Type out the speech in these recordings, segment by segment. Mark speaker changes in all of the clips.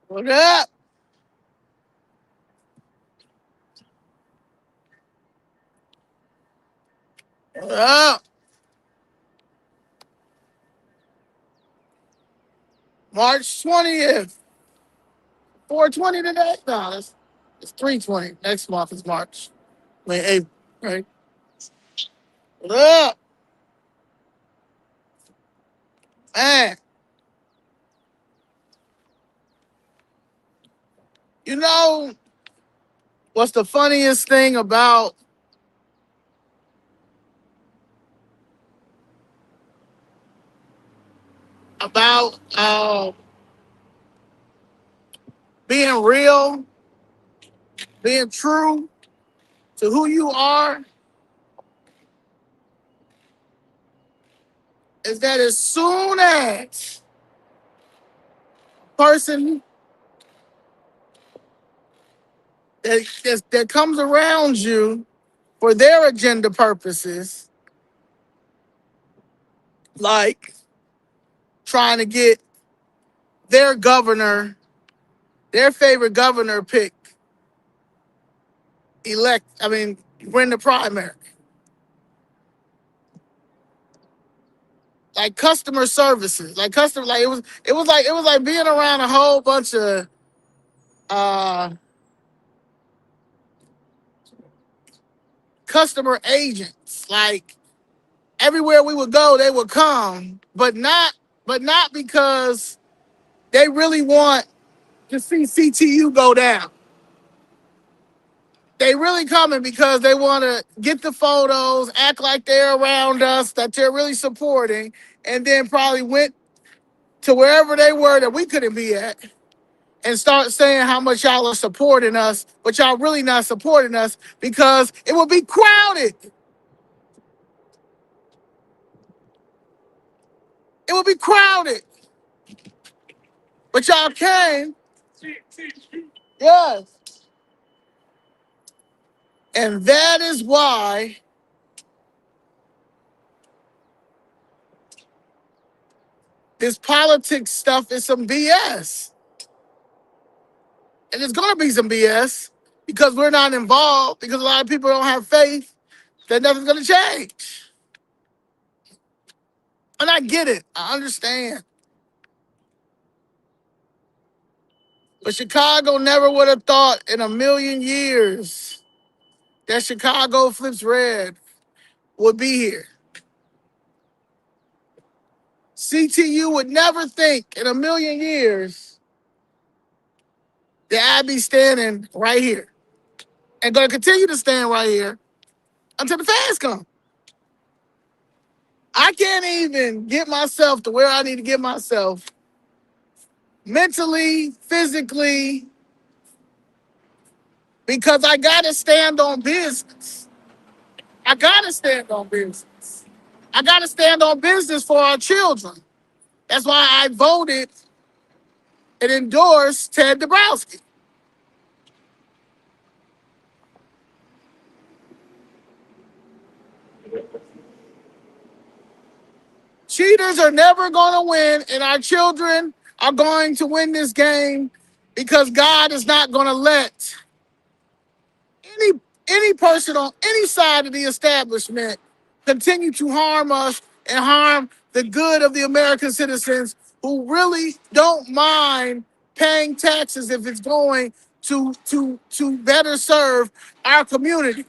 Speaker 1: What up? What up? March 20th. 420 today? No, it's 320. Next month is March. Wait, April, right? What up? Man, you know what's the funniest thing about being real, being true to who you are, is that as soon as a person that comes around you for their agenda purposes, like trying to get their governor, their favorite governor pick win the primary. Like customer services, like it was like being around a whole bunch of uh customer agents. Like everywhere we would go, they would come, but not because they really want to see CTU go down. They really coming because they want to get the photos, act like they're around us, that they're really supporting, and then probably went to wherever they were that we couldn't be at and start saying how much y'all are supporting us, but y'all really not supporting us because it would be crowded. It would be crowded. But y'all came, yes. And that is why this politics stuff is some BS. And it's going to be some BS because we're not involved, because a lot of people don't have faith that nothing's going to change. And I get it. I understand. But Chicago never would have thought in a million years that Chicago Flips Red would be here. CTU would never think in a million years that I'd be standing right here and going to continue to stand right here until the fans come. I can't even get myself to where I need to get myself mentally, physically, because I got to stand on business. I got to stand on business. I got to stand on business for our children. That's why I voted and endorsed Ted Dabrowski. Cheaters are never going to win, and our children are going to win this game because God is not going to let any any person on any side of the establishment continue to harm us and harm the good of the American citizens who really don't mind paying taxes if it's going to better serve our community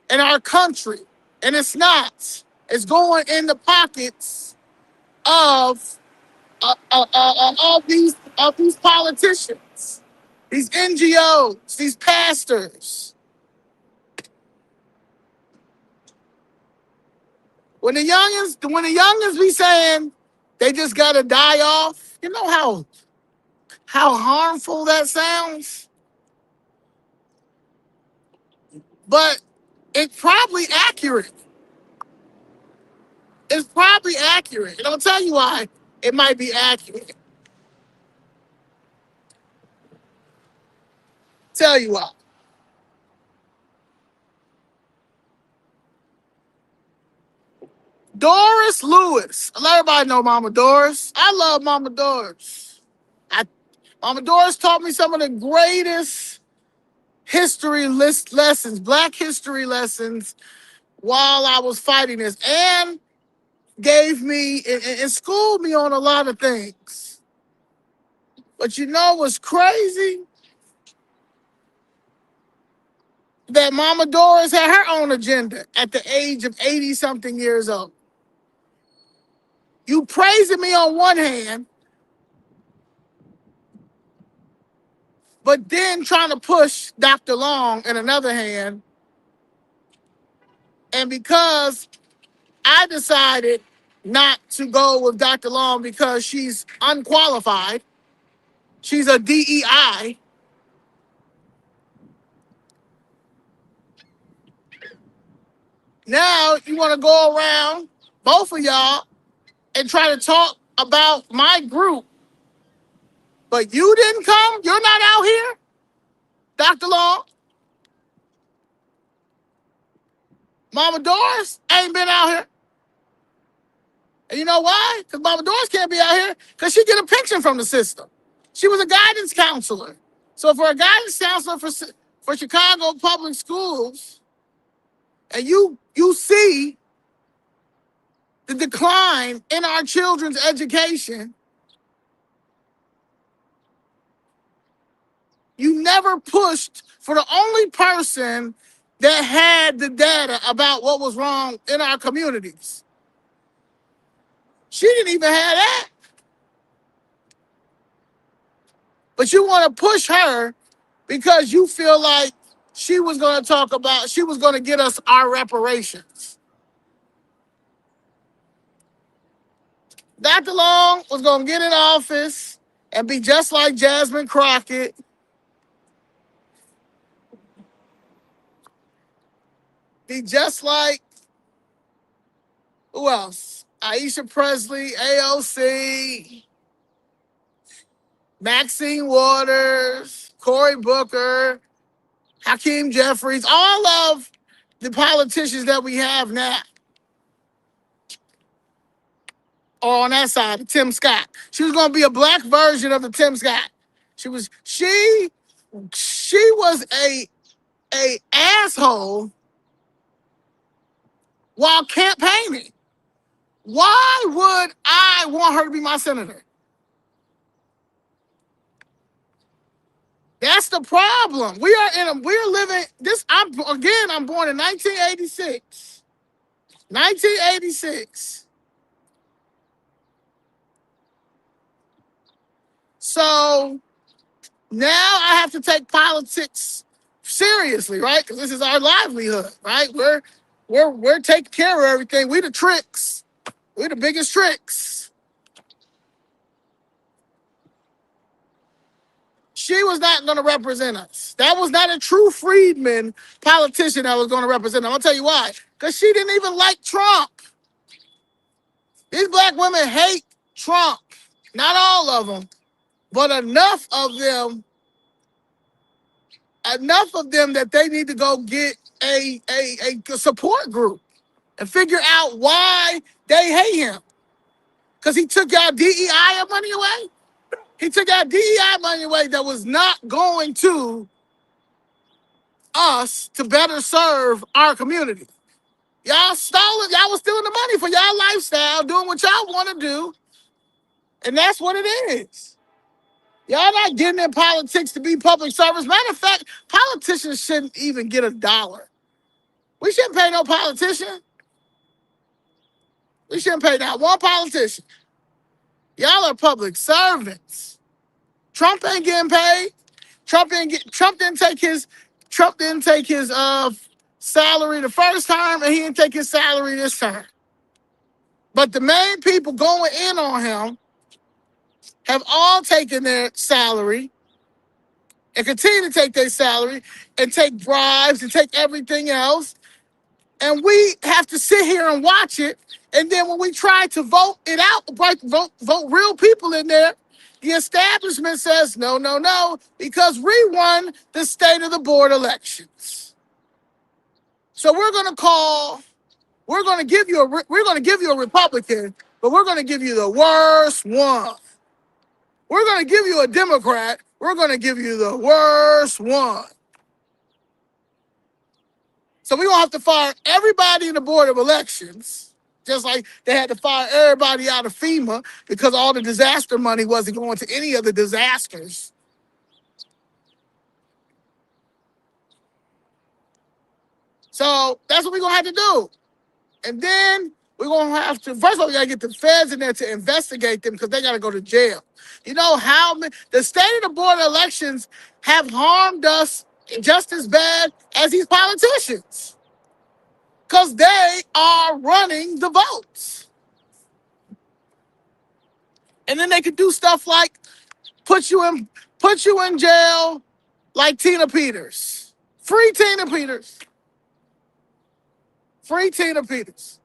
Speaker 1: and our country. And it's not. It's going in the pockets of of these politicians, these NGOs, these pastors. When the youngins be saying they just gotta die off, you know how harmful that sounds? But it's probably accurate. It's probably accurate. And I'll tell you why it might be accurate. Tell you why. Doris Lewis. Let everybody know Mama Doris. I love Mama Doris. I Mama Doris taught me some of the greatest lessons, Black history lessons, while I was fighting this, and gave me and schooled me on a lot of things. But you know what's crazy? That Mama Doris had her own agenda at the age of 80 something years old. You praising me on one hand, but then trying to push Dr. Long in another hand. And because I decided not to go with Dr. Long because she's unqualified, she's a DEI, now you want to go around, both of y'all, and try to talk about my group. But you didn't come? You're not out here? Dr. Long? Mama Doris ain't been out here. And you know why? Because Mama Doris can't be out here because she get a pension from the system. She was a guidance counselor. So for a guidance counselor for Chicago public schools, and you see the decline in our children's education, you never pushed for the only person that had the data about what was wrong in our communities. She didn't even have that. But you want to push her because you feel like she was going to get us our reparations. Dr. Long was going to get in office and be just like Jasmine Crockett, be just like, who else? Aisha Presley, AOC, Maxine Waters, Cory Booker, Hakeem Jeffries, all of the politicians that we have now are on that side of Tim Scott. She was going to be a Black version of the Tim Scott. She was a asshole while campaigning. Why would I want her to be my senator? That's the problem. We're living this. I'm born in 1986. 1986. So now I have to take politics seriously, right? Because this is our livelihood, right? We're taking care of everything. We the tricks. We're the biggest tricks. She was not going to represent us. That was not a true freedman politician that was going to represent them. I'll tell you why. Because she didn't even like Trump. These Black women hate Trump. Not all of them, but enough of them that they need to go get a support group and figure out why they hate him. Because he took our DEI money away. He took our DEI money away that was not going to us to better serve our community. Y'all stole it. Y'all was stealing the money for y'all lifestyle, doing what y'all want to do. And that's what it is. Y'all not getting in politics to be public service. Matter of fact, politicians shouldn't even get $1. We shouldn't pay no politician. We shouldn't pay not one politician. Y'all are public servants. Trump ain't getting paid. Trump didn't take his salary the first time, and he didn't take his salary this time. But the main people going in on him have all taken their salary and continue to take their salary and take bribes and take everything else. And we have to sit here and watch it. And then when we try to vote it out, vote real people in there, the establishment says, no, because we won the state of the board elections. So we're going to give you a Republican, but we're going to give you the worst one. We're going to give you a Democrat. We're going to give you the worst one. So we're going to have to fire everybody in the Board of Elections, just like they had to fire everybody out of FEMA because all the disaster money wasn't going to any of the disasters. So that's what we're going to have to do. And then we're going to have to, first of all, we got to get the feds in there to investigate them because they got to go to jail. You know how many, the state of the Board of Elections have harmed us just as bad as these politicians because they are running the votes. And then they could do stuff like put you in jail like Tina Peters. Free Tina Peters. Free Tina Peters.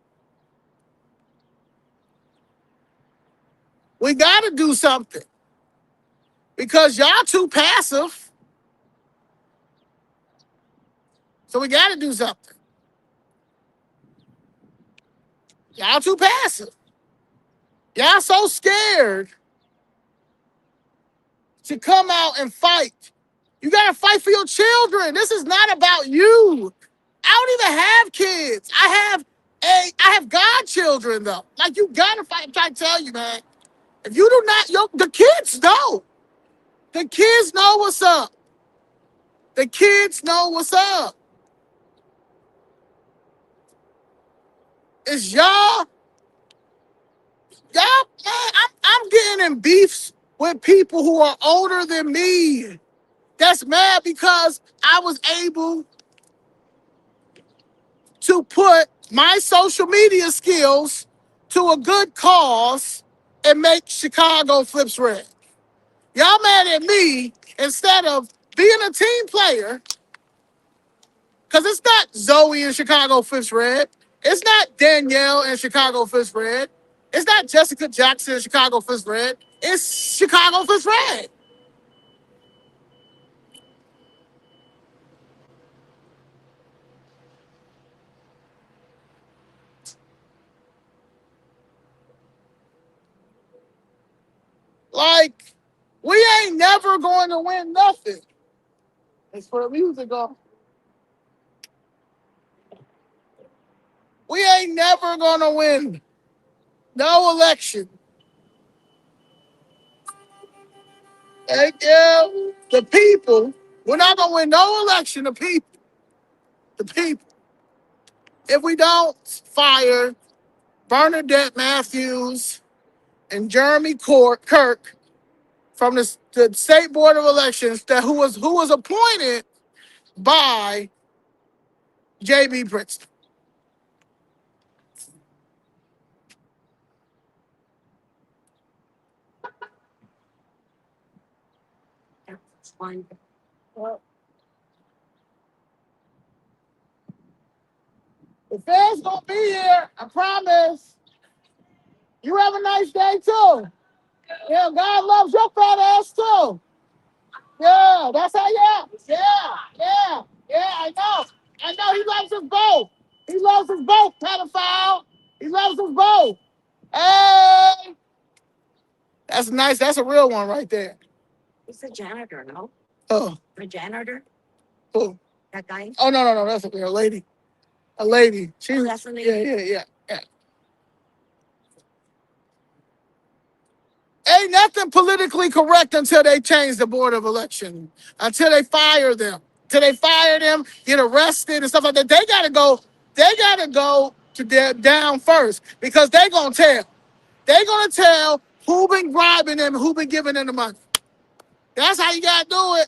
Speaker 1: We got to do something because y'all too passive. So we got to do something. Y'all too passive. Y'all so scared to come out and fight. You got to fight for your children. This is not about you. I don't even have kids. I have godchildren though. Like you got to fight. I'm trying to tell you, man. If you do not, the kids know. The kids know what's up. The kids know what's up. It's y'all, man, I'm getting in beefs with people who are older than me. That's mad because I was able to put my social media skills to a good cause and make Chicago flips red. Y'all mad at me instead of being a team player, because it's not Zoe in Chicago flips red. It's not Danielle in Chicago flips red. It's not Jessica Jackson in Chicago flips red. It's Chicago flips red. Like, we ain't never going to win nothing. It's for the music off. We ain't never going to win no election. Thank you. The people, we're not going to win no election. The people. If we don't fire Bernadette Matthews and Jeremy Kirk from the State Board of Elections, who was appointed by J.B. Princeton. The feds gonna be here, I promise. You have a nice day too. Yeah, God loves your fat ass too. Yeah, that's how you act. Yeah, I know. I know he loves us both. He loves us both, pedophile. He loves us both. Hey, that's nice. That's a real one right there.
Speaker 2: He's a janitor, no?
Speaker 1: Oh,
Speaker 2: A janitor?
Speaker 1: oh.
Speaker 2: That guy?
Speaker 1: Oh, no. That's a lady. A lady. She,
Speaker 2: that's a lady?
Speaker 1: Yeah. Ain't nothing politically correct until they change the Board of Election. Until they fire them. Till they fire them, get arrested and stuff like that. They gotta go to down first because they gonna tell. They gonna tell who been bribing them, who been giving them the money. That's how you gotta do it.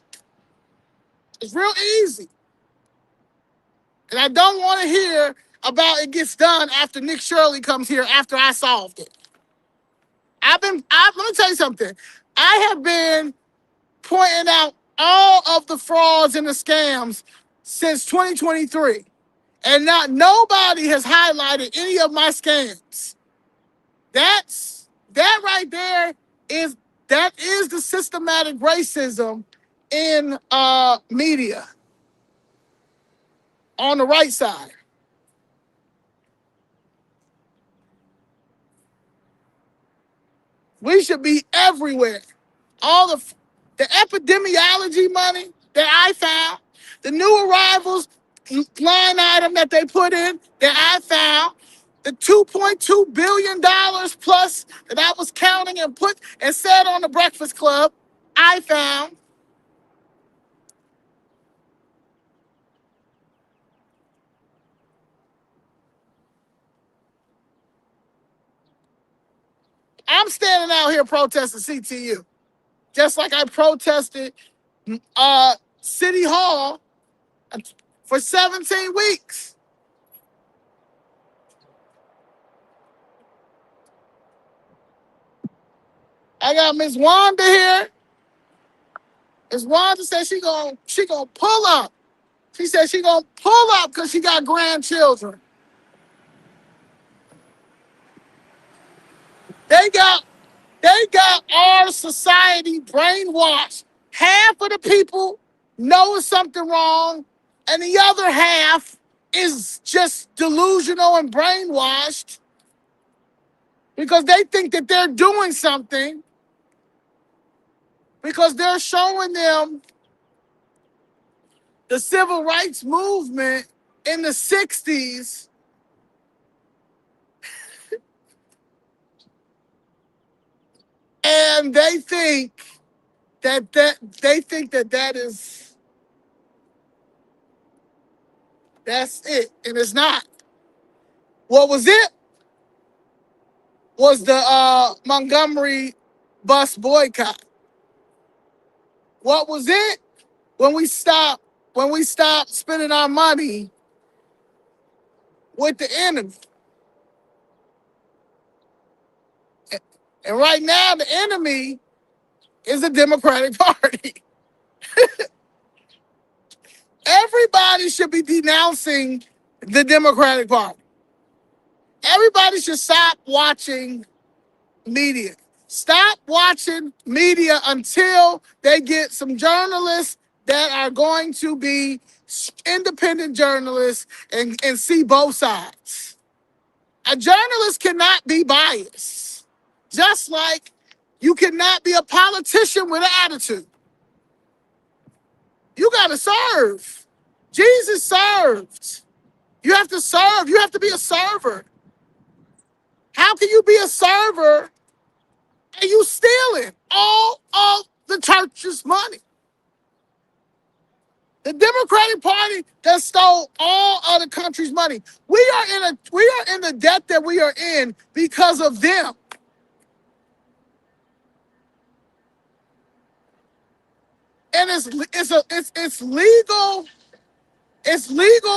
Speaker 1: It's real easy. And I don't want to hear about it gets done after Nick Shirley comes here after I solved it. Let me tell you something. I have been pointing out all of the frauds and the scams since 2023. And nobody has highlighted any of my scams. That right there is the systematic racism in media on the right side. We should be everywhere. all the epidemiology money that I found, the new arrivals line item that they put in that I found, the $2.2 billion plus that I was counting and put and said on the Breakfast Club, I found. I'm standing out here protesting CTU, just like I protested City Hall for 17 weeks. I got Miss Wanda here. Miss Wanda said she gonna pull up. She said she gonna pull up because she got grandchildren. They got our society brainwashed. Half of the people know it's something wrong, and the other half is just delusional and brainwashed because they think that they're doing something because they're showing them the civil rights movement in the 60s. And they think that's it. And it's not. What was it? Was the Montgomery bus boycott. What was it? When we stopped spending our money with the enemy. And right now the enemy is the Democratic Party. Everybody should be denouncing the Democratic Party. Everybody should stop watching media. Stop watching media until they get some journalists that are going to be independent journalists and see both sides. A journalist cannot be biased. Just like you cannot be a politician with an attitude. You got to serve. Jesus served. You have to serve. You have to be a server. How can you be a server and you stealing all of the church's money? The Democratic Party that stole all of the country's money. We are in the debt that we are in because of them. And it's legal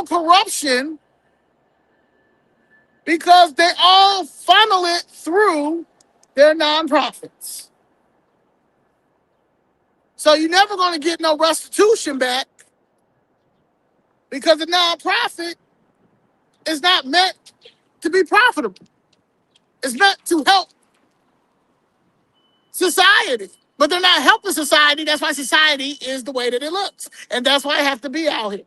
Speaker 1: corruption because they all funnel it through their nonprofits. So you're never going to get no restitution back because the nonprofit is not meant to be profitable. It's meant to help society. But they're not helping society. That's why society is the way that it looks. And that's why I have to be out here.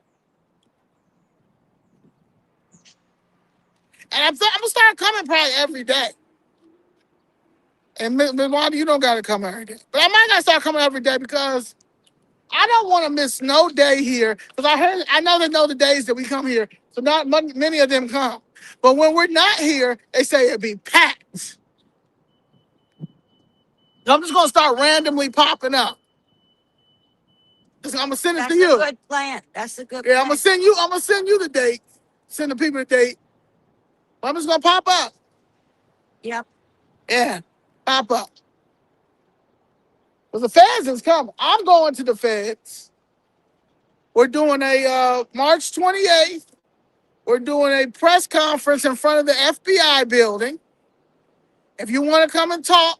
Speaker 1: And I'm going to start coming probably every day. And Ms. Wanda, you don't got to come every day. But I might got to start coming every day because I don't want to miss no day here. Because I know they know the days that we come here. So not many of them come. But when we're not here, they say it'll be packed. So I'm just going to start randomly popping up. I'm going to send it to you.
Speaker 2: That's a good plan. That's a good
Speaker 1: Yeah,
Speaker 2: plan.
Speaker 1: I'm gonna send you the date. Send the people the date. I'm just gonna pop up.
Speaker 2: Yep.
Speaker 1: Yeah, pop up. Because the feds is coming. I'm going to the feds. We're doing a March 28th. We're doing a press conference in front of the FBI building. If you want to come and talk,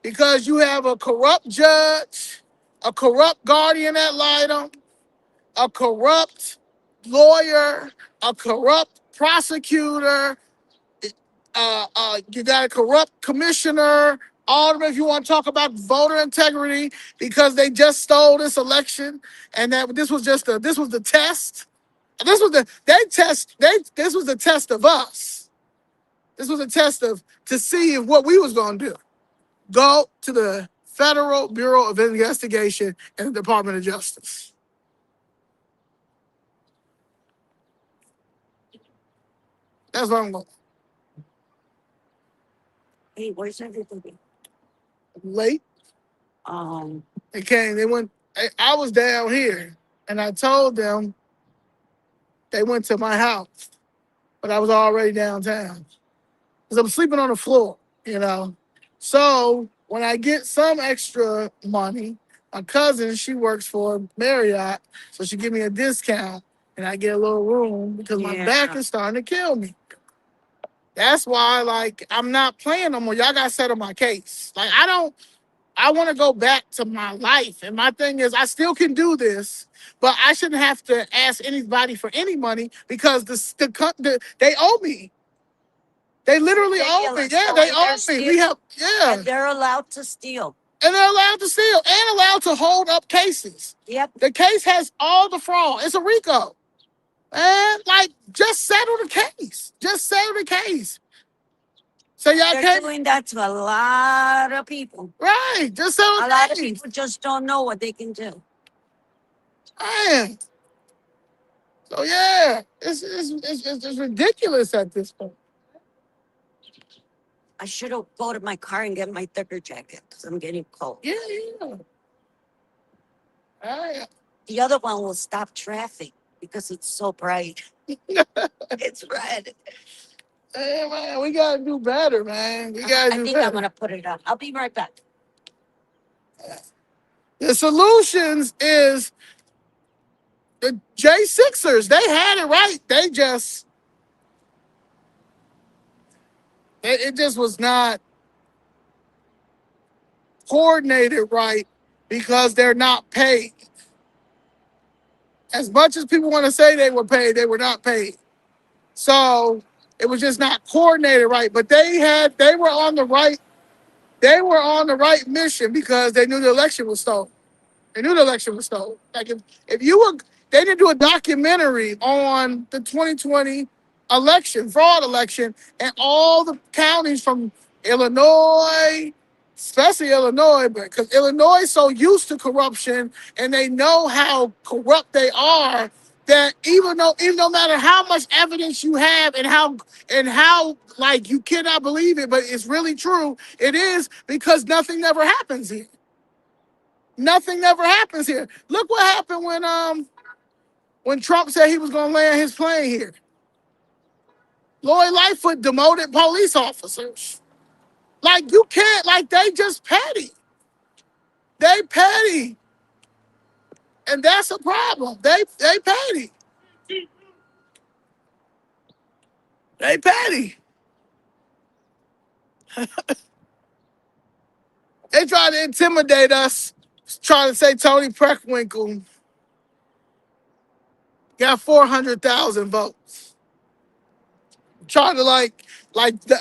Speaker 1: because you have a corrupt judge, a corrupt guardian ad litem, a corrupt lawyer, a corrupt prosecutor, you got a corrupt commissioner, alderman, if you want to talk about voter integrity, because they just stole this election and that this was the test. This was the test of us. This was a test to see if what we was gonna do. Go to the Federal Bureau of Investigation and the Department of Justice. That's what I'm going.
Speaker 2: Hey, where's everybody?
Speaker 1: Late. They came. They went. I was down here, and I told them they went to my house, but I was already downtown because I'm sleeping on the floor. You know. So when I get some extra money, my cousin, she works for Marriott, so she give me a discount, and I get a little room because my back
Speaker 2: Yeah.
Speaker 1: is starting to kill me. That's why, like, I'm not playing no more. Y'all got to settle my case. Like, I want to go back to my life. And my thing is, I still can do this, but I shouldn't have to ask anybody for any money because they owe me. They literally owe me. Yeah, they owe me. We have, yeah.
Speaker 2: And they're allowed to steal.
Speaker 1: And they're allowed to steal and allowed to hold up cases.
Speaker 2: Yep.
Speaker 1: The case has all the fraud. It's a RICO. And, like, just settle the case. Just settle the case. So y'all
Speaker 2: They're
Speaker 1: can't.
Speaker 2: doing that to a lot of people.
Speaker 1: Right. Just settle
Speaker 2: A
Speaker 1: the
Speaker 2: lot of
Speaker 1: case.
Speaker 2: people just don't know what they can do.
Speaker 1: Man. So yeah, it's ridiculous at this point.
Speaker 2: I should have go to my car and get my thicker jacket because I'm getting cold.
Speaker 1: Yeah, yeah. Right.
Speaker 2: The other one will stop traffic because it's so bright. It's red.
Speaker 1: Hey, man, we gotta do better, man. We gotta
Speaker 2: I
Speaker 1: do
Speaker 2: think I'm
Speaker 1: better.
Speaker 2: gonna put it on. I'll be right back.
Speaker 1: The solutions is the J6ers. They had it right. It just was not coordinated right because they're not paid. As much as people want to say they were paid, they were not paid. So it was just not coordinated right. But they were on the right mission because they knew the election was stolen. They knew the election was stolen. Like if you were, they didn't do a documentary on the 2020 election, fraud election, and all the counties from Illinois, especially Illinois, because Illinois is so used to corruption and they know how corrupt they are that even no matter how much evidence you have and how like you cannot believe it, but it's really true, it is because nothing never happens here. Nothing never happens here. Look what happened when Trump said he was gonna land his plane here. Lori Lightfoot demoted police officers. Like you can't, like they just petty. They petty. And that's a problem. They petty. They petty. They try to intimidate us, trying to say Tony Preckwinkle got 400,000 votes. Trying to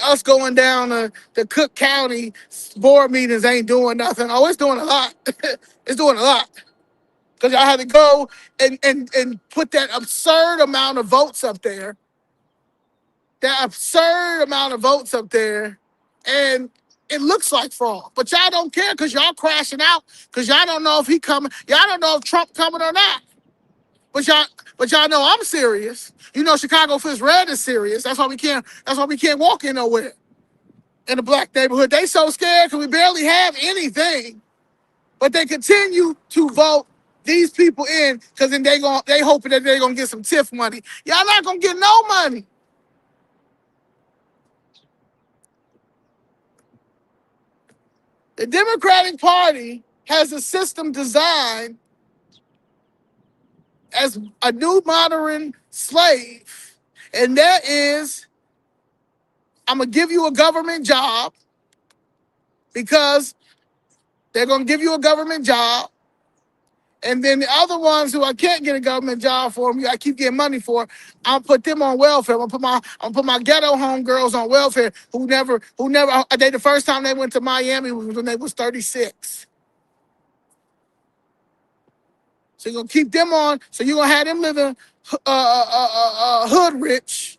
Speaker 1: us going down to Cook County board meetings ain't doing nothing. Oh, it's doing a lot. It's doing a lot. Because y'all had to go and put that absurd amount of votes up there. That absurd amount of votes up there. And it looks like fraud. But y'all don't care because y'all crashing out because y'all don't know if he coming. Y'all don't know if Trump coming or not. But y'all know I'm serious. You know Chicago Fist Red is serious. That's why we can't walk in nowhere in the black neighborhood. They so scared because we barely have anything. But they continue to vote these people in because then they hoping that they're gonna get some TIF money. Y'all not gonna get no money. The Democratic Party has a system designed as a new modern slave. And that is, I'm going to give you a government job because they're going to give you a government job. And then the other ones who I can't get a government job for, I keep getting money for, I'll put them on welfare. I'm gonna put my ghetto homegirls on welfare who never, the first time they went to Miami was when they was 36. So you're gonna keep them on. So you're gonna have them living hood rich,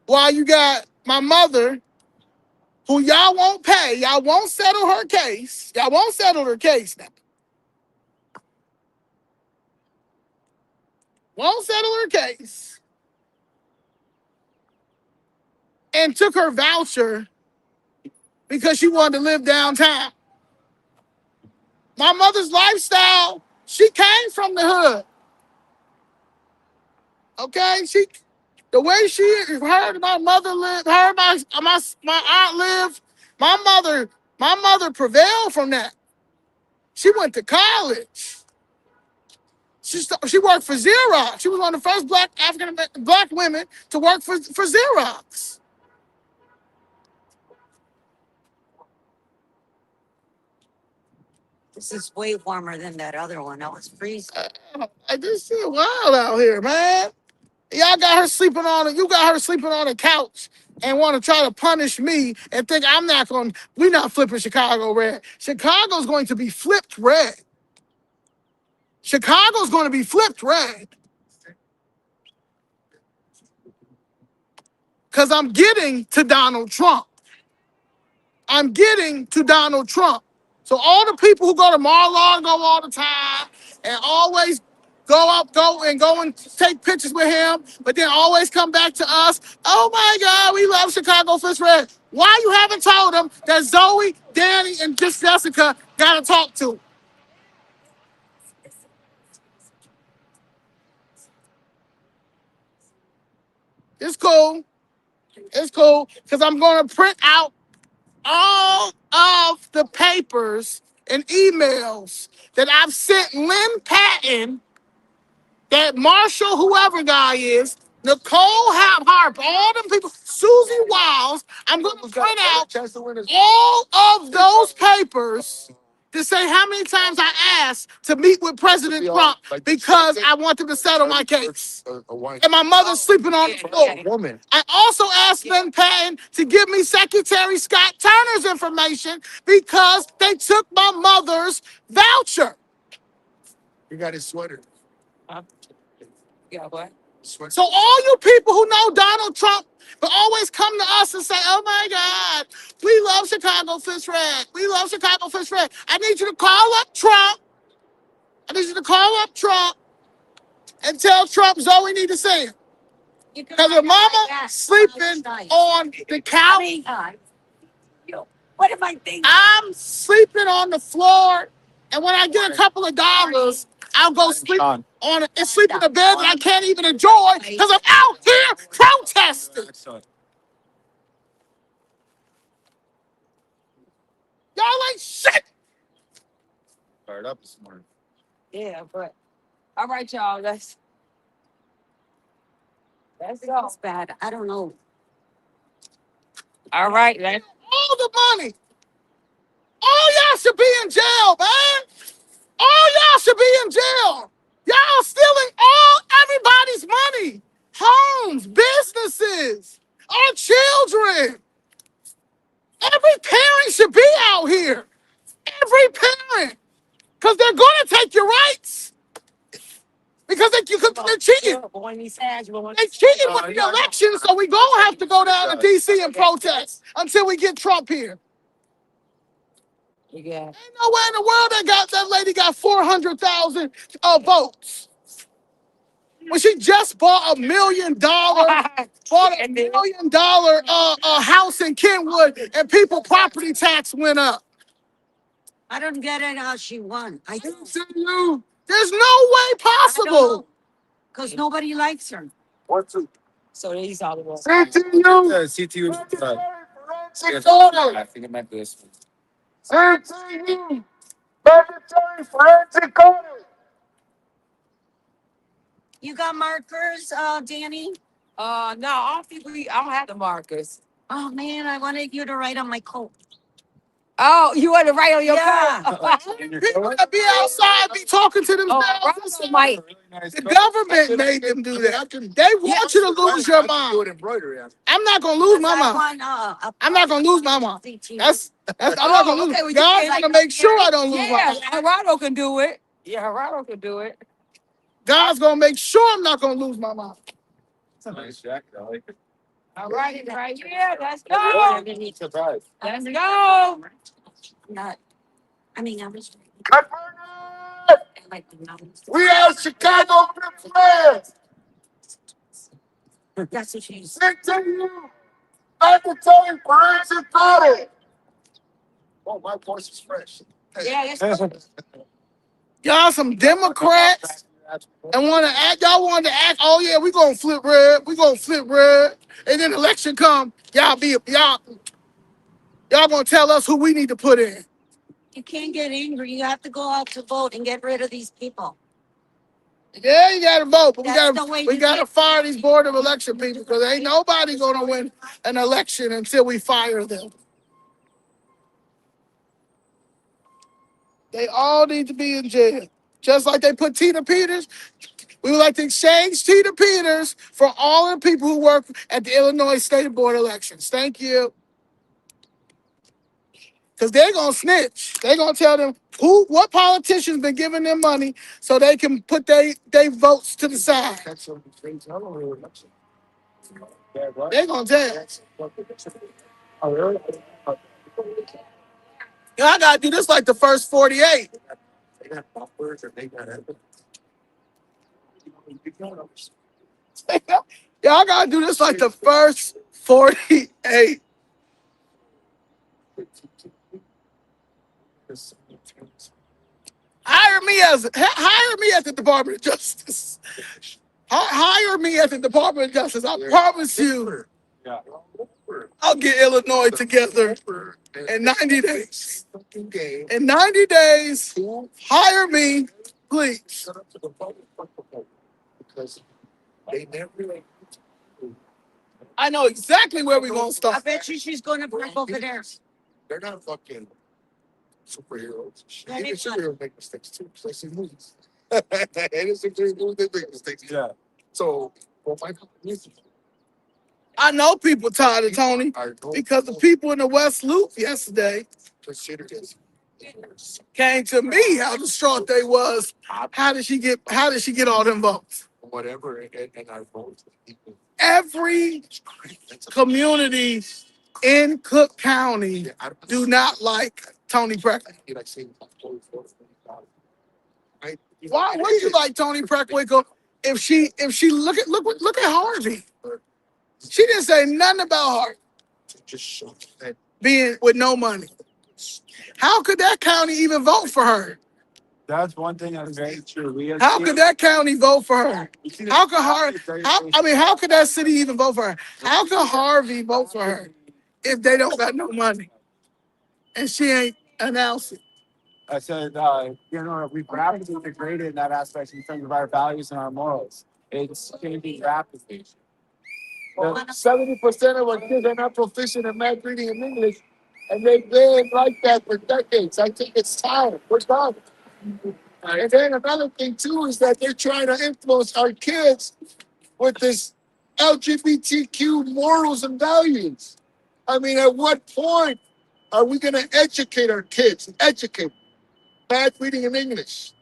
Speaker 1: while you got my mother who y'all won't pay. Y'all won't settle her case. Y'all won't settle her case now. Won't settle her case. And took her voucher because she wanted to live downtown. My mother's lifestyle, she came from the hood. Okay? The way she heard my mother live, her my aunt lived, my mother prevailed from that. She went to college. She worked for Xerox. She was one of the first black women to work for Xerox.
Speaker 2: This is way warmer than that other one. That was freezing.
Speaker 1: This shit wild out here, man. Y'all got her sleeping on it. You got her sleeping on a couch and want to try to punish me and think we're not flipping Chicago red. Chicago's going to be flipped red. Chicago's going to be flipped red. Because I'm getting to Donald Trump. I'm getting to Donald Trump. So all the people who go to Mar-a-Lago all the time and always go and take pictures with him, but then always come back to us. Oh my God, we love Chicago Fish Red. Why you haven't told them that Zoe, Danny, and just Jessica gotta talk to? It's cool. It's cool because I'm gonna print out all of the papers and emails that I've sent Lynn Patton, that Marshall, whoever guy is, Nicole Harp, all them people, Susie Wiles. I'm going to print out all of those papers to say how many times I asked to meet with President Trump because I want them to settle my case. And my mother's sleeping on the floor. I also asked Lynn Patton to give me Secretary Scott Turner's information because they took my mother's voucher. You got his sweater.
Speaker 2: Yeah, what?
Speaker 1: So all you people who know Donald Trump but always come to us and say, oh my God, we love Chicago Fish Red. We love Chicago Fish Red. I need you to call up Trump. I need you to call up Trump and tell Trump Zoe need to see him. Because her mama sleeping on the couch.
Speaker 2: What am I thinking?
Speaker 1: I'm sleeping on the floor. And when I get a couple of dollars, I'll go sleep on it and sleep in a bed that I can't even enjoy because I'm out here protesting. Y'all ain't shit.
Speaker 3: Fired up this morning.
Speaker 2: Yeah, but all right, y'all. That's go. It's bad. I don't know. All right, then.
Speaker 1: All the money. All y'all should be in jail, man. All y'all should be in jail. Y'all stealing everybody's money. Homes, businesses, our children. Every parent should be out here. Every parent. Because they're going to take your rights. Because they're cheating. They cheated with the election, so we going to have to go down to D.C. and protest until we get Trump here.
Speaker 2: Yeah.
Speaker 1: Ain't nowhere in the world that lady got 400,000 votes. When she just bought $1 million, house in Kenwood, and people property tax went up.
Speaker 2: I don't get it how she won.
Speaker 1: CTU, there's no way possible.
Speaker 2: Because nobody likes her.
Speaker 3: What two?
Speaker 2: So these are the ones.
Speaker 1: CTU.
Speaker 3: CTU. I think it might be this one.
Speaker 1: CTU. Mandatory forensic audit.
Speaker 2: You got markers, Danny?
Speaker 4: No, I don't have the markers.
Speaker 2: Oh man, I wanted you to write on my coat.
Speaker 4: Oh, you want to write on your
Speaker 2: Yeah.
Speaker 4: coat?
Speaker 1: People that be outside be talking to themselves.
Speaker 4: Russell might.
Speaker 1: The government made them do that. They want you to lose your mind. I'm not gonna lose my mind. I'm not gonna lose my mind. I'm not gonna lose.
Speaker 4: Okay, well,
Speaker 1: God's gonna make sure I don't lose my
Speaker 4: Yeah,
Speaker 1: mind.
Speaker 4: Gerardo can do it. Yeah, Gerardo can do it.
Speaker 1: God's gonna make sure I'm not gonna lose my mind.
Speaker 3: That's a nice jacket. I like it.
Speaker 4: All right, right here. Let's go. Let's go.
Speaker 2: Not. I mean, I was like the numbers.
Speaker 1: We are Chicago players.
Speaker 2: That's what she's.
Speaker 1: CTU, mandatory forensic audit. Oh, my voice is fresh.
Speaker 4: Yeah, it's
Speaker 1: Y'all some Democrats and want to act. Y'all want to act. Oh yeah, we gonna flip red. We gonna flip red. And then election come. Y'all gonna tell us who we need to put in.
Speaker 2: You can't get angry. You have to go out to vote and get rid of these people.
Speaker 1: Yeah, you gotta vote, but
Speaker 2: That's the way
Speaker 1: we
Speaker 2: you
Speaker 1: gotta
Speaker 2: get-
Speaker 1: fire these board of election people because ain't nobody gonna win an election until we fire them. They all need to be in jail, just like they put Tina Peters. We would like to exchange Tina Peters for all the people who work at the Illinois State Board of Elections. Thank you. Because they're gonna snitch. They're gonna tell them what politicians been giving them money so they can put they votes to the side. They're gonna tell. I gotta do this like the first 48. I gotta do this like the first 48. Hire me at the Department of Justice. Hire me at the Department of Justice. I promise you, I'll get Illinois together in 90 days. In 90 days, hire me, please. I know exactly where we're gonna
Speaker 2: I
Speaker 1: start.
Speaker 2: bet you she's going to park over there.
Speaker 1: They're not fucking superheroes.
Speaker 2: That
Speaker 1: Even
Speaker 2: is not-
Speaker 1: superheroes make mistakes too, especially in movies. And it's superheroes, they make mistakes. Yeah. So, well, I know people tired of Tony because the people in the West Loop yesterday came to me how distraught they was. How did she get all them votes? Whatever, and I vote. Every community in Cook County do not like Tony Preckwinkle. Why would you like Tony Preckwinkle if she look at Harvey? She didn't say nothing about Harvey being with no money. How could that county even vote for her?
Speaker 3: That's one thing that's very true.
Speaker 1: How could that county vote for her? How could how could that city even vote for her? How could Harvey vote for her if they don't got no money and she ain't announced it?
Speaker 3: I said, we've rapidly degraded in that aspect in terms of our values and our morals. It's changing rapidly.
Speaker 1: 70% of our kids are not proficient in math, reading, and English, and they've been like that for decades. I think it's time. We're done. And then another thing too is that they're trying to influence our kids with this LGBTQ morals and values. I mean, at what point are we going to educate our kids? Educate math, reading, and English,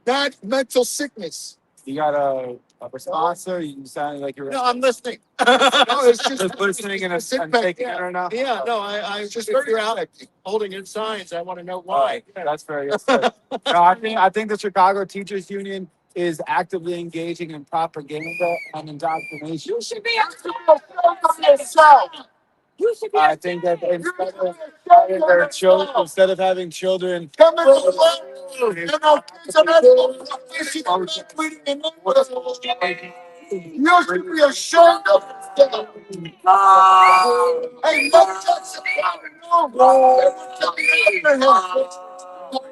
Speaker 1: not mental sickness.
Speaker 3: You got a response, or you sound like you're.
Speaker 1: No, I'm listening. No, it's just
Speaker 3: listening and
Speaker 1: sit
Speaker 3: and
Speaker 1: back.
Speaker 3: taking it or not.
Speaker 1: Yeah, no, I just figure out holding in signs. I want to know why.
Speaker 3: That's very good. No, I think the Chicago Teachers Union is actively engaging in propaganda and indoctrination.
Speaker 4: You should be. You should be.
Speaker 3: I think that instead of having children,
Speaker 1: Come in the world. You know, you should be ashamed of yourself. Hey, Mike Jackson,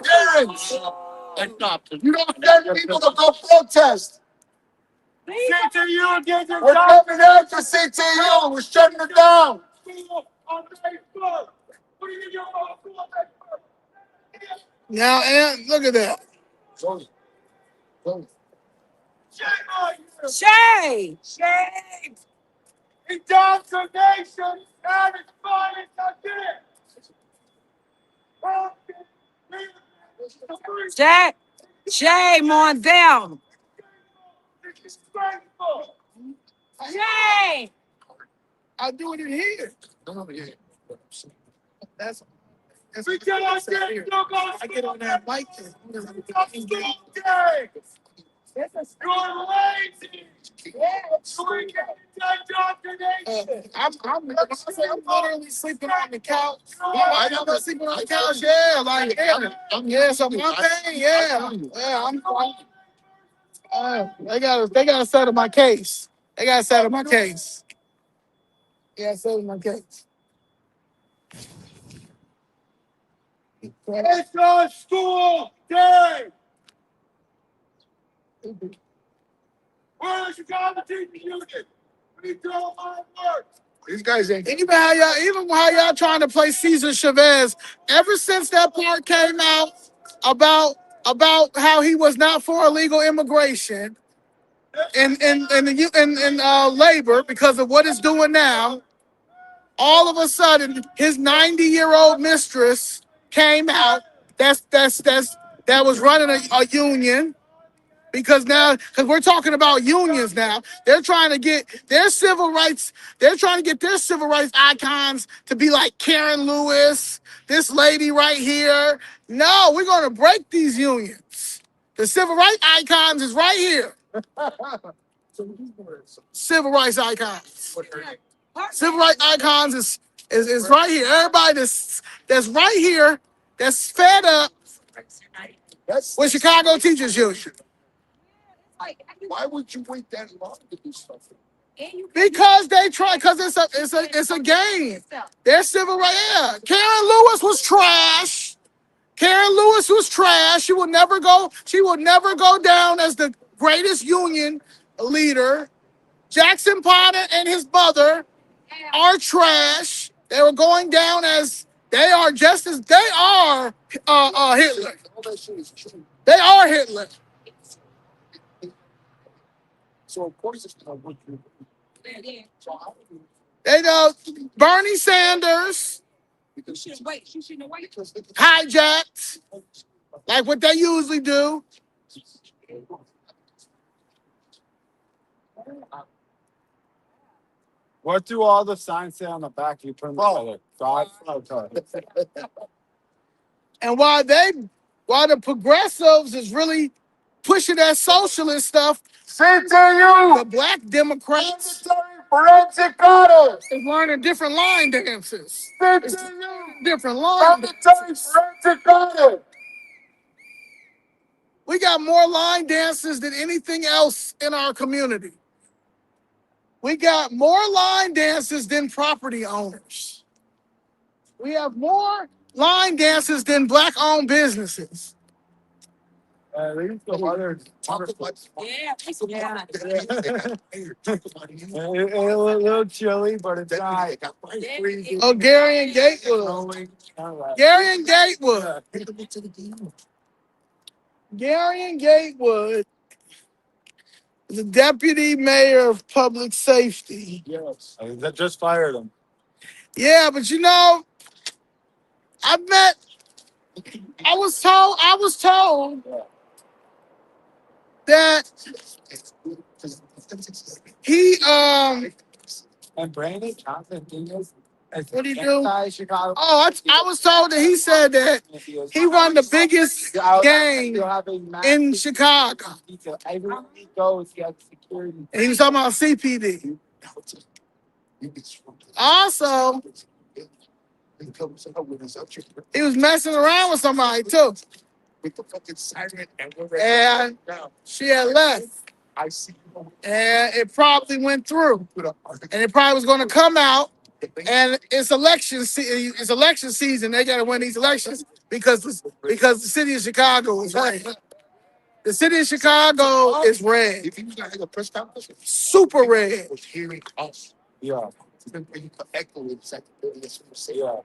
Speaker 1: parents, you don't send people to go protest.
Speaker 3: CTU against
Speaker 1: We're coming after CTU. We're shutting it down. Now, and look at that.
Speaker 4: Shay.
Speaker 3: indoctrination and its violence again.
Speaker 4: Shame on them. Shame.
Speaker 1: I do it in here. That's
Speaker 3: We cannot get
Speaker 1: here.
Speaker 3: no go
Speaker 1: I get on that mic.
Speaker 3: You're lazy.
Speaker 1: I'm literally sleeping on the couch. I'm sleeping on the couch. Yeah, like yeah, so my pain. They gotta settle my case. They gotta settle my case. Yeah, settle my case.
Speaker 3: It's a school day. We're the Chicago Teachers Union. We do our work. These guys ain't.
Speaker 1: Even how y'all trying to play Cesar Chavez. Ever since that part came out about how he was not for illegal immigration and labor because of what it's doing now, all of a sudden his 90-year-old mistress came out. That was running a union. Because we're talking about unions now. They're trying to get their civil rights icons to be like Karen Lewis, this lady right here. No, we're going to break these unions. The civil rights icons is right here. Civil rights icons. Civil rights icons is right here. Everybody that's right here, that's fed up with Chicago Teachers Union.
Speaker 3: Why would you wait that long to do something?
Speaker 1: Because it's a game. They're civil rights. Yeah. Karen Lewis was trash. She will never go down as the greatest union leader. Jackson Potter and his mother are trash. They were going down as they are Hitler. They are Hitler.
Speaker 3: So of course it's not what you.
Speaker 1: They know Bernie Sanders hijacked like what they usually do.
Speaker 3: What do all the signs say on the back? You put them together.
Speaker 1: And while the progressives is really pushing that socialist stuff,
Speaker 3: CTU.
Speaker 1: the black Democrats
Speaker 3: Forensic audit.
Speaker 1: is learning different line dances.
Speaker 3: CTU.
Speaker 1: Different line dances.
Speaker 3: Forensic audit.
Speaker 1: We got more line dances than anything else in our community. We got more line dances than property owners. We have more line dances than black-owned businesses.
Speaker 3: A little chilly, but it's not.
Speaker 1: Oh, Gary and Gatewood. Gary and Gatewood is the deputy mayor of public safety.
Speaker 3: Yes. That just fired him.
Speaker 1: Yeah, but I was told that he
Speaker 3: And Brandon Johnson Diaz.
Speaker 1: What do you do?
Speaker 3: Chicago.
Speaker 1: Oh, I was told that he said that he run the biggest gang in Chicago.
Speaker 3: Everywhere he goes, he has security.
Speaker 1: And he was talking about CPD. Also, he was messing around with somebody too. And she had left. And it probably went through. And it probably was going to come out. And it's election season. They got to win these elections because the city of Chicago is red. The city of Chicago is red.
Speaker 3: If he was going to have a press conference,
Speaker 1: Super red.
Speaker 3: was hearing us. Yeah. Yeah.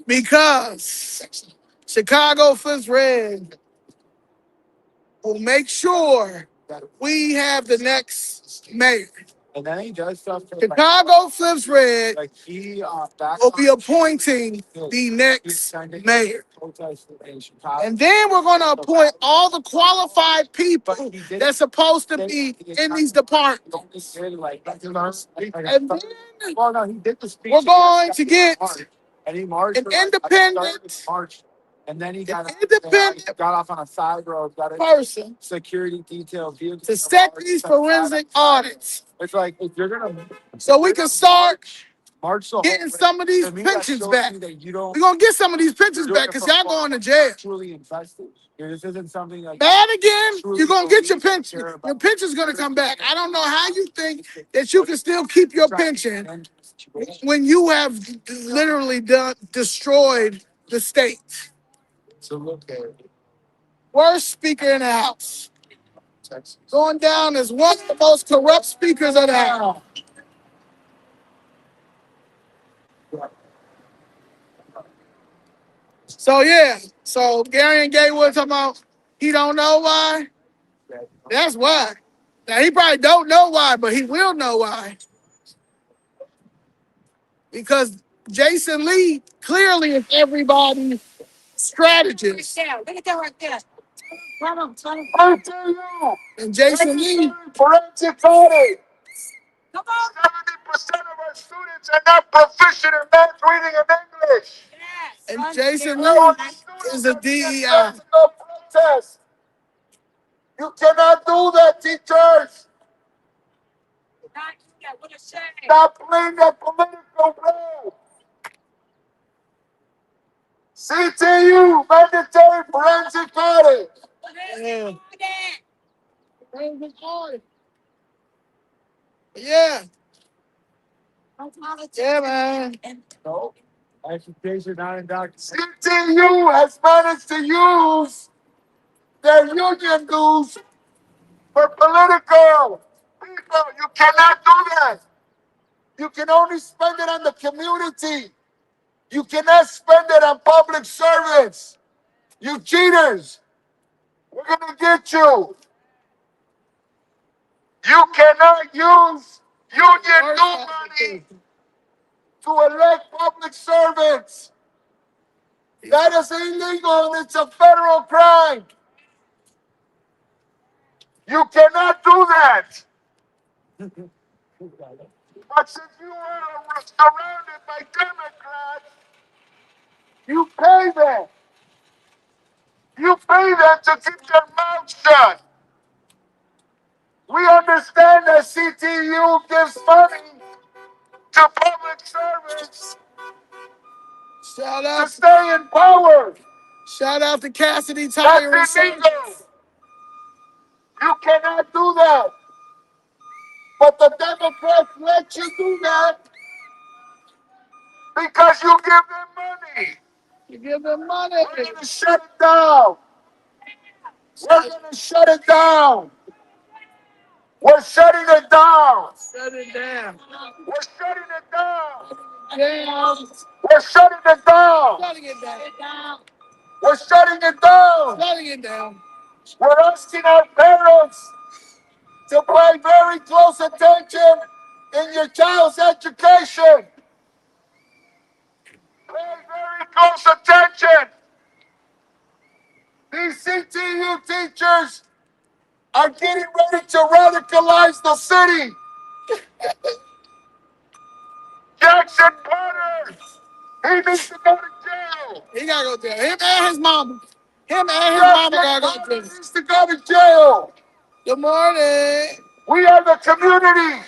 Speaker 1: Because Chicago Fist Red will make sure we have the next mayor.
Speaker 3: And then he does stuff for
Speaker 1: Chicago flips red
Speaker 3: like he back
Speaker 1: will be appointing the next mayor. And then we're going to appoint all the qualified people that's supposed to be in these departments. And then
Speaker 3: well, no, he did the speech.
Speaker 1: we're going to get
Speaker 3: And he marched
Speaker 1: an
Speaker 3: for, like,
Speaker 1: independent
Speaker 3: march. And then he got
Speaker 1: independent
Speaker 3: got off on a side road, got a
Speaker 1: person
Speaker 3: security detail vehicle
Speaker 1: to set these forensic audits
Speaker 3: It's like if you're gonna
Speaker 1: so we can start
Speaker 3: march the whole
Speaker 1: getting
Speaker 3: way,
Speaker 1: some of these
Speaker 3: to me, that
Speaker 1: pensions
Speaker 3: shows
Speaker 1: back.
Speaker 3: me that you
Speaker 1: We're
Speaker 3: don't
Speaker 1: going to get some of these pensions
Speaker 3: do
Speaker 1: back
Speaker 3: it
Speaker 1: because
Speaker 3: for
Speaker 1: y'all
Speaker 3: fun.
Speaker 1: going to jail.
Speaker 3: Truly invested. This isn't something like
Speaker 1: Bad again,
Speaker 3: truly
Speaker 1: you're going to get your
Speaker 3: believe
Speaker 1: pension.
Speaker 3: care
Speaker 1: Your
Speaker 3: about.
Speaker 1: pension's going to come back. I don't know how you think that you can still keep your pension when you have literally destroyed the state.
Speaker 3: So look at it.
Speaker 1: Worst speaker in the House. Going down as one of the most corrupt speakers of the House. So yeah, so Gary and Gaywood talking about he don't know why. That's why. Now he probably don't know why, but he will know why. Because Jason Lee clearly is everybody's strategist.
Speaker 2: Look at that right there. Tell him.
Speaker 3: I tell you,
Speaker 1: And Jason Lee,
Speaker 3: forensic audit.
Speaker 2: Come on.
Speaker 3: 70% of our students are not proficient in math, reading, and English.
Speaker 2: Yes.
Speaker 1: and Jason
Speaker 3: All
Speaker 1: Lee
Speaker 3: the students
Speaker 1: is a
Speaker 3: are being
Speaker 1: DEI.
Speaker 3: sent to go protest. You cannot do that, teachers.
Speaker 2: Not yet. What a shame.
Speaker 3: Stop playing that political role. CTU, mandatory forensic audit.
Speaker 1: Yeah. Yeah. Yeah, man.
Speaker 3: No. Education not indoctrination. CTU has managed to use their union dues for political people. You cannot do that. You can only spend it on the community. You cannot spend it on public servants. You cheaters. We're going to get you. You cannot use union due money to elect public servants. That is illegal and it's a federal crime. You cannot do that. But since you are surrounded by Democrats, you pay them. You pay them to keep their mouths shut. We understand that CTU gives money to public servants
Speaker 1: Shout
Speaker 3: to
Speaker 1: out,
Speaker 3: stay in power.
Speaker 1: shout out to Cassidy Tire and
Speaker 3: That's illegal.
Speaker 1: Service.
Speaker 3: You cannot do that. But the Democrats let you do that because you give them money.
Speaker 1: You give them money.
Speaker 3: We're going to shut it down. We're going to shut it down. We're shutting it down.
Speaker 1: Shut it down.
Speaker 3: We're shutting it down.
Speaker 1: Down.
Speaker 3: We're shutting it down.
Speaker 1: Shutting it down.
Speaker 3: We're shutting it down.
Speaker 1: Shutting it down.
Speaker 3: We're asking our parents to pay very close attention in your child's education. Pay very close attention. These CTU teachers are getting ready to radicalize the city. Jackson Potter, he needs to go to jail.
Speaker 1: He gotta go there. Him and his mama. Him and his mama gotta go
Speaker 3: Potter
Speaker 1: there.
Speaker 3: needs to go to jail.
Speaker 1: Good morning.
Speaker 3: We are the community.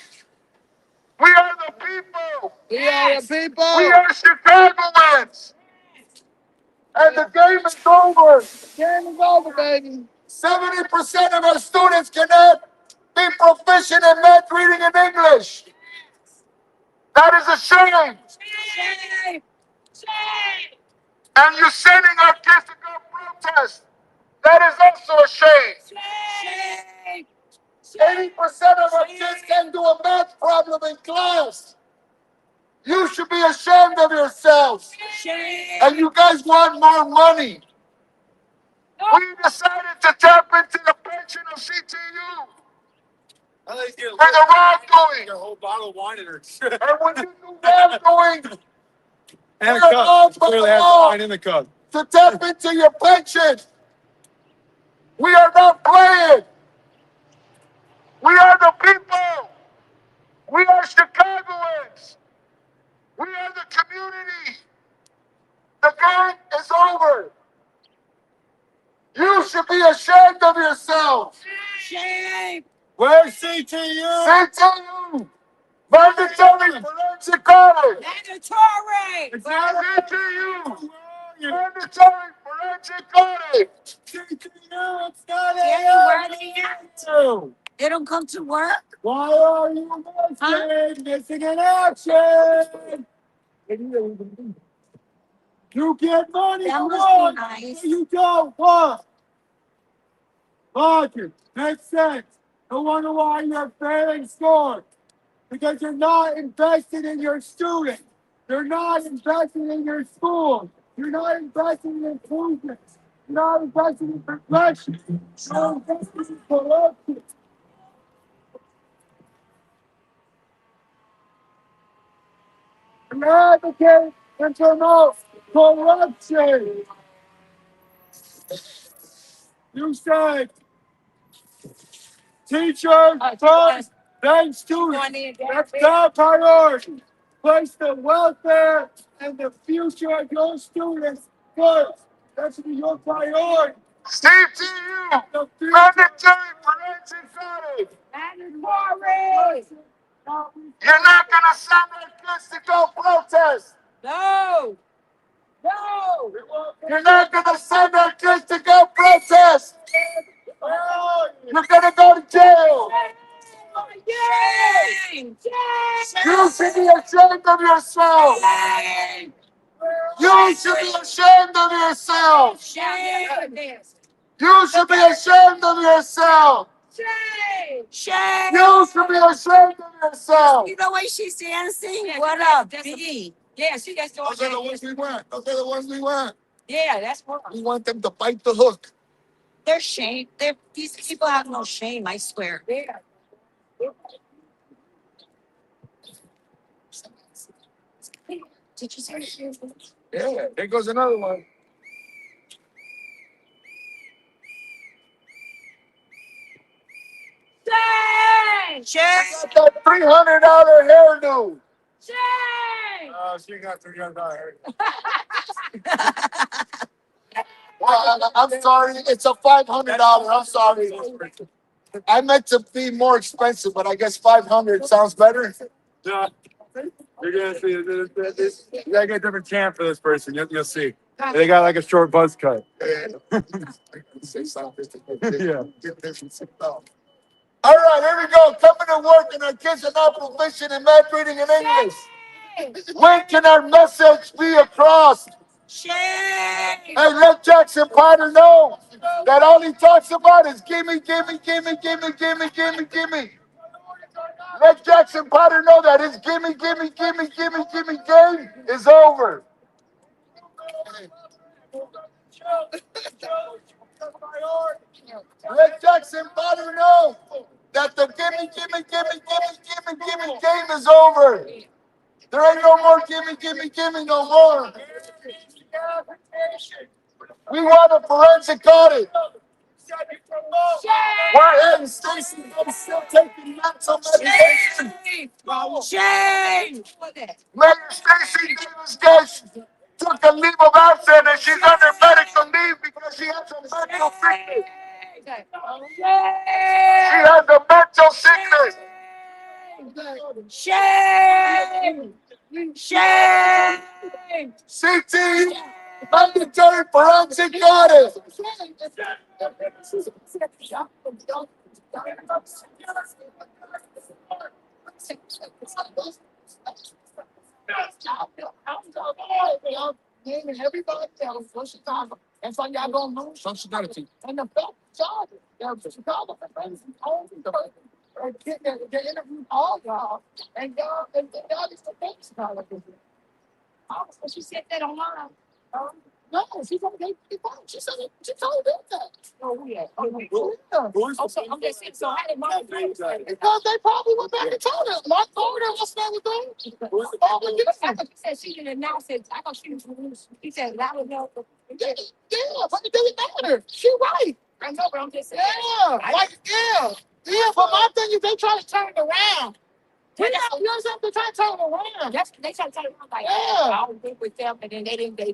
Speaker 3: We are the people.
Speaker 1: We are the people.
Speaker 3: We are Chicagoans. And the game is over.
Speaker 1: Game is over, baby.
Speaker 3: 70% of our students cannot be proficient in math, reading, and English. That is a shame.
Speaker 2: Shame. Shame.
Speaker 3: And you're sending our kids to go protest. That is also a shame.
Speaker 2: Shame.
Speaker 3: 80% of our kids can't do a math problem in class. You should be ashamed of yourselves.
Speaker 2: Shame.
Speaker 3: And you guys want more money. We decided to tap into the pension of CTU. for the wrongdoing. A whole bottle of wine in her. And when you do wrongdoing, and a cup. Clearly has wine in the cup. To tap into your pension. We are not playing. We are the people. We are Chicagoans. We are the community. The game is over. You should be ashamed of yourselves.
Speaker 4: Shame.
Speaker 3: Where's CTU? CTU. Mandatory forensic audit.
Speaker 4: Mandatory.
Speaker 3: It's not CTU. Mandatory forensic audit. CTU, it's not
Speaker 2: Where are they at?
Speaker 3: you.
Speaker 2: They don't come to work?
Speaker 3: Why are you missing in action? You get money
Speaker 2: That
Speaker 3: for
Speaker 2: must be
Speaker 3: what?
Speaker 2: nice.
Speaker 3: You don't what? Logic. Makes sense. No wonder why you're failing scores. Because you're not invested in your students. You're not invested in your schools. You're not invested in improvements. You're not invested in progression. You're invested in corruption. You advocate and promote corruption. You said teachers first, then students. That's their priority. Place the welfare and the future of your students first. That should be your priority. CTU, mandatory forensic audit.
Speaker 4: Mandatory.
Speaker 3: You're not going to send our kids to go protest.
Speaker 4: No. No.
Speaker 3: You're not going to send our kids to go protest. You're going to go to jail.
Speaker 4: Shame.
Speaker 3: You should be ashamed of yourself.
Speaker 4: Shame.
Speaker 3: You should be ashamed of yourself.
Speaker 4: Shame.
Speaker 3: You should be ashamed of yourself.
Speaker 4: Shame. Shame.
Speaker 3: You should be ashamed of yourself.
Speaker 2: You know way she's dancing?
Speaker 4: Yeah,
Speaker 2: What
Speaker 4: that's-
Speaker 2: up,
Speaker 4: that's a-
Speaker 2: B?
Speaker 4: Yeah, she just
Speaker 3: Those are the ones we want. Those are the ones we want.
Speaker 4: Yeah, that's one.
Speaker 3: We want them to bite the hook.
Speaker 2: They're shame. These people have no shame, I swear.
Speaker 4: Yeah.
Speaker 2: Did you say
Speaker 3: Yeah, there goes another one.
Speaker 4: Shame.
Speaker 2: Shame.
Speaker 3: Got that $300 hairdo.
Speaker 4: Shame.
Speaker 3: She got $300 hairdo. Well, I'm sorry. It's a $500. I'm sorry. I meant to be more expensive, but I guess 500 sounds better. Yeah. You're gonna see this. You gotta get a different cam for this person. You'll see. They got like a short buzz cut. Yeah. All right, here we go. Coming to work and our kids are not proficient in math, reading, and English. When can our message be across?
Speaker 2: Shame.
Speaker 3: Hey, let Jackson Potter know that all he talks about is gimme, gimme, gimme, gimme, gimme, gimme, gimme. Let Jackson Potter know that his gimme, gimme, gimme, gimme, gimme game is over. Let Jackson Potter know that the gimme, gimme, gimme, gimme, gimme, gimme game is over. There ain't no more gimme, gimme, gimme no more. We want a forensic audit. We're in Stacy. I'm still taking mental medication.
Speaker 2: Shame.
Speaker 3: Mayor Stacy Davis took a leave of absence and she's under medical leave because she has a mental sickness. She has a mental sickness.
Speaker 2: Shame. Shame.
Speaker 3: CT, mandatory forensic audit. Everybody else from Chicago. That's why y'all gonna lose some Chicago. And the best job, Chicago, they interviewed all y'all, and y'all is the best Chicago.
Speaker 4: She said that online.
Speaker 3: No, she told me, she told them that.
Speaker 1: Yeah. Because they probably went back and told her. Mark told her what's wrong with them.
Speaker 4: He said she didn't announce it. I thought she was. He said that was no.
Speaker 1: Yeah, but it doesn't matter. She right.
Speaker 4: I know, but I'm just saying.
Speaker 1: Yeah, like, yeah, but my thing is they try to turn it around. Yeah, you know what I'm saying? They try to turn it around.
Speaker 4: That's they try to tell him like,
Speaker 1: Yeah.
Speaker 4: I don't think with them, and then they didn't. They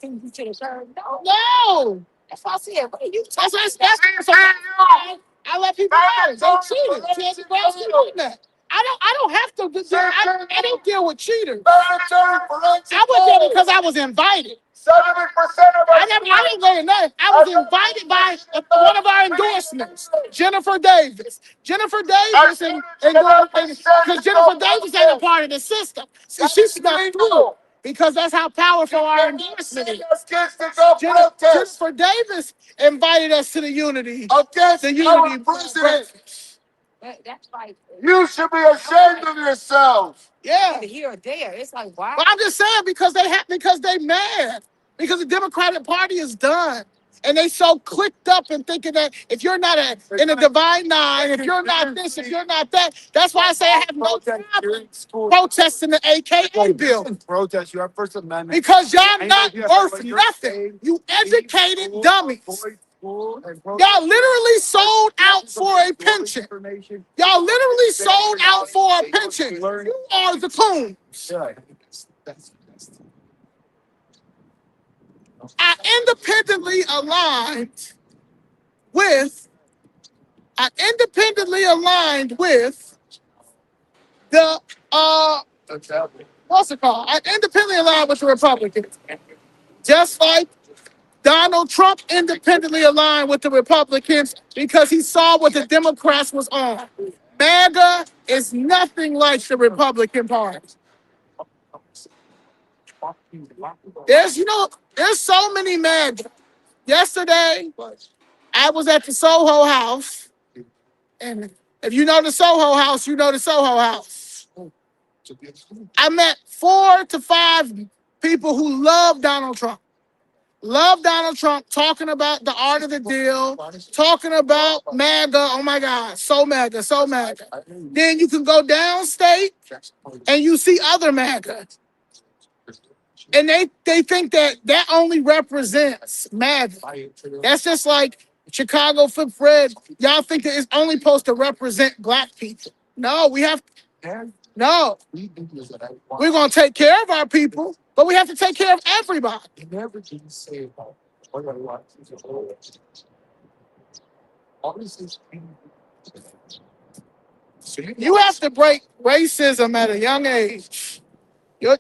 Speaker 4: think you should have turned. No,
Speaker 1: No.
Speaker 4: that's what I said. What are you
Speaker 1: That's
Speaker 4: talking
Speaker 1: that's so I let people know they cheated. She has to grasp doing that. I don't have to. I don't deal with cheaters. I was there because I was invited.
Speaker 3: 70% of
Speaker 1: I didn't go to nothing. I was invited by one of our endorsements, Jennifer Davis. Jennifer Davis, and because Jennifer Davis ain't a part of the system. See, she snuck through because that's how powerful our endorsement is. Jennifer Davis invited us to the Unity.
Speaker 3: against
Speaker 1: The
Speaker 3: our
Speaker 1: Unity
Speaker 3: president.
Speaker 4: That's like
Speaker 3: You should be ashamed of yourself.
Speaker 1: Yeah.
Speaker 4: either here or there. It's like why?
Speaker 1: Well, I'm just saying because they mad. Because the Democratic Party is done. And they so clicked up and thinking that if you're not in a divine nine, if you're not this, if you're not that, that's why I say I have no problem protesting the AKA bill.
Speaker 3: Protest your First Amendment.
Speaker 1: Because y'all not worth nothing. You educated dummies. Y'all literally sold out for a pension. Y'all literally sold out for a pension. You are the coons. I independently aligned with the what's it called? I independently aligned with the Republicans. Just like Donald Trump independently aligned with the Republicans because he saw what the Democrats was on. MAGA is nothing like the Republican Party. There's so many MAGA. Yesterday, I was at the Soho House, and if you know the Soho House, you know the Soho House. I met 4 to 5 people who love Donald Trump. Love Donald Trump, talking about the art of the deal, talking about MAGA. Oh my God, so MAGA, so MAGA. Then you can go downstate and you see other MAGA. And they think that only represents MAGA. That's just like Chicago Fifth Red. Y'all think that it's only supposed to represent black people. No, no. We're going to take care of our people, but we have to take care of everybody. You have to break racism at a young age. Your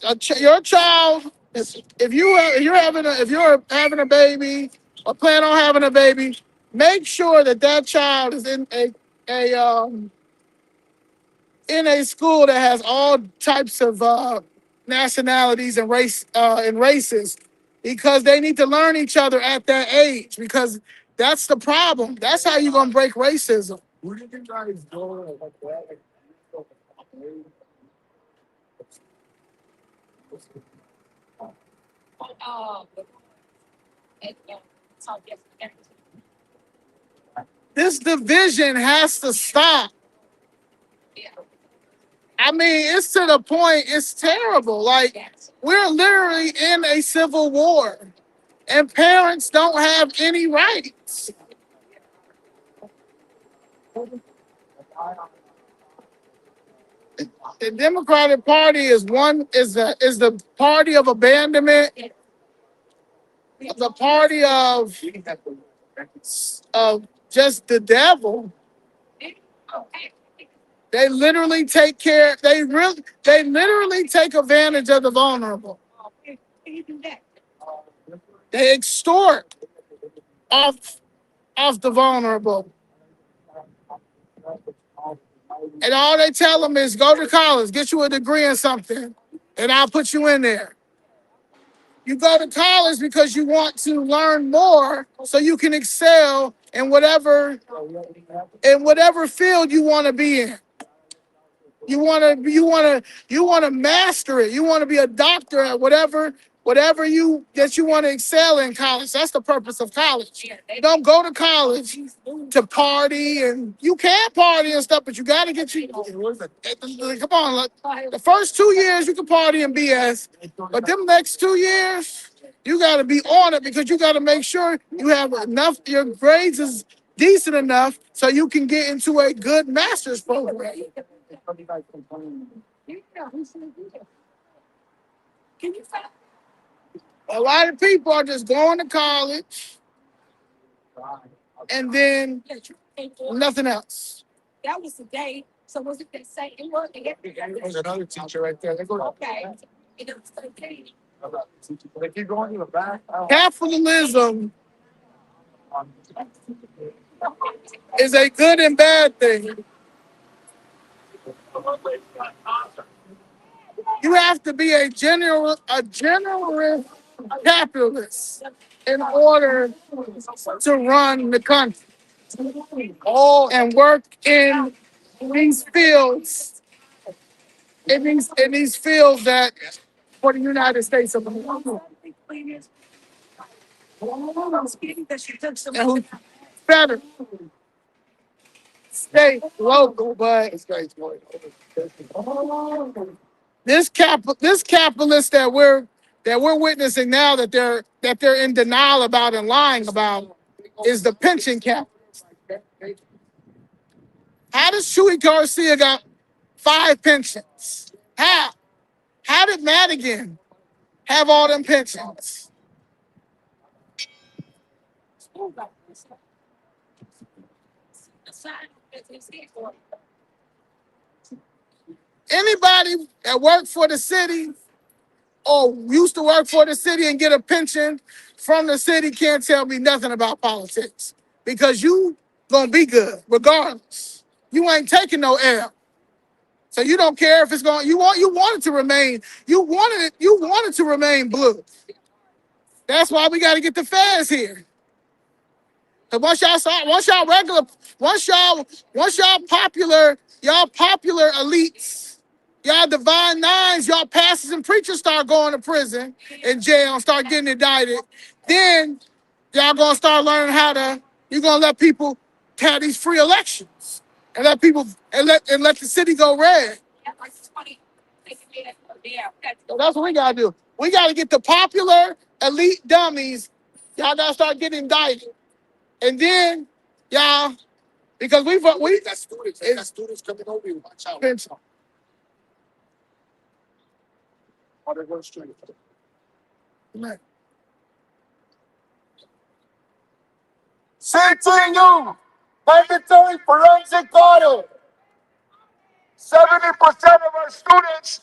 Speaker 1: child, if you're having a baby or plan on having a baby, make sure that child is in a school that has all types of nationalities and races, because they need to learn each other at that age, because that's the problem. That's how you're gonna break racism.
Speaker 3: Who do you guys go like that?
Speaker 1: This division has to stop. I mean, it's to the point, it's terrible. Like, we're literally in a civil war, and parents don't have any rights. The Democratic Party is the party of abandonment, the party of just the devil. They literally take care. They literally take advantage of the vulnerable. They extort off the vulnerable. And all they tell them is go to college, get you a degree in something, and I'll put you in there. You go to college because you want to learn more so you can excel in whatever field you want to be in. You want to master it. You want to be a doctor at whatever whatever you want to excel in college. That's the purpose of college. You don't go to college to party, and you can party and stuff, but you got to get you. Come on, look. The first 2 years you can party and BS, but them next 2 years you got to be on it because you got to make sure you have enough. Your grades is decent enough so you can get into a good master's program. A lot of people are just going to college and then nothing else. There's another teacher right there. They go, they keep going to the back. Capitalism is a good and bad thing. You have to be a generous capitalist in order to run the country. And work in these fields, in these fields that for the United States of America. And who's better? State, local, but this capitalist that we're witnessing now that they're in denial about and lying about is the pension cap. How does Chewy Garcia got 5 pensions? How? How did Madigan have all them pensions? Anybody that worked for the city or used to work for the city and get a pension from the city can't tell me nothing about politics because you gonna be good regardless. You ain't taking no L. So you don't care if it's going. You want it to remain. You wanted it to remain blue. That's why we got to get the feds here. Cause once y'all popular elites, y'all divine nines, y'all pastors and preachers start going to prison and jail and start getting indicted. Then y'all gonna start learning you're gonna let people have these free elections and let the city go red. So that's what we gotta do. We gotta get the popular elite dummies. Y'all gotta start getting indicted. And then, y'all, because we got students coming over here. Watch out. Oh, they're going straight.
Speaker 3: CTU, mandatory forensic audit. 70% of our students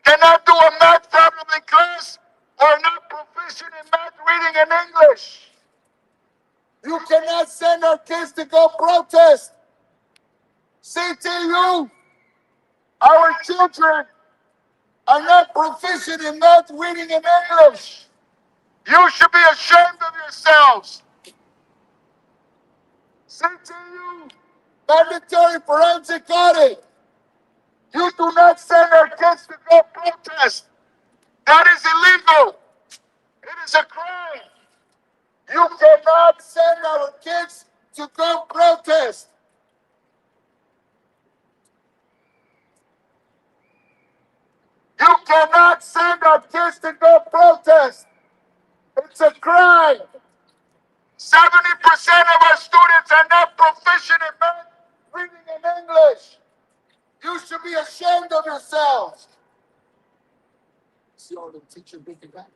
Speaker 3: cannot do a math problem in class or are not proficient in math, reading, and English. You cannot send our kids to go protest. CTU, our children are not proficient in math, reading, and English. You should be ashamed of yourselves. CTU, mandatory forensic audit. You do not send our kids to go protest. That is illegal. It is a crime. You cannot send our kids to go protest. You cannot send our kids to go protest. It's a crime. 70% of our students are not proficient in math, reading, and English. You should be ashamed of yourselves. See all the teachers looking back.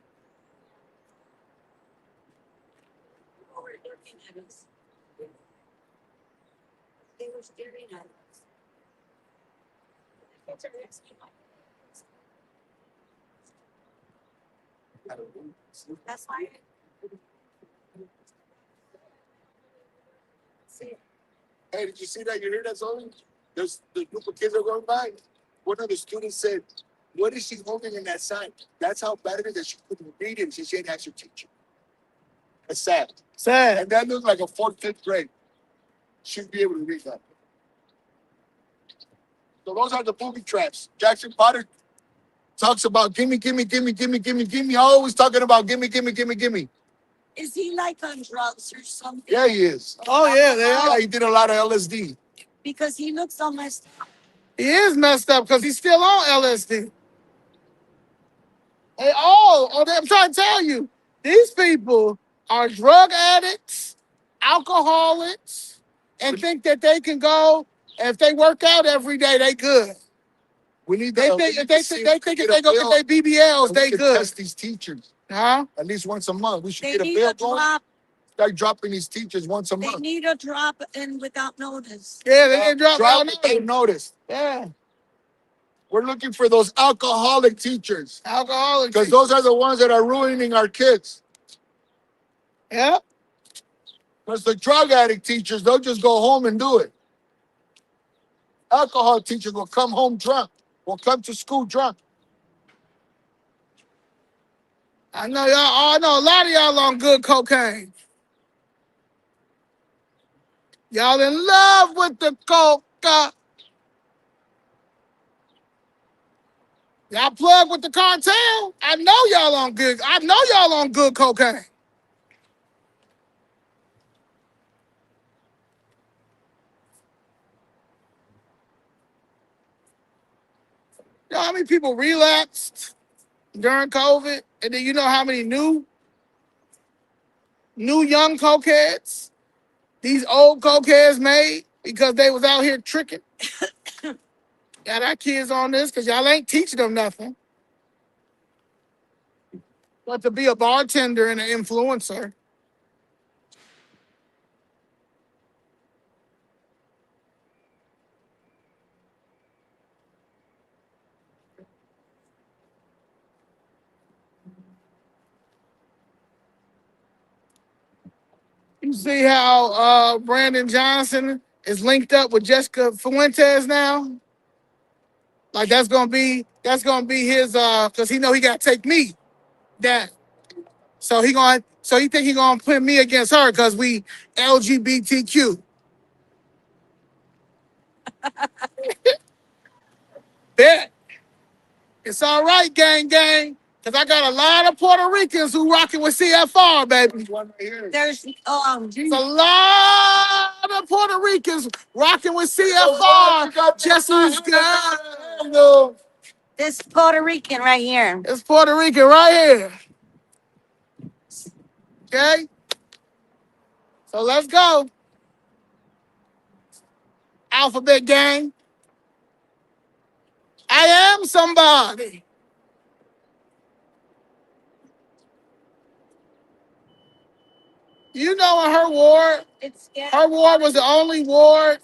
Speaker 2: That's fine.
Speaker 3: Hey, did you see that? You hear that, Zoe? There's the group of kids are going by. One of the students said, "What is she holding in that sign?" That's how bad it is that she couldn't read it. She said, "Ask your teacher." It's sad.
Speaker 1: Sad.
Speaker 3: And that looks like a 4th, 5th grade. Should be able to read that. So those are the booby traps. Jackson Potter talks about gimme, gimme, gimme, gimme, gimme, gimme. Always talking about gimme, gimme, gimme, gimme.
Speaker 2: Is he like on drugs or something?
Speaker 3: Yeah, he is.
Speaker 1: Oh yeah, they are.
Speaker 3: Yeah, he did a lot of LSD.
Speaker 2: Because he looks all messed up.
Speaker 1: He is messed up because he's still on LSD. They all, I'm trying to tell you, these people are drug addicts, alcoholics, and think that they can go, if they work out every day, they good.
Speaker 3: We need
Speaker 1: They
Speaker 3: to,
Speaker 1: think
Speaker 3: we
Speaker 1: if
Speaker 3: need
Speaker 1: they
Speaker 3: to see
Speaker 1: think
Speaker 3: if
Speaker 1: they
Speaker 3: we can
Speaker 1: think if
Speaker 3: get
Speaker 1: they
Speaker 3: a
Speaker 1: go
Speaker 3: bill
Speaker 1: get their BBLs,
Speaker 3: so we
Speaker 1: they
Speaker 3: can
Speaker 1: good.
Speaker 3: test these teachers
Speaker 1: Huh?
Speaker 3: at least once a month. We should
Speaker 2: They
Speaker 3: get a
Speaker 2: need
Speaker 3: bill
Speaker 2: a
Speaker 3: going.
Speaker 2: drop.
Speaker 3: Start dropping these teachers once a
Speaker 2: They
Speaker 3: month.
Speaker 2: need a drop in without notice.
Speaker 1: Yeah, they get dropped
Speaker 3: Drop
Speaker 1: out.
Speaker 3: it, they notice.
Speaker 1: Yeah,
Speaker 3: We're looking for those alcoholic teachers
Speaker 1: alcoholics.
Speaker 3: because those are the ones that are ruining our kids.
Speaker 1: Yeah.
Speaker 3: Because the drug addict teachers, they'll just go home and do it. Alcohol teachers will come home drunk, will come to school drunk.
Speaker 1: I know y'all. I know a lot of y'all on good cocaine. Y'all in love with the coca. Y'all plug with the cartel. I know y'all on good. I know y'all on good cocaine. You know how many people relapsed during COVID, and then you know how many new young cokeheads these old cokeheads made because they was out here tricking. Got our kids on this because y'all ain't teaching them nothing but to be a bartender and an influencer. You see how Brandon Johnson is linked up with Jessica Fuentes now? Like that's gonna be his because he know he gotta take me that. So he think he gonna put me against her because we LGBTQ. Bet. It's all right, gang, gang. Cause I got a lot of Puerto Ricans who rocking with CFR, baby.
Speaker 2: There's
Speaker 1: It's a lot of Puerto Ricans rocking with CFR. Just who's good.
Speaker 2: this Puerto Rican right here.
Speaker 1: It's Puerto Rican right here. Okay? So let's go. Alphabet gang. I am somebody. You know in her ward was the only ward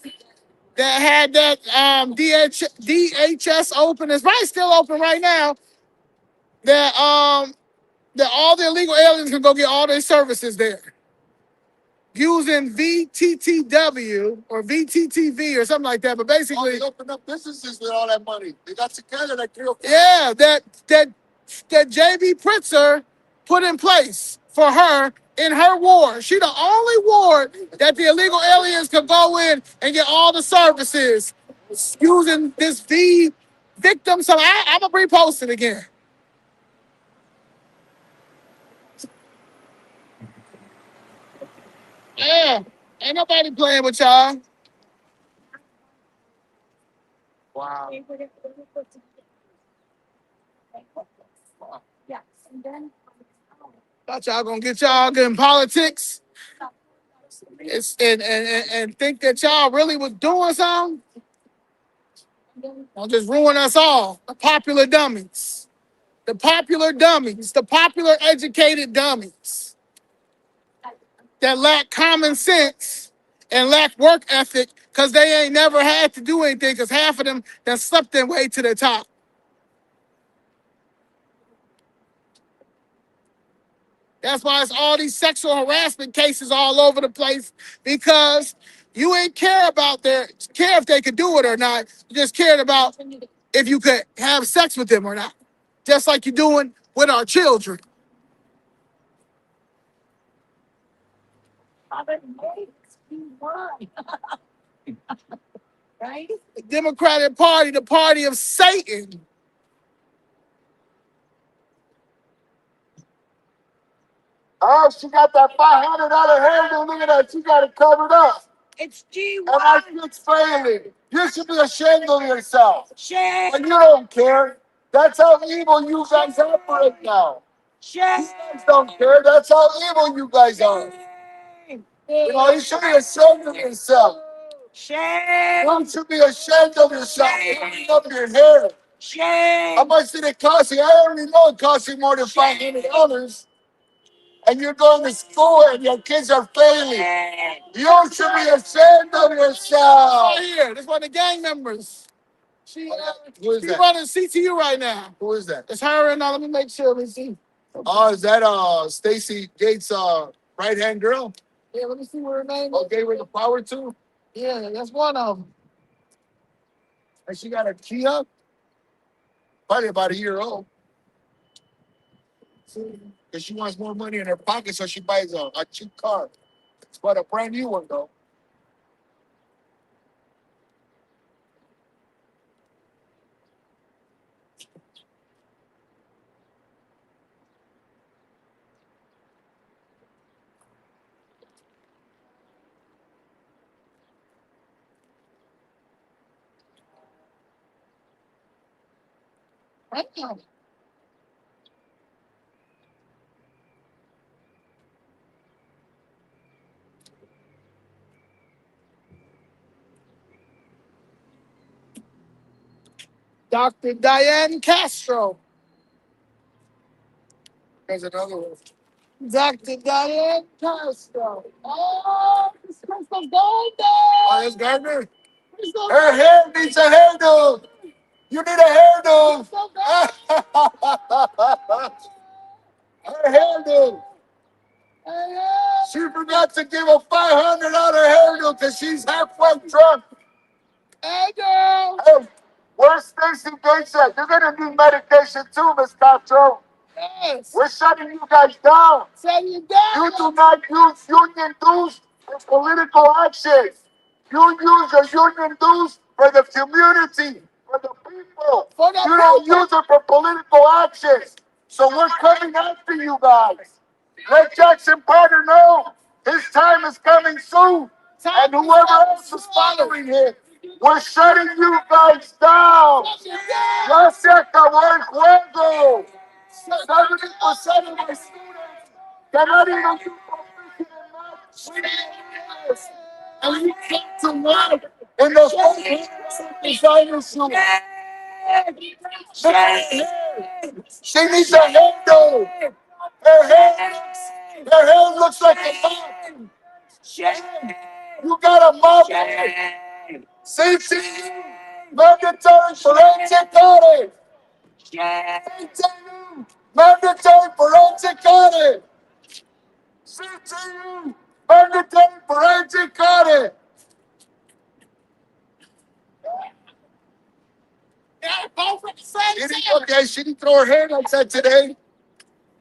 Speaker 1: that had that DHS open. It's probably still open right now. That all the illegal aliens can go get all their services there using VTTW or VTTV or something like that. But basically,
Speaker 3: they opened up businesses with all that money. They got together like 3 or 4.
Speaker 1: yeah, that JB Pritzker put in place for her in her ward. She the only ward that the illegal aliens could go in and get all the services using this V victim. So I'm gonna repost it again. Yeah, ain't nobody playing with y'all. Wow. Thought y'all gonna get y'all good in politics. And think that y'all really was doing something. Don't just ruin us all. The popular dummies. The popular dummies. The popular educated dummies that lack common sense and lack work ethic because they ain't never had to do anything because half of them that slept their way to the top. That's why it's all these sexual harassment cases all over the place because you ain't care if they could do it or not. You just cared about if you could have sex with them or not. Just like you're doing with our children.
Speaker 2: Right?
Speaker 1: The Democratic Party, the party of Satan.
Speaker 3: Oh, she got that $500 hairdo. Look at that. She got it covered up.
Speaker 2: It's
Speaker 3: And that
Speaker 2: G1.
Speaker 3: shit's failing. You should be ashamed of yourself.
Speaker 2: Shame.
Speaker 3: But you don't care. That's how evil you guys operate now.
Speaker 2: Shame.
Speaker 3: You guys don't care. That's how evil you guys are. You know, you should be ashamed of yourself.
Speaker 2: Shame.
Speaker 3: You should be ashamed of yourself. Cutting up your hair.
Speaker 2: Shame.
Speaker 3: How much did it cost you? I already know it cost you more than $500. And you're going to school and your kids are failing. You should be ashamed of yourself.
Speaker 1: Right here. This one of the gang members. She
Speaker 3: Who is
Speaker 1: she
Speaker 3: that?
Speaker 1: running CTU right now.
Speaker 3: Who is that?
Speaker 1: It's her and let me make sure. Let me see.
Speaker 3: Oh, is that Stacy Gates' right hand girl?
Speaker 1: Yeah, let me see what her name is.
Speaker 3: Oh, gave her the power to?
Speaker 1: Yeah, that's one of them.
Speaker 3: And she got a Kia? Probably about a year old. Because she wants more money in her pocket, so she buys a cheap car. It's but a brand new one, though.
Speaker 1: Damn. Dr. Diane Castro.
Speaker 3: There's another one.
Speaker 1: Dr. Diane Castro. Oh, it's Crystal Golden.
Speaker 3: Oh, that's Gardner?
Speaker 1: Crystal
Speaker 3: Her hair needs a hairdo. You need a hairdo. Her hairdo. She forgot to give a $500 hairdo because she's halfway drunk.
Speaker 1: Hey, girl.
Speaker 3: Hey, where's Stacy Gates at? You're gonna need medication too, Miss Castro.
Speaker 1: Yes.
Speaker 3: We're shutting you guys down.
Speaker 1: Setting you down.
Speaker 3: You do not use union dues for political action. You use your union dues for the community, for the people.
Speaker 1: For the
Speaker 3: You don't
Speaker 1: people.
Speaker 3: use it for political action. So we're coming after you guys. Let Jackson Potter know his time is coming soon. And whoever else is following him, we're shutting you guys down. Ya se acabó el juego. 70% of my students cannot even do proficient in math. And we got to work in the whole designer suit. She needs a handle. Her hair looks like a mop. You got a mop. CTU, mandatory forensic audit. CTU, mandatory forensic audit. CTU, mandatory forensic audit. Okay, she didn't throw her hair like that today.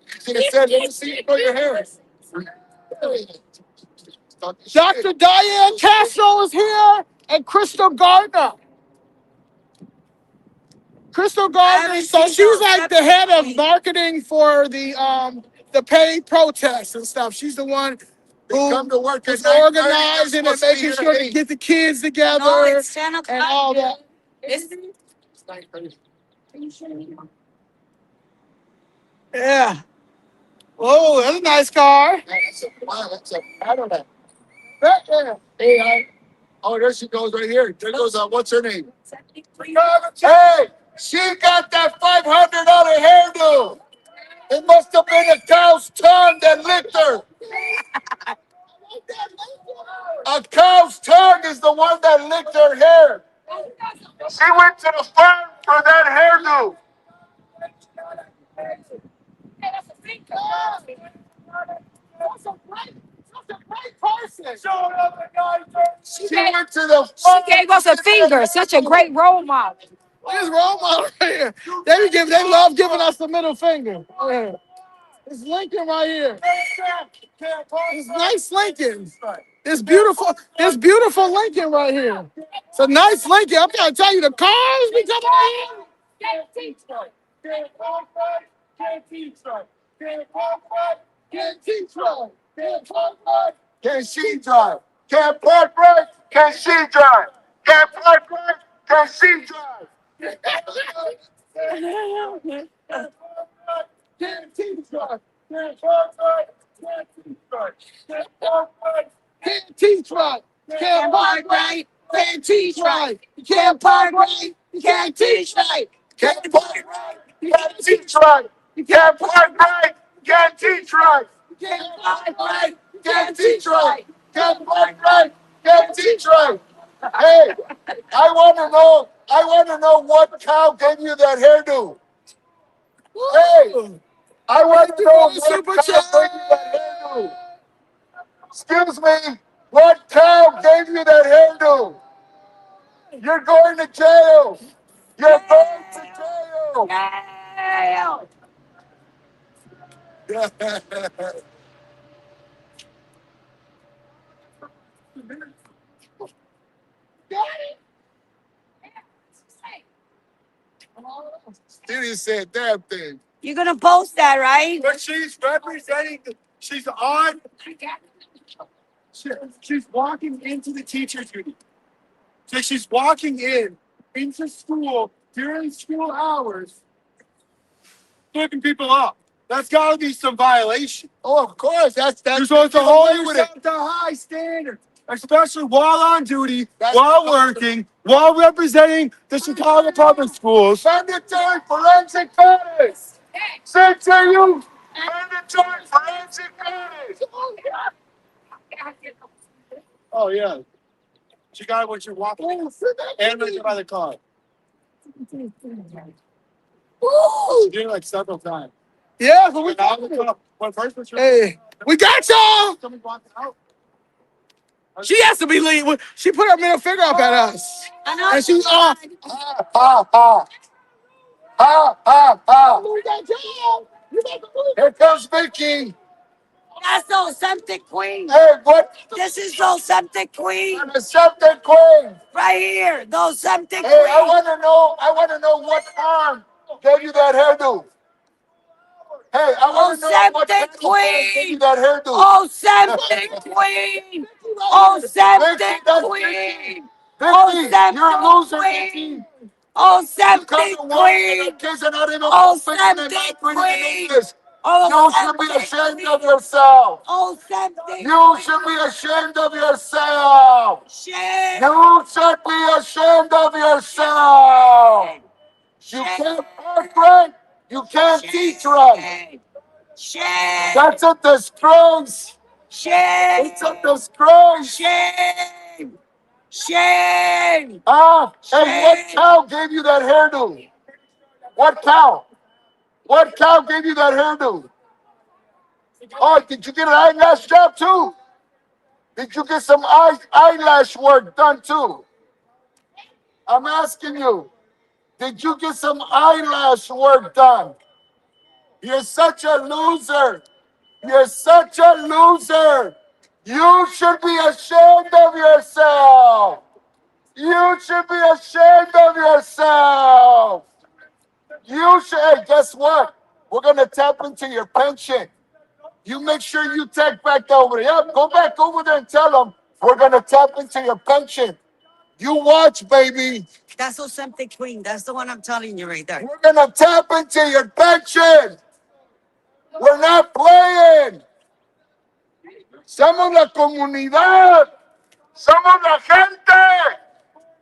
Speaker 3: She should have said, let me see you throw your hair.
Speaker 1: Dr. Diane Castro is here and Crystal Gardner. Crystal Gardner, so she's like the head of marketing for the paid protests and stuff. She's the one who
Speaker 3: come to work
Speaker 1: is
Speaker 3: at
Speaker 1: organizing and making sure to get the kids together
Speaker 2: No, it's 10
Speaker 1: and all
Speaker 2: o'clock.
Speaker 1: that. Yeah. Oh, that's a nice car.
Speaker 3: That's a Cadillac. Hey, oh, there she goes right here. There goes, what's her name? Hey, she got that $500 hairdo. It must have been a cow's tongue that licked her. A cow's tongue is the one that licked her hair. She went to the farm for that hairdo. She went to the farm.
Speaker 4: She gave us a finger. Such a great role model.
Speaker 1: This role model right here. They love giving us the middle finger. Yeah. It's Lincoln right here. It's nice Lincoln. This beautiful Lincoln right here. It's a nice Lincoln. I'm gonna tell you, the cars be coming in.
Speaker 3: Can she drive? Can park right? Can she drive? Can park right? Can she drive? Can park right? Can she drive? Can she drive? Can park right? Can she drive? Can park right? Can teach right? Can't park right? Can't teach right? Can't park right? Can't teach right? Can't park right? Can't teach right? Can't park right? Can't teach right? Can't park right? Can't teach right? Can't park right? Can't teach right? Hey, I want to know what cow gave you that hairdo. Hey, I want to know what cow gave you that hairdo. Excuse me, what cow gave you that hairdo? You're going to jail. You're going to jail. Stevie said that thing.
Speaker 2: You're gonna post that, right?
Speaker 3: But she's representing, she's on, she's walking into the teacher's union. So she's walking into school during school hours, flipping people up. That's got to be some violation. Oh, of course. That's you're supposed to hold yourself to high standards, especially while on duty, while working, while representing the Chicago Public Schools. Mandatory forensic audits. CTU. Mandatory forensic audits. Oh yeah, she got it when you're walking, and when you're by the car. She did it like several times. Yeah, but hey, we got y'all. She has to be lead. She put her middle finger up at us.
Speaker 2: I know.
Speaker 3: And she's off. Ha, ha, ha. Ha, ha, ha. Here comes Vicky.
Speaker 2: That's the something queen.
Speaker 3: Hey, what?
Speaker 2: This is the something queen.
Speaker 3: The something queen.
Speaker 2: Right here. Those something
Speaker 3: Hey,
Speaker 2: queen.
Speaker 3: I want to know what arm gave you that hairdo. Hey, I want to know what
Speaker 2: something
Speaker 3: queen gave you
Speaker 2: queen.
Speaker 3: that hairdo.
Speaker 2: Oh, something queen. Oh, something queen. Oh,
Speaker 3: Vicky,
Speaker 2: something
Speaker 3: you're a loser,
Speaker 2: queen.
Speaker 3: Vicky.
Speaker 2: Oh,
Speaker 3: You
Speaker 2: something
Speaker 3: come to work and the
Speaker 2: queen.
Speaker 3: kids are not even
Speaker 2: Oh,
Speaker 3: proficient in
Speaker 2: something
Speaker 3: math, reading, and
Speaker 2: queen.
Speaker 3: English.
Speaker 2: Oh,
Speaker 3: You should be
Speaker 2: something
Speaker 3: ashamed of
Speaker 2: queen.
Speaker 3: yourself.
Speaker 2: Oh, something
Speaker 3: You should be ashamed of yourself.
Speaker 2: shame.
Speaker 3: You should be ashamed of yourself. You can't work right. You can't teach right.
Speaker 2: Shame.
Speaker 3: That's a disgrace.
Speaker 2: Shame.
Speaker 3: It's a disgrace.
Speaker 2: Shame. Shame.
Speaker 3: Hey, what cow gave you that hairdo? What cow? What cow gave you that hairdo? Oh, did you get an eyelash job too? Did you get some eyelash work done too? I'm asking you. Did you get some eyelash work done? You're such a loser. You're such a loser. You should be ashamed of yourself. You should be ashamed of yourself. You should. Hey, guess what? We're going to tap into your pension. You make sure you take back over there. Yeah, go back over there and tell them we're going to tap into your pension. You watch, baby.
Speaker 2: That's the something queen. That's the one I'm telling you right there.
Speaker 3: We're going to tap into your pension. We're not playing. Somos la comunidad. Somos la gente.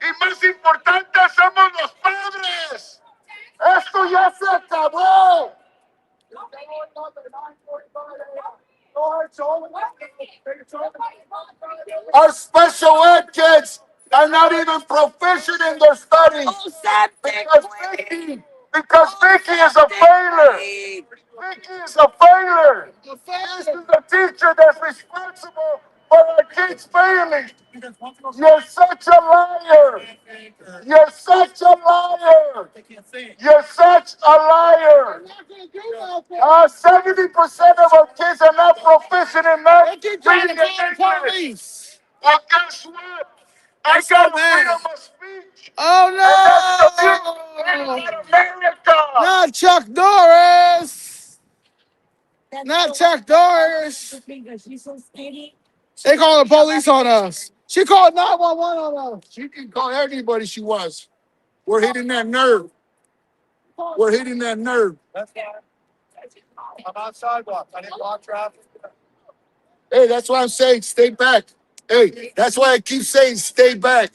Speaker 3: Y más importante, somos los padres. Esto ya se acabó. Our special ed kids are not even proficient in their studies.
Speaker 2: Oh, something queen.
Speaker 3: Because Vicky is a failure. Vicky is a failure. This is the teacher that's responsible for our kids failing. You're such a liar. You're such a liar. You're such a liar. 70% of our kids are not proficient in math, reading, and English. Well, guess what? I got freedom of speech.
Speaker 1: Oh
Speaker 3: And that's the
Speaker 1: no!
Speaker 3: beauty of America.
Speaker 1: Not Chuck Norris. Not check doors.
Speaker 2: She's so skinny.
Speaker 1: They call the police on us. She called 911 on us.
Speaker 3: She can call anybody she wants. We're hitting that nerve. We're hitting that nerve.
Speaker 5: I'm on sidewalk. I didn't block traffic.
Speaker 3: Hey, that's why I'm saying stay back. Hey, that's why I keep saying stay back.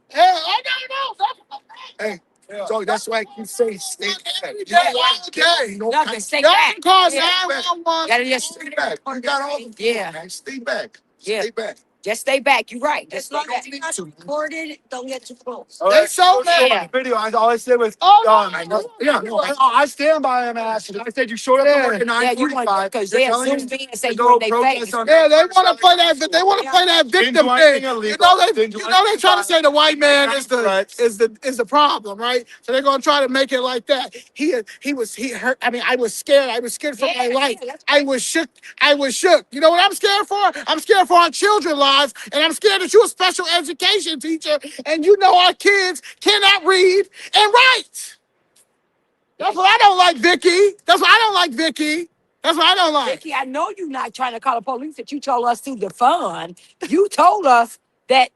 Speaker 1: Hey, I don't know.
Speaker 3: Hey, so that's why I keep saying stay back. You
Speaker 1: Yeah,
Speaker 3: know why?
Speaker 1: okay.
Speaker 3: No
Speaker 2: Nothing.
Speaker 3: kind-
Speaker 2: Stay
Speaker 1: Y'all
Speaker 2: back.
Speaker 1: can call
Speaker 2: Yeah.
Speaker 1: 911.
Speaker 2: Gotta just
Speaker 3: Stay back. You got all the
Speaker 2: Yeah.
Speaker 3: man. Stay back.
Speaker 2: Yeah.
Speaker 3: Stay back.
Speaker 2: Just stay back. You're right. Just
Speaker 3: Don't
Speaker 2: like
Speaker 3: need
Speaker 2: that.
Speaker 3: to.
Speaker 2: Recorded. Don't get too close.
Speaker 5: All
Speaker 1: They
Speaker 5: right.
Speaker 1: so
Speaker 5: Show
Speaker 1: mad.
Speaker 5: the video. All I said was,
Speaker 1: Oh, no,
Speaker 3: I know. Yeah, no,
Speaker 5: I stand by him, Ashton. I said you showed up to work at
Speaker 2: Yeah, you want
Speaker 5: 9:45.
Speaker 2: because
Speaker 5: You're
Speaker 2: they
Speaker 5: telling
Speaker 2: assume me and say
Speaker 5: to
Speaker 2: you
Speaker 5: go
Speaker 2: in their face.
Speaker 5: protest on.
Speaker 1: Yeah, they want to play that. They want to play that
Speaker 5: Didn't
Speaker 1: victim
Speaker 5: do anything
Speaker 1: thing.
Speaker 5: illegal.
Speaker 1: They
Speaker 5: Didn't do
Speaker 1: they trying to say the white man is
Speaker 5: Threats.
Speaker 1: the problem, right? So they're gonna try to make it like that. He hurt. I mean, I was scared. I was scared for my life. I was shook. I was shook. You know what I'm scared for? I'm scared for our children's lives, and I'm scared that you're a special education teacher, and you know our kids cannot read and write. That's what I don't like, Vicky. That's what I don't like, Vicky. That's what I don't like.
Speaker 2: Vicky, I know you're not trying to call the police that you told us to defund. You told us that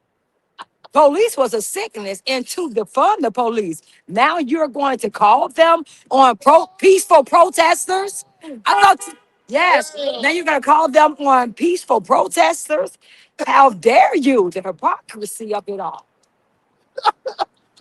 Speaker 2: police was a sickness and to defund the police. Now you're going to call them on peaceful protesters? I thought, yes. Now you're going to call them on peaceful protesters? How dare you? The hypocrisy of it all.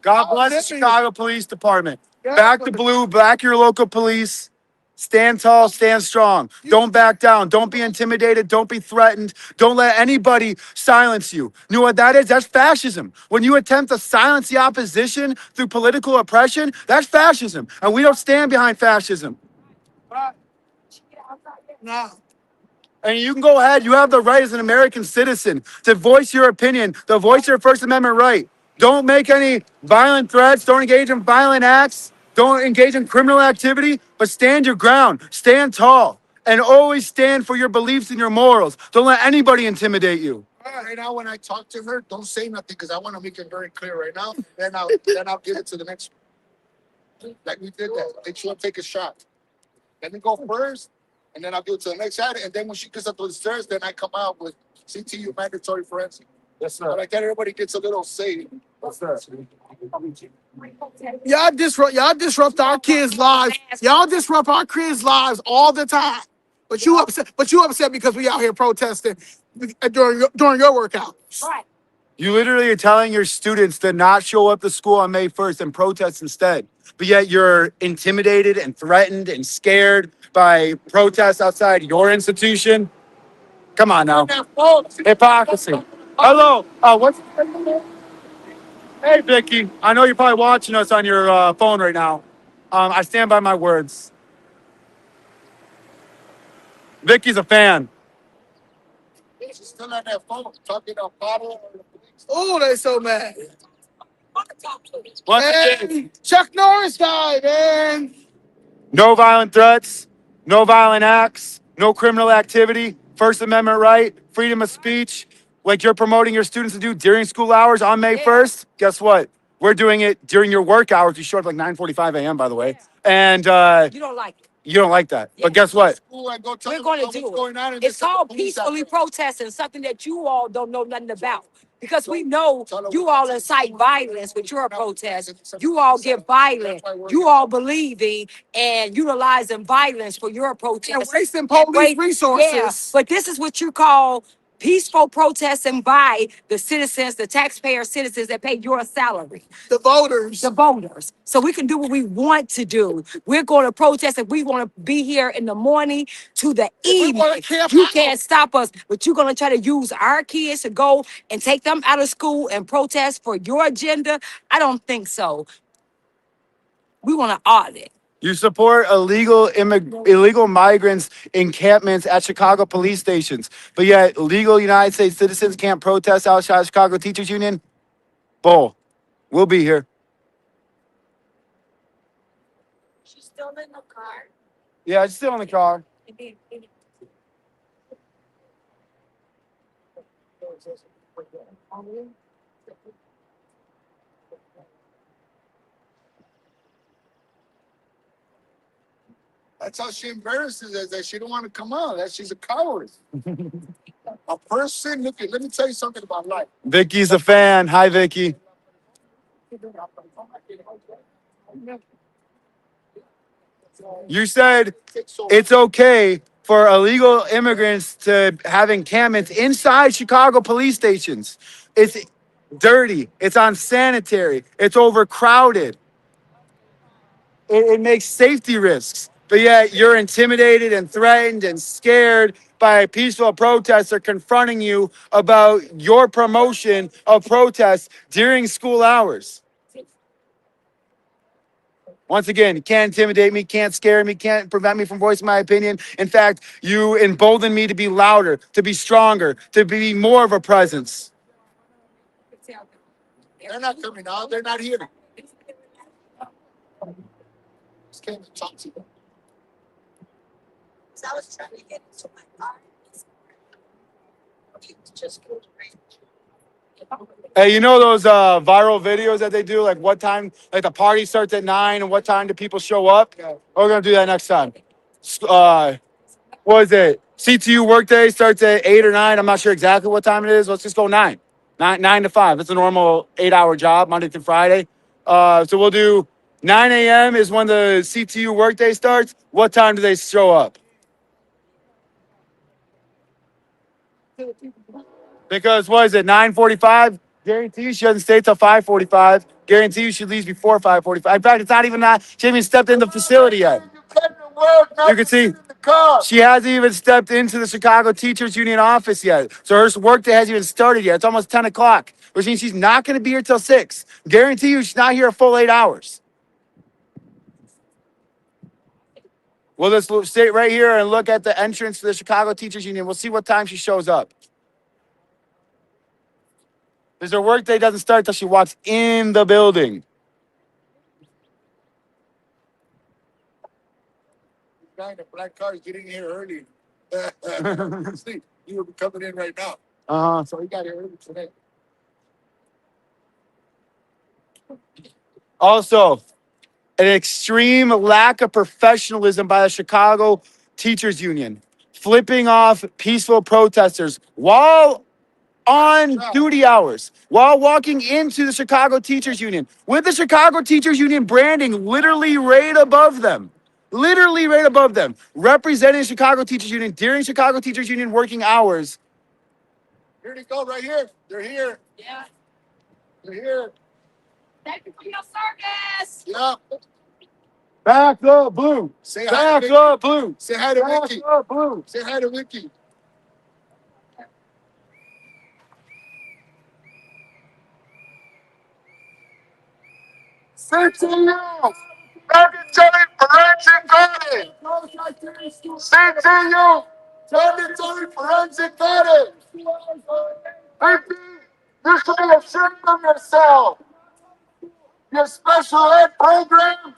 Speaker 5: God bless the Chicago Police Department. Back the blue, back your local police. Stand tall, stand strong. Don't back down. Don't be intimidated. Don't be threatened. Don't let anybody silence you. You know what that is? That's fascism. When you attempt to silence the opposition through political oppression, that's fascism. And we don't stand behind fascism.
Speaker 1: No.
Speaker 5: And you can go ahead. You have the right as an American citizen to voice your opinion, to voice your First Amendment right. Don't make any violent threats. Don't engage in violent acts. Don't engage in criminal activity, but stand your ground. Stand tall and always stand for your beliefs and your morals. Don't let anybody intimidate you.
Speaker 3: Right now, when I talk to her, don't say nothing because I want to make it very clear right now. Then I'll give it to the next one. Like we did that. Make sure I take a shot. Let me go first, and then I'll give it to the next side. And then when she gets up to the stairs, then I come out with CTU mandatory forensic.
Speaker 5: Yes,
Speaker 3: But like that, everybody gets a little say.
Speaker 5: Yes, sir.
Speaker 1: Y'all disrupt our kids' lives. Y'all disrupt our kids' lives all the time. But you upset because we out here protesting during your workout.
Speaker 2: Right.
Speaker 5: You literally are telling your students to not show up to school on May 1st and protest instead. But yet you're intimidated and threatened and scared by protests outside your institution. Come on now. Hypocrisy. Hello. What's Hey, Vicky. I know you're probably watching us on your phone right now. I stand by my words. Vicky's a fan.
Speaker 3: She's still on that phone talking about bottle or the police.
Speaker 1: Oh, they so mad.
Speaker 5: Once again,
Speaker 1: Man, Chuck Norris died, man.
Speaker 5: no violent threats, no violent acts, no criminal activity, First Amendment right, freedom of speech, like you're promoting your students to do during school hours on May 1st. Guess what? We're doing it during your work hours. You showed up like 9:45 a.m., by the way. And
Speaker 2: You don't like it.
Speaker 5: you don't like that. But guess what?
Speaker 3: School, I go tell
Speaker 2: We're
Speaker 3: them
Speaker 2: going to
Speaker 3: what's
Speaker 2: do
Speaker 3: going on.
Speaker 2: it.
Speaker 3: And
Speaker 2: It's
Speaker 3: just
Speaker 2: called
Speaker 3: the police out
Speaker 2: peacefully
Speaker 3: there.
Speaker 2: protesting, something that you all don't know nothing about. Because we know you all incite violence with your protest. You all get violent. You all believing and utilizing violence for your protest.
Speaker 1: And wasting police resources.
Speaker 2: Yeah, but this is what you call peaceful protesting by the citizens, the taxpayer citizens that pay your salary,
Speaker 1: The voters.
Speaker 2: the voters. So we can do what we want to do. We're going to protest if we want to be here in the morning to the
Speaker 1: we
Speaker 2: evening.
Speaker 1: wanna camp
Speaker 2: You
Speaker 1: out.
Speaker 2: can't stop us, but you're going to try to use our kids to go and take them out of school and protest for your agenda. I don't think so. We want to audit.
Speaker 5: You support illegal migrants encampments at Chicago police stations, but yet legal United States citizens can't protest outside Chicago Teachers Union? Bull. We'll be here.
Speaker 2: She's still in the car.
Speaker 5: Yeah, it's still in the car.
Speaker 3: That's how she embarrasses us. That she don't want to come out. That she's a coward. A person. Look at. Let me tell you something about life.
Speaker 5: Vicky's a fan. Hi, Vicky. You said it's okay for illegal immigrants to have encampments inside Chicago police stations. It's dirty. It's unsanitary. It's overcrowded. It makes safety risks. But yet you're intimidated and threatened and scared by a peaceful protester confronting you about your promotion of protests during school hours. Once again, you can't intimidate me, can't scare me, can't prevent me from voicing my opinion. In fact, you embolden me to be louder, to be stronger, to be more of a presence.
Speaker 3: They're not coming out. They're not here. Just came to talk to them.
Speaker 2: I was trying to get into my car. Just go
Speaker 5: Hey, you know those viral videos that they do? Like what time, like the party starts at 9 and what time do people show up?
Speaker 3: Yeah.
Speaker 5: We're going to do that next time. What is it? CTU workday starts at 8 or 9. I'm not sure exactly what time it is. Let's just go 9. 9 to 5. It's a normal 8-hour job, Monday through Friday. So we'll do 9 a.m. is when the CTU workday starts. What time do they show up? Because what is it, 9:45? Guarantee you she doesn't stay till 5:45. Guarantee you she leaves before 5:45. In fact, it's not even that. She hasn't even stepped in the facility yet. You can see she hasn't even stepped into the Chicago Teachers Union office yet. So her workday hasn't even started yet. It's almost 10 o'clock, which means she's not going to be here till 6. Guarantee you she's not here a full 8 hours. We'll just sit right here and look at the entrance to the Chicago Teachers Union. We'll see what time she shows up. Because her workday doesn't start till she walks in the building.
Speaker 3: The guy in the black car is getting here early. See, he will be coming in right now. So he got here early today.
Speaker 5: Also, an extreme lack of professionalism by the Chicago Teachers Union, flipping off peaceful protesters while on duty hours, while walking into the Chicago Teachers Union, with the Chicago Teachers Union branding literally right above them. Literally right above them, representing the Chicago Teachers Union during Chicago Teachers Union working hours.
Speaker 3: Here they go, right here. They're here.
Speaker 4: Yeah.
Speaker 3: They're here.
Speaker 4: Thank you for your service.
Speaker 3: Yeah.
Speaker 5: Back the blue.
Speaker 3: Say hi
Speaker 5: Back
Speaker 3: to
Speaker 5: the blue.
Speaker 3: Say hi to
Speaker 5: Back
Speaker 3: Vicky.
Speaker 5: the blue.
Speaker 3: Say hi to Vicky. CTU! Mandatory forensic audit! CTU! Mandatory forensic audit! Vicky, you should be ashamed of yourself! Your special ed program,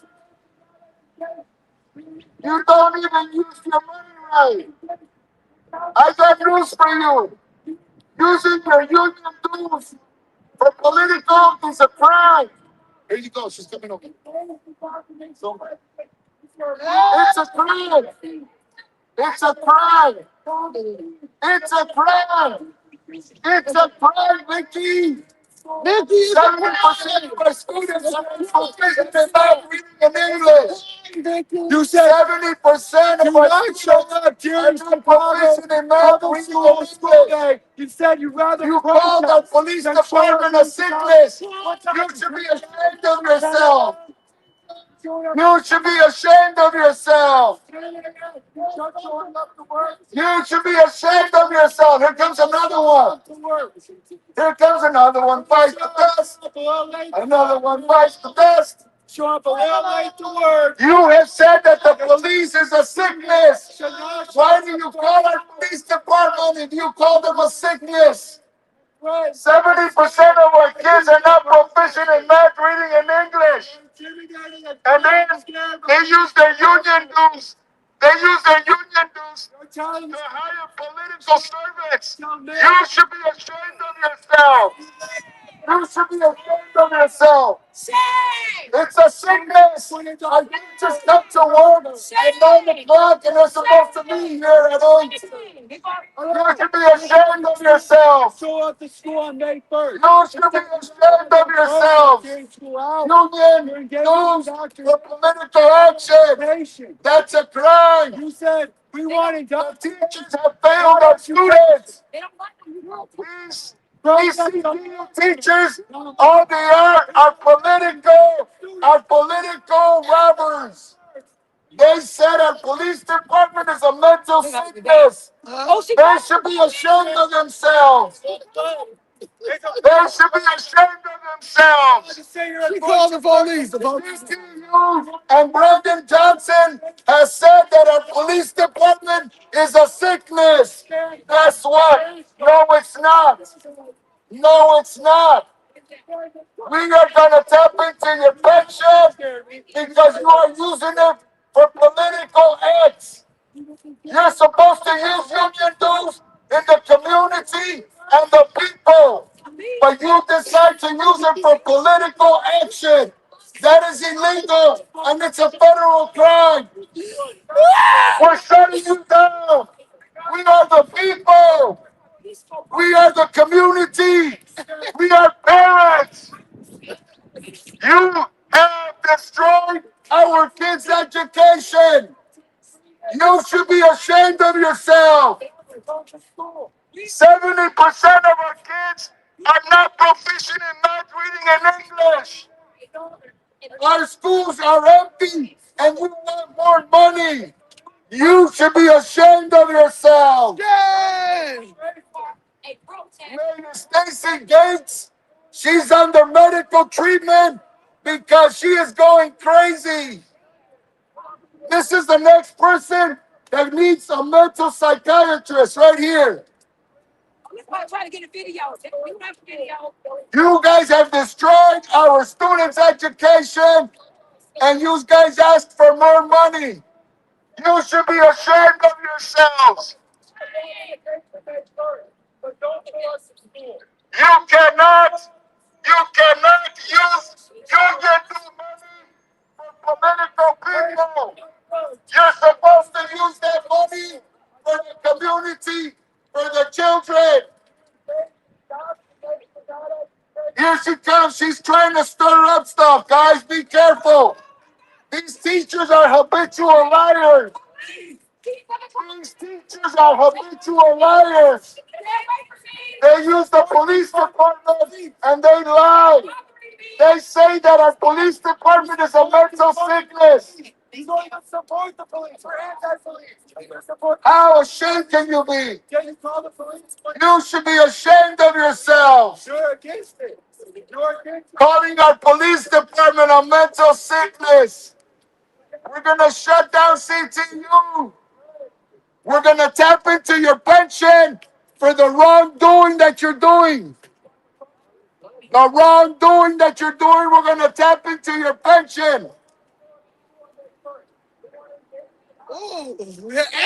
Speaker 3: you don't even use your money right! I got news for you! Using your union dues for political is a crime! Here you go, she's coming over. It's a crime! It's a crime! It's a crime! It's a crime, Vicky! Vicky, 70% of our students are proficient in math, reading, and English.
Speaker 5: You said
Speaker 3: 70% of our students are
Speaker 5: during
Speaker 3: not proficient in math, reading, and English.
Speaker 5: You said you'd rather
Speaker 3: You called the police department a sick list. You should be ashamed of yourself. You should be ashamed of yourself. You should be ashamed of yourself. Here comes another one. Here comes another one. Bites the dust. Another one bites the dust.
Speaker 5: show up a little late to work.
Speaker 3: You have said that the police is a sickness. Why do you call our police department if you call them a sickness? 70% of our kids are not proficient in math, reading, and English. And then they use their union dues. They use their union dues to hire political servants. You should be ashamed of yourself. You should be ashamed of yourself. It's a sickness. I didn't just come to work at 9 o'clock and they're supposed to be here at 8. You should be ashamed of yourself.
Speaker 1: Show up to school on May 1st.
Speaker 3: You should be ashamed of yourself. Union used for political action. That's a crime.
Speaker 1: You said we wanted
Speaker 3: The teachers have failed our students. These CTU teachers, all they are political robbers. They said our police department is a mental sickness. They should be ashamed of themselves. They should be ashamed of themselves.
Speaker 1: She called the police. The police.
Speaker 3: CTU and Brandon Johnson has said that our police department is a sickness. Guess what? No, it's not. No, it's not. We are going to tap into your pension because you are using it for political acts. You're supposed to use union dues in the community and the people, but you decide to use it for political action. That is illegal and it's a federal crime. We're shutting you down. We are the people. We are the community. We are parents. You have destroyed our kids' education. You should be ashamed of yourself. 70% of our kids are not proficient in math, reading, and English. Our schools are empty and you want more money. You should be ashamed of yourself.
Speaker 1: Yay!
Speaker 3: Mayor Stacy Gates, she's under medical treatment because she is going crazy. This is the next person that needs a mental psychiatrist right here.
Speaker 4: Try to get a video. We don't have a video.
Speaker 3: You guys have destroyed our students' education and you guys ask for more money. You should be ashamed of yourselves. You cannot use union money for political people. You're supposed to use that money for the community, for the children. Here she comes. She's trying to stir up stuff. Guys, be careful. These teachers are habitual liars. These teachers are habitual liars. They use the police department and they lie. They say that our police department is a mental sickness.
Speaker 1: You don't even support the police. We're anti-police.
Speaker 3: How ashamed can you be?
Speaker 1: Can you call the police?
Speaker 3: You should be ashamed of yourselves.
Speaker 1: You're against it. You're against it.
Speaker 3: Calling our police department a mental sickness. We're going to shut down CTU. We're going to tap into your pension for the wrongdoing that you're doing. The wrongdoing that you're doing, we're going to tap into your pension.
Speaker 1: Oh,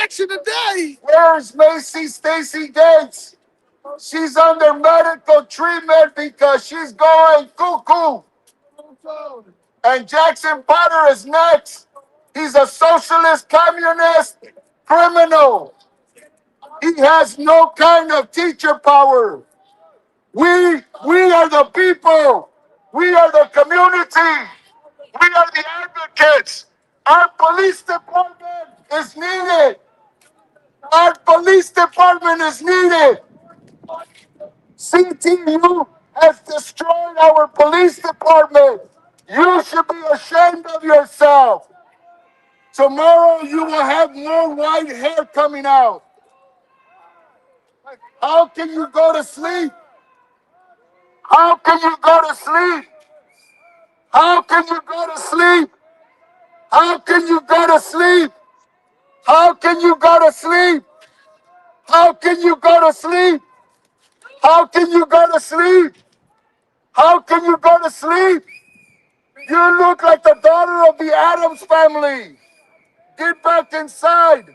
Speaker 1: action today.
Speaker 3: Where's Macy Stacy Gates? She's under medical treatment because she's going cuckoo. And Jackson Potter is next. He's a socialist, communist, criminal. He has no kind of teacher power. We are the people. We are the community. We are the advocates. Our police department is needed. Our police department is needed. CTU has destroyed our police department. You should be ashamed of yourself. Tomorrow you will have more white hair coming out. How can you go to sleep? How can you go to sleep? How can you go to sleep? How can you go to sleep? How can you go to sleep? How can you go to sleep? How can you go to sleep? How can you go to sleep? You look like the daughter of the Addams family. Get back inside.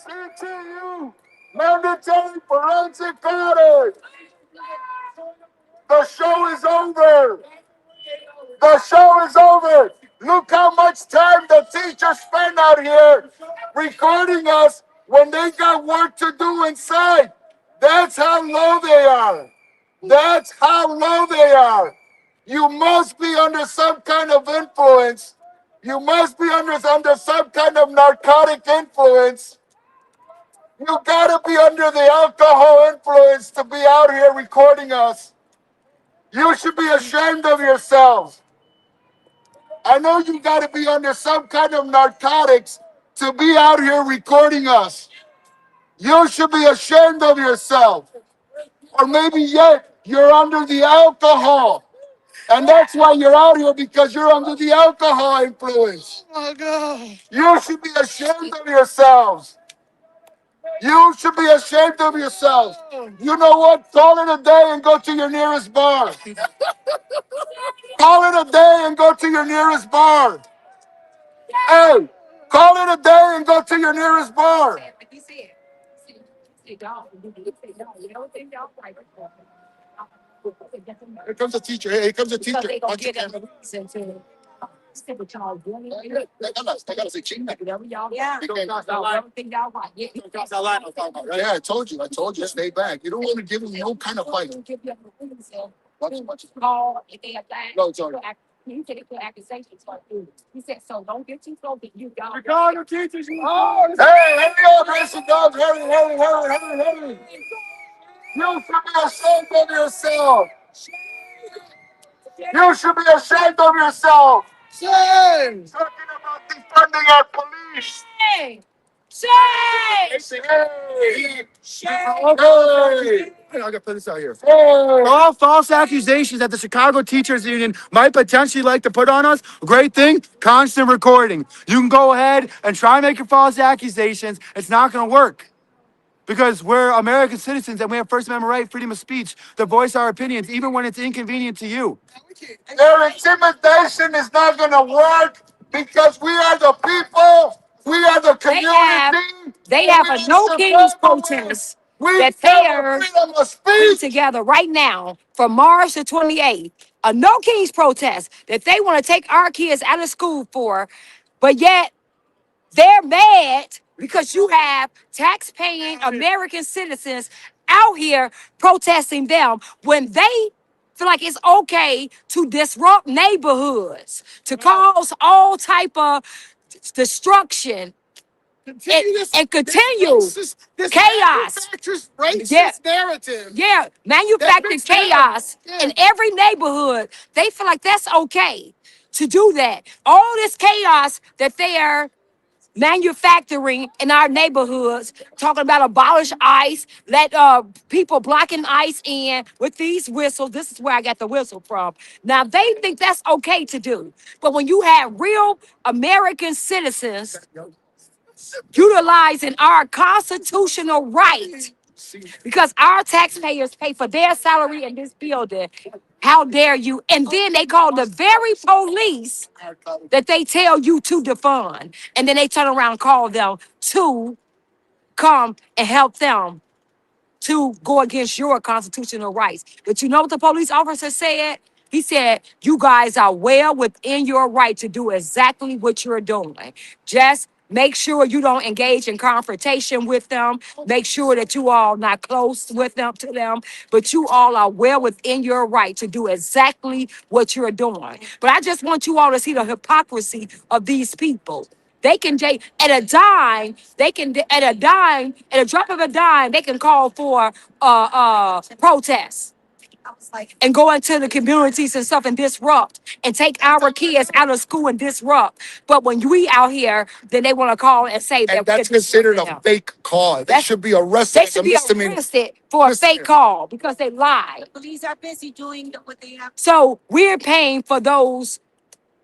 Speaker 3: CTU Mandatory forensic audit. The show is over. The show is over. Look how much time the teachers spend out here recording us when they got work to do inside. That's how low they are. That's how low they are. You must be under some kind of influence. You must be under some kind of narcotic influence. You gotta be under the alcohol influence to be out here recording us. You should be ashamed of yourselves. I know you gotta be under some kind of narcotics to be out here recording us. You should be ashamed of yourself. Or maybe yet you're under the alcohol. And that's why you're out here, because you're under the alcohol influence.
Speaker 1: Oh my God.
Speaker 3: You should be ashamed of yourselves. You should be ashamed of yourselves. You know what? Call it a day and go to your nearest bar. Call it a day and go to your nearest bar. Hey, call it a day and go to your nearest bar. Here comes a teacher. Hey, here comes a teacher.
Speaker 2: They gonna get a reason to stick with y'all.
Speaker 3: I gotta say, ching.
Speaker 2: Yeah. Everything y'all want. Yeah.
Speaker 3: Yeah, I told you, stay back. You don't want to give them no kind of fight. Watch.
Speaker 2: Call if they have died.
Speaker 3: No, sorry.
Speaker 2: You said it put accusations on you. He said, so don't get too close. You y'all.
Speaker 3: Chicago teachers. Oh, hey, hurry up, Mr. Dogs. Hurry. You should be ashamed of yourself. You should be ashamed of yourself.
Speaker 1: Shame.
Speaker 3: Talking about defunding our police.
Speaker 2: Shame! Shame!
Speaker 3: Hey. I gotta put this out here.
Speaker 5: All false accusations that the Chicago Teachers Union might potentially like to put on us, great thing, constant recording. You can go ahead and try and make your false accusations. It's not going to work. Because we're American citizens and we have First Amendment right, freedom of speech, to voice our opinions, even when it's inconvenient to you.
Speaker 3: Their intimidation is not going to work because we are the people. We are the community.
Speaker 2: They have a No Kings protest that they are
Speaker 3: freedom of
Speaker 2: putting
Speaker 3: speech.
Speaker 2: together right now for March the 28th. A No Kings protest that they want to take our kids out of school for, but yet they're mad because you have tax-paying American citizens out here protesting them when they feel like it's okay to disrupt neighborhoods, to cause all type of destruction and continue
Speaker 1: This
Speaker 2: chaos.
Speaker 1: racist
Speaker 2: Yeah.
Speaker 1: narrative.
Speaker 2: Yeah, manufactured
Speaker 1: makes
Speaker 2: chaos
Speaker 1: sense.
Speaker 2: in every neighborhood. They feel like that's okay to do that. All this chaos that they are manufacturing in our neighborhoods, talking about abolish ICE, let people blocking ICE in with these whistles. This is where I got the whistle from. Now they think that's okay to do, but when you have real American citizens utilizing our constitutional right, because our taxpayers pay for their salary in this building. How dare you? And then they call the very police that they tell you to defund. And then they turn around and call them to come and help them to go against your constitutional rights. But you know what the police officer said? He said, you guys are well within your right to do exactly what you're doing. Just make sure you don't engage in confrontation with them. Make sure that you all not close with them to them, but you all are well within your right to do exactly what you're doing. But I just want you all to see the hypocrisy of these people. They can at a dime, they can at a drop of a dime, they can call for protests and go into the communities and stuff and disrupt and take our kids out of school and disrupt. But when we out here, then they want to call and say that
Speaker 3: And that's considered a fake call. They should be arrested
Speaker 2: they
Speaker 3: as a
Speaker 2: should be
Speaker 3: misdemeanor.
Speaker 2: arrested for a fake call because they lied.
Speaker 4: Police are busy doing what they have.
Speaker 2: So we're paying for those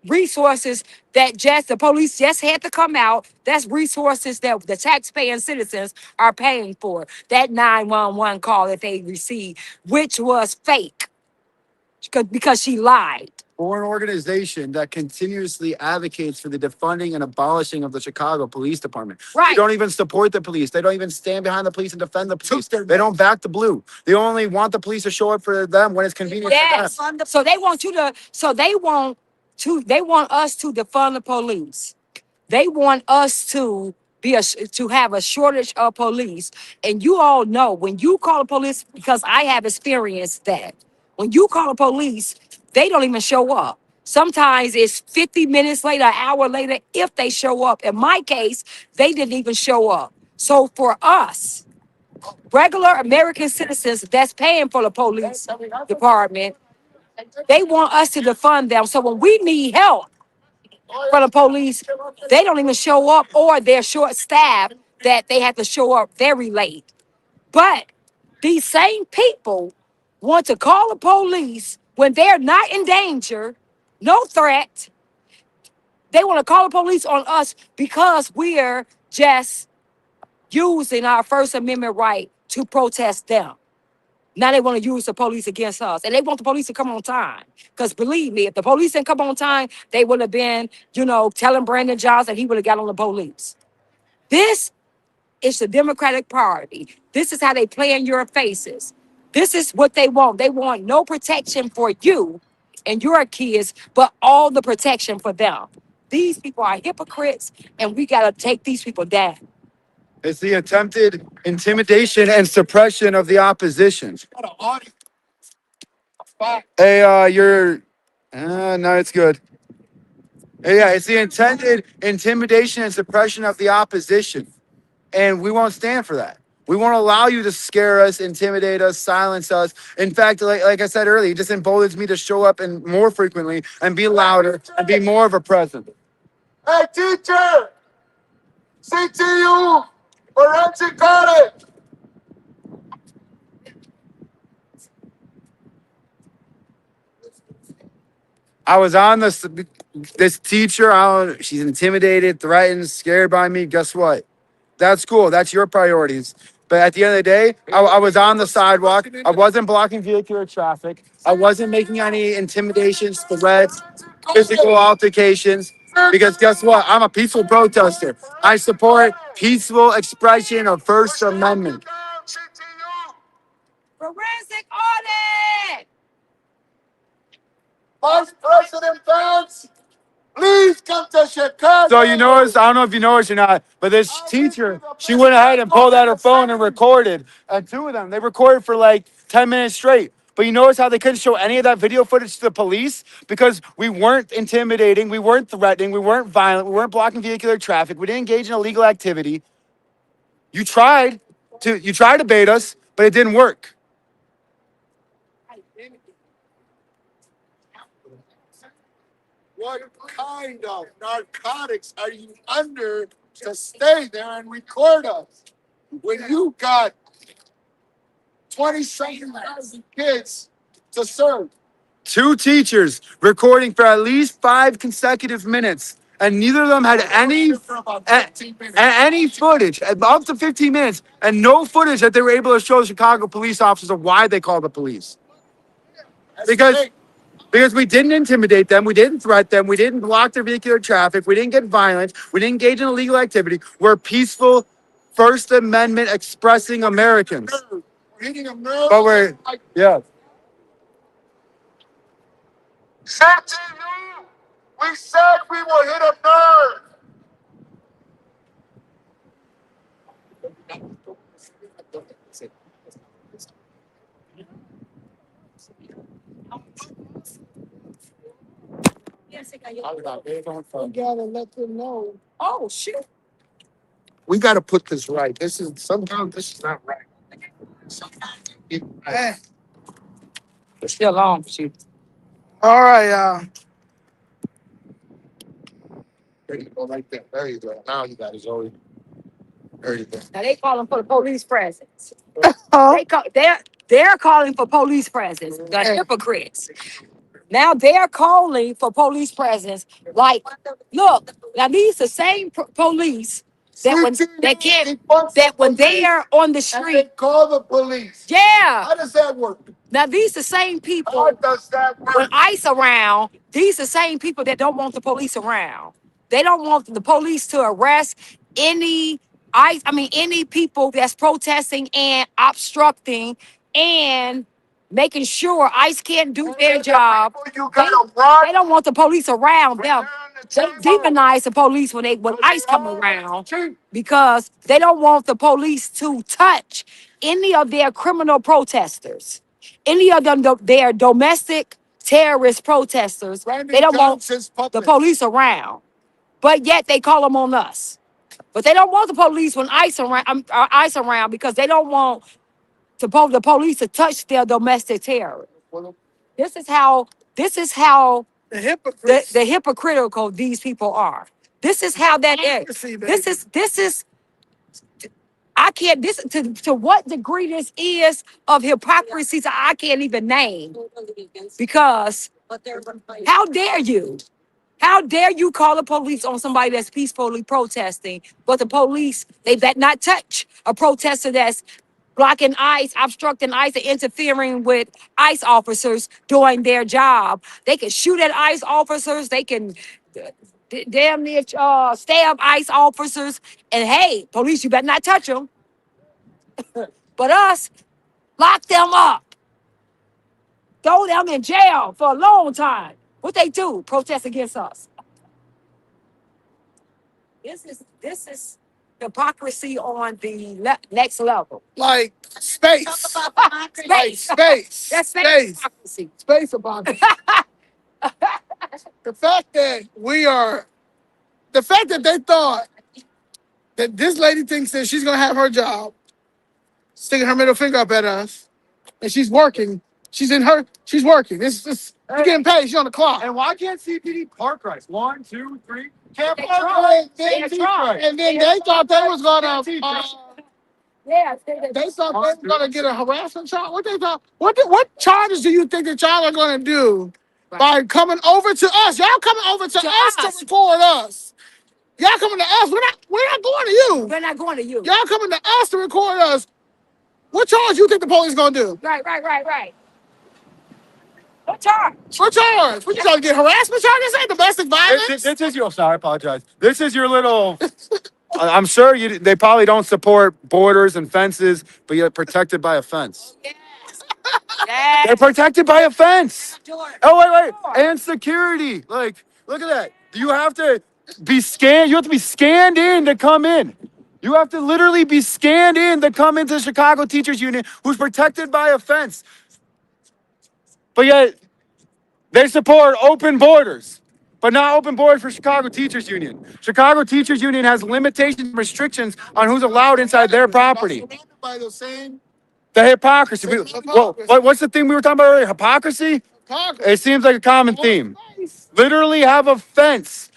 Speaker 2: resources that just the police just had to come out. That's resources that the taxpaying citizens are paying for. That 911 call that they received, which was fake. because she lied.
Speaker 5: For an organization that continuously advocates for the defunding and abolishing of the Chicago Police Department. They
Speaker 2: Right.
Speaker 5: don't even support the police. They don't even stand behind the police and defend the police. They don't back the blue. They only want the police to show up for them when it's convenient
Speaker 2: Yes.
Speaker 5: for them.
Speaker 2: So they want you to. So they want to. They want us to defund the police. They want us to to have a shortage of police. And you all know when you call the police, because I have experienced that. When you call the police, they don't even show up. Sometimes it's 50 minutes later, an hour later, if they show up. In my case, they didn't even show up. So for us, regular American citizens that's paying for the police department, they want us to defund them. So when we need help from the police, they don't even show up, or they're short staffed that they have to show up very late. But these same people want to call the police when they're not in danger, no threat. They want to call the police on us because we're just using our First Amendment right to protest them. Now they want to use the police against us. And they want the police to come on time. Because believe me, if the police didn't come on time, they would have been, telling Brandon Johnson he would have got on the police. This is the Democratic Party. This is how they play in your faces. This is what they want. They want no protection for you and your kids, but all the protection for them. These people are hypocrites, and we got to take these people down.
Speaker 5: It's the attempted intimidation and suppression of the opposition. Hey, no, it's good. Hey, yeah, it's the intended intimidation and suppression of the opposition. And we won't stand for that. We won't allow you to scare us, intimidate us, silence us. In fact, like I said earlier, it just emboldens me to show up and more frequently and be louder and be more of a presence.
Speaker 3: Hey, teacher! CTU! Forensic audit!
Speaker 5: I was on this teacher. She's intimidated, threatened, scared by me. Guess what? That's cool. That's your priorities. But at the end of the day, I was on the sidewalk. I wasn't blocking vehicular traffic. I wasn't making any intimidations, threats, physical altercations. Because guess what? I'm a peaceful protester. I support peaceful expression of First Amendment.
Speaker 2: Forensic audit!
Speaker 3: Vice President Vance, please come to Chicago.
Speaker 5: So you notice, I don't know if you noticed or not, but this teacher, she went ahead and pulled out her phone and recorded. And two of them, they recorded for like 10 minutes straight. But you notice how they couldn't show any of that video footage to the police? Because we weren't intimidating, we weren't threatening, we weren't violent, we weren't blocking vehicular traffic, we didn't engage in illegal activity. You tried to bait us, but it didn't work.
Speaker 3: What kind of narcotics are you under to stay there and record us? When you got 27,000 kids to serve.
Speaker 5: Two teachers recording for at least 5 consecutive minutes, and neither of them had any footage up to 15 minutes, and no footage that they were able to show the Chicago police officers of why they called the police. Because we didn't intimidate them, we didn't threat them, we didn't block their vehicular traffic, we didn't get violent, we didn't engage in illegal activity. We're peaceful, First Amendment expressing Americans.
Speaker 3: We're hitting a nerve.
Speaker 5: But yeah.
Speaker 3: CTU, we said we will hit a nerve. We gotta let them know.
Speaker 2: Oh, shoot.
Speaker 3: We gotta put this right. Sometimes this is not right.
Speaker 2: It's still on, shoot.
Speaker 1: All right,
Speaker 3: There you go, right there. There you go. Now you got it, Zoe. There you go.
Speaker 2: Now they calling for the police presence.
Speaker 1: Huh?
Speaker 2: They're calling for police presence. The hypocrites. Now they're calling for police presence. Like, look, now these the same police that when they
Speaker 3: CTU
Speaker 2: can't,
Speaker 3: defunds
Speaker 2: that
Speaker 3: the
Speaker 2: when they
Speaker 3: police
Speaker 2: are on the
Speaker 3: and
Speaker 2: street,
Speaker 3: they call the police.
Speaker 2: yeah.
Speaker 3: How does that work?
Speaker 2: Now these the same
Speaker 3: How
Speaker 2: people
Speaker 3: does that
Speaker 2: with
Speaker 3: work?
Speaker 2: ICE around. These the same people that don't want the police around. They don't want the police to arrest any ICE. I mean, any people that's protesting and obstructing and making sure ICE can't do their
Speaker 3: And the
Speaker 2: job.
Speaker 3: people you
Speaker 2: They,
Speaker 3: gotta
Speaker 2: they
Speaker 3: watch
Speaker 2: don't want the police around them.
Speaker 3: return the
Speaker 2: They
Speaker 3: table.
Speaker 2: demonize the police when
Speaker 3: But
Speaker 2: ICE
Speaker 3: they
Speaker 2: come
Speaker 3: always
Speaker 2: around
Speaker 3: cheat.
Speaker 2: because they don't want the police to touch any of their criminal protesters, any of them, their domestic terrorist protesters.
Speaker 3: Randy
Speaker 2: They don't want
Speaker 3: Johnson's
Speaker 2: the
Speaker 3: puppets.
Speaker 2: police around, but yet they call them on us. But they don't want the police when ICE around because they don't want the police to touch their domestic terrorists. This is how. This is how
Speaker 1: The hypocrites.
Speaker 2: the hypocritical these people are. This is how that is.
Speaker 1: Hypocrisy, baby.
Speaker 2: This is I can't this to what degree this is of hypocrisy I can't even name because how dare you? How dare you call the police on somebody that's peacefully protesting, but the police, they bet not touch a protester that's blocking ICE, obstructing ICE, and interfering with ICE officers doing their job. They can shoot at ICE officers. They can damn near stab ICE officers. And hey, police, you better not touch them. But us, lock them up, throw them in jail for a long time. What they do? Protest against us. This is hypocrisy on the next level.
Speaker 1: Like space. Like
Speaker 2: Space.
Speaker 1: space.
Speaker 2: That's
Speaker 1: Space.
Speaker 2: hypocrisy.
Speaker 1: Space about it. The fact that the fact that they thought that this lady thinks that she's gonna have her job, sticking her middle finger up at us, and she's working. She's working. She's getting paid. She's on the clock.
Speaker 5: And why can't CPD park rights? 1, 2, 3. Can't
Speaker 2: They
Speaker 5: park
Speaker 2: tried.
Speaker 5: rights.
Speaker 2: They tried.
Speaker 1: And then they thought they was gonna.
Speaker 2: Yeah.
Speaker 1: They thought they was gonna get a harassment charge. What they thought? What charges do you think that y'all are gonna do by coming over to us? Y'all coming over to us to record us. Y'all coming to us. We're not going to you.
Speaker 2: We're not going to you.
Speaker 1: Y'all coming to us to record us. What charge you think the police gonna do?
Speaker 2: Right. What charge?
Speaker 1: What charge? What you trying to get harassment charges? Ain't domestic violence?
Speaker 5: This is your. Sorry, I apologize. This is your little. I'm sure they probably don't support borders and fences, but you're protected by a fence.
Speaker 2: Yes.
Speaker 5: They're protected by a fence.
Speaker 2: Sure.
Speaker 5: Oh wait, and security. Like, look at that. You have to be scanned. You have to be scanned in to come in. You have to literally be scanned in to come into the Chicago Teachers Union, who's protected by a fence. But yet, they support open borders, but not open borders for Chicago Teachers Union. Chicago Teachers Union has limitations and restrictions on who's allowed inside their property.
Speaker 1: By the same
Speaker 5: The hypocrisy. Well, what's the thing we were talking about earlier? Hypocrisy?
Speaker 1: hypocrisy.
Speaker 5: It seems like a common theme. Literally have a fence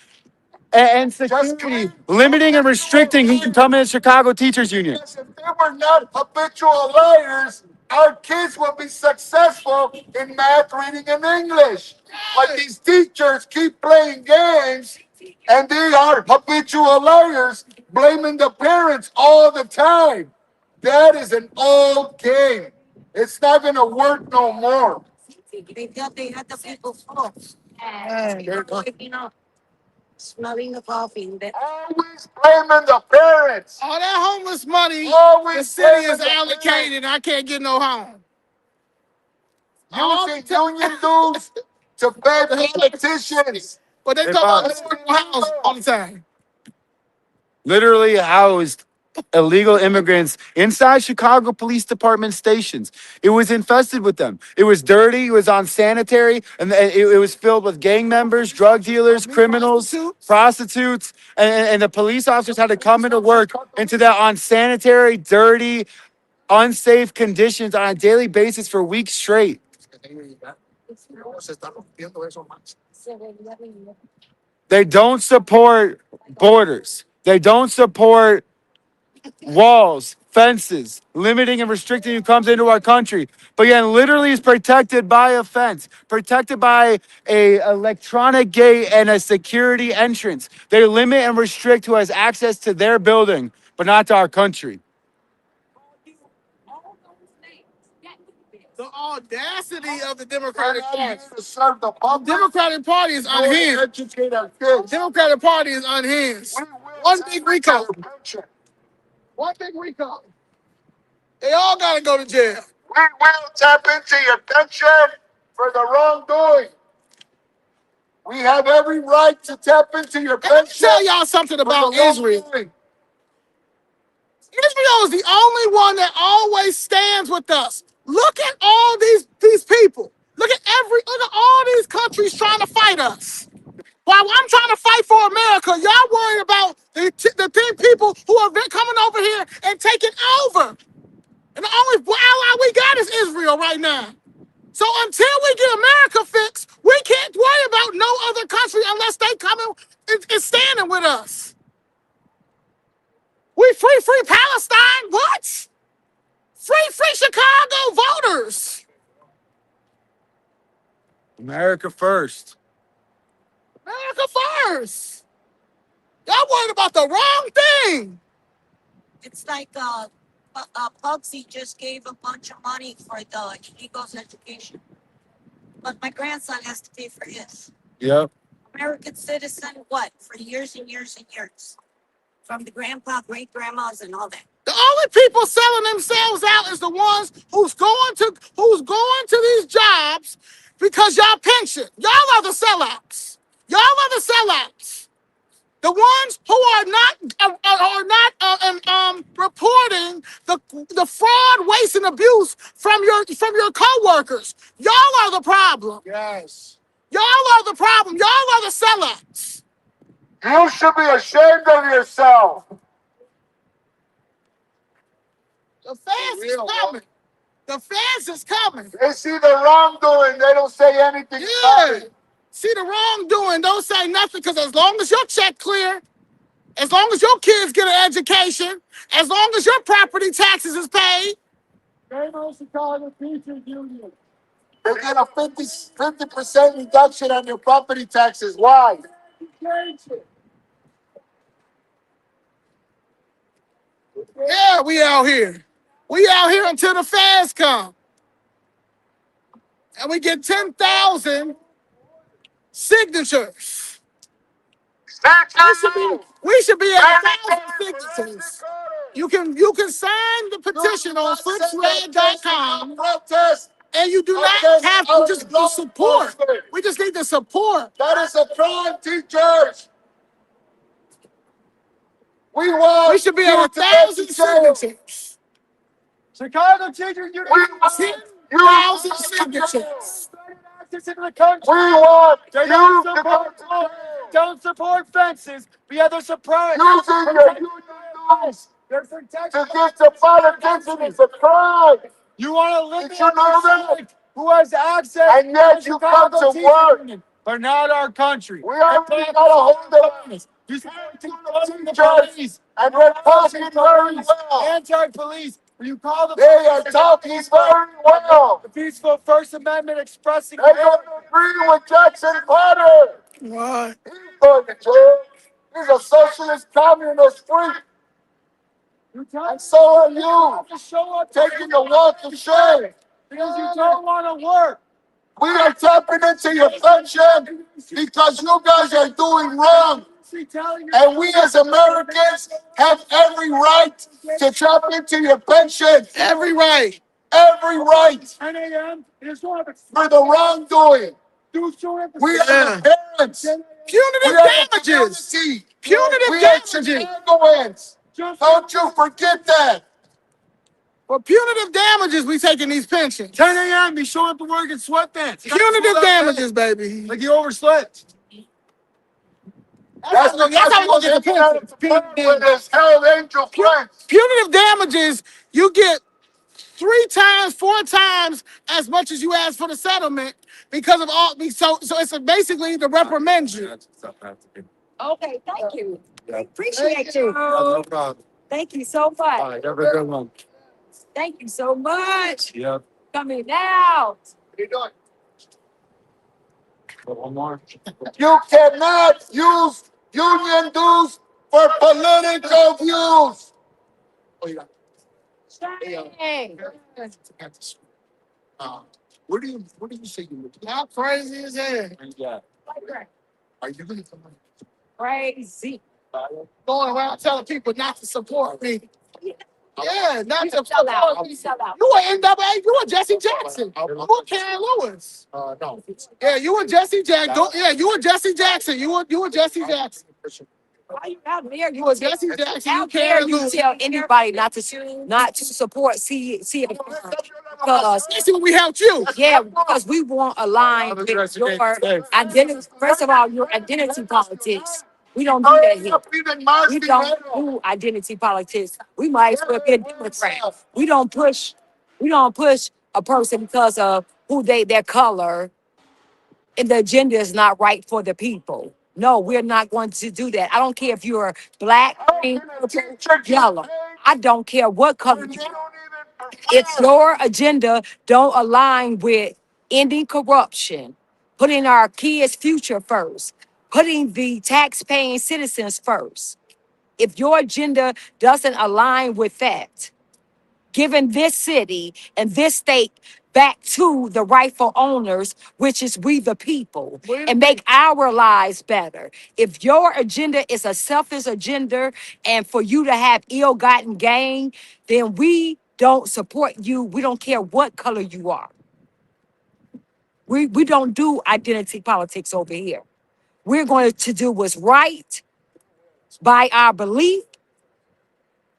Speaker 5: and security limiting and restricting who can come in the Chicago Teachers Union.
Speaker 3: If they were not habitual liars, our kids would be successful in math, reading, and English. But these teachers keep playing games, and they are habitual liars, blaming the parents all the time. That is an old game. It's not going to work no more.
Speaker 4: They got the people full. Smelling the coffee.
Speaker 3: Always blaming the parents.
Speaker 1: All that homeless money
Speaker 3: Always
Speaker 1: the city is
Speaker 3: blaming the
Speaker 1: allocated, and I can't get no home.
Speaker 3: Using union dues to pay politicians.
Speaker 1: But they talk about affordable house all the time.
Speaker 5: Literally housed illegal immigrants inside Chicago Police Department stations. It was infested with them. It was dirty. It was unsanitary, and it was filled with gang members, drug dealers, criminals, prostitutes, and the police officers had to come into work into that unsanitary, dirty, unsafe conditions on a daily basis for weeks straight. They don't support borders. They don't support walls, fences, limiting and restricting who comes into our country. But again, literally is protected by a fence, protected by a electronic gate and a security entrance. They limit and restrict who has access to their building, but not to our country.
Speaker 1: The audacity of the
Speaker 3: We're
Speaker 1: Democratic
Speaker 3: not
Speaker 1: Party.
Speaker 3: here to serve the
Speaker 1: The
Speaker 3: public.
Speaker 1: Democratic Party is
Speaker 3: We're to
Speaker 1: unhinged.
Speaker 3: educate our kids.
Speaker 1: Democratic Party is unhinged.
Speaker 3: We will
Speaker 1: One
Speaker 3: tap
Speaker 1: big
Speaker 3: into
Speaker 1: recall.
Speaker 3: their pension.
Speaker 1: One big recall. They all gotta go to jail.
Speaker 3: We will tap into your pension for the wrongdoing. We have every right to tap into your
Speaker 1: And let me
Speaker 3: pension
Speaker 1: tell y'all something
Speaker 3: for the
Speaker 1: about Israel.
Speaker 3: wrongdoing.
Speaker 1: Israel is the only one that always stands with us. Look at all these people. Look at all these countries trying to fight us. While I'm trying to fight for America, y'all worried about the people who are coming over here and taking over. And the only ally we got is Israel right now. So until we get America fixed, we can't worry about no other country unless they coming and standing with us. We free Palestine, what? Free Chicago voters.
Speaker 5: America first.
Speaker 1: America first. Y'all worried about the wrong thing.
Speaker 4: It's like Pugsy just gave a bunch of money for the Eagles education. But my grandson has to pay for his.
Speaker 5: Yep.
Speaker 4: American citizen, what? For years and years and years. From the grandpa, great grandmas, and all that.
Speaker 1: The only people selling themselves out is the ones who's going to these jobs because y'all pension. Y'all are the sellouts. Y'all are the sellouts. The ones who are not reporting the fraud, waste, and abuse from your coworkers. Y'all are the problem.
Speaker 3: Yes.
Speaker 1: Y'all are the problem. Y'all are the sellouts.
Speaker 3: You should be ashamed of yourself.
Speaker 1: The feds is coming. The feds is coming.
Speaker 3: They see the wrongdoing. They don't say anything about
Speaker 1: Yeah.
Speaker 3: it.
Speaker 1: See the wrongdoing, don't say nothing, because as long as your check clear, as long as your kids get an education, as long as your property taxes is paid,
Speaker 3: Chicago Teachers Union. They get a 50% reduction on your property taxes. Why?
Speaker 1: yeah, we out here. We out here until the feds come. And we get 10,000 signatures. We should be at 1,000 signatures. You can sign the petition on footsred.com,
Speaker 3: Protest.
Speaker 1: and you do not have to just do support. We just need the support.
Speaker 3: That is a crime, teachers. We want
Speaker 1: We should be
Speaker 3: you
Speaker 1: at
Speaker 3: to go to
Speaker 1: 1,000
Speaker 3: jail.
Speaker 1: signatures.
Speaker 5: Chicago Teachers Union.
Speaker 3: We want you
Speaker 1: 10,000
Speaker 3: to
Speaker 1: signatures.
Speaker 5: Access into the country.
Speaker 3: We want
Speaker 5: They
Speaker 3: you
Speaker 5: don't
Speaker 3: to go
Speaker 5: support
Speaker 3: to
Speaker 5: walls,
Speaker 3: jail.
Speaker 5: don't support fences. But yeah, they're surprised.
Speaker 3: Using your union dues
Speaker 5: They're
Speaker 3: to
Speaker 5: protecting.
Speaker 3: get the politician is a crime.
Speaker 5: You want to limit
Speaker 3: Did you know that?
Speaker 5: select who has access
Speaker 3: And yet
Speaker 5: to
Speaker 3: you
Speaker 5: Chicago
Speaker 3: come to
Speaker 5: Teachers
Speaker 3: work.
Speaker 5: Union, but not our country.
Speaker 3: We already got a hold of it.
Speaker 5: You support
Speaker 3: Teachers,
Speaker 5: the police.
Speaker 3: and we're talking very well.
Speaker 5: Anti-police. When you call the
Speaker 3: They are talking very well.
Speaker 5: the peaceful First Amendment expressing.
Speaker 3: They don't agree with Jackson Potter.
Speaker 1: What?
Speaker 3: He's going to jail. He's a socialist communist freak. And so are you,
Speaker 5: to show up
Speaker 3: taking the walk of shame.
Speaker 5: because you don't want to work.
Speaker 3: We are tapping into your pension because you guys are doing wrong. And we as Americans have every right to tap into your pension.
Speaker 1: Every right.
Speaker 3: Every right
Speaker 5: 10 a.m. is one of the
Speaker 3: for the wrongdoing. We are
Speaker 1: Yeah.
Speaker 3: the parents. We
Speaker 1: Punitive
Speaker 3: are the
Speaker 1: damages.
Speaker 3: community.
Speaker 1: Punitive
Speaker 3: We are
Speaker 1: damages.
Speaker 3: Chicagoans. Don't you forget that.
Speaker 1: For punitive damages, we taking these pensions.
Speaker 5: 10 a.m. You show up to work in sweatpants.
Speaker 1: Punitive damages, baby.
Speaker 5: Like you overslept.
Speaker 1: That's how we get the pension.
Speaker 3: With his hell angel friends.
Speaker 1: Punitive damages, you get 3 times, 4 times as much as you ask for the settlement because of all. So it's basically to reprimand you.
Speaker 2: Okay, thank you.
Speaker 5: Yeah.
Speaker 2: Appreciate you.
Speaker 5: No problem.
Speaker 2: Thank you so
Speaker 5: All
Speaker 2: much.
Speaker 5: right, have a good one.
Speaker 2: Thank you so much.
Speaker 5: Yep.
Speaker 2: Coming out.
Speaker 1: What are you doing?
Speaker 5: One more.
Speaker 3: You cannot use union dues for political views.
Speaker 1: Oh, you got
Speaker 2: Dang.
Speaker 1: where do you say you live? Y'all crazy as hell.
Speaker 5: Yeah.
Speaker 1: Are you gonna come on?
Speaker 2: Crazy.
Speaker 1: Going around telling people not to support me? Yeah, not to
Speaker 2: Sell out.
Speaker 1: support me.
Speaker 2: Sell out.
Speaker 1: You were NWA, you were Jesse Jackson. You were Karen Lewis.
Speaker 3: No.
Speaker 1: Yeah, you were Jesse Jackson. Yeah, you were Jesse Jackson. You were Jesse Jackson.
Speaker 2: How dare
Speaker 1: You were
Speaker 2: tell,
Speaker 1: Jesse Jackson.
Speaker 2: how
Speaker 1: You
Speaker 2: dare
Speaker 1: Karen
Speaker 2: you
Speaker 1: Lewis.
Speaker 2: tell anybody not to support CFR because
Speaker 1: Especially when we helped you.
Speaker 2: yeah, because we want to align with your identity. First of all, your identity politics. We don't do that here. We don't do identity politics. We might as well be a Democrat. We don't push a person because of their color and the agenda is not right for the people. No, we're not going to do that. I don't care if you're black, green, purple, yellow. I don't care what color you are. If your agenda don't align with ending corruption, putting our kids' future first, putting the tax-paying citizens first, if your agenda doesn't align with that, giving this city and this state back to the rightful owners, which is we the people, and make our lives better. If your agenda is a selfish agenda and for you to have ill-gotten gain, then we don't support you. We don't care what color you are. We don't do identity politics over here. We're going to do what's right by our belief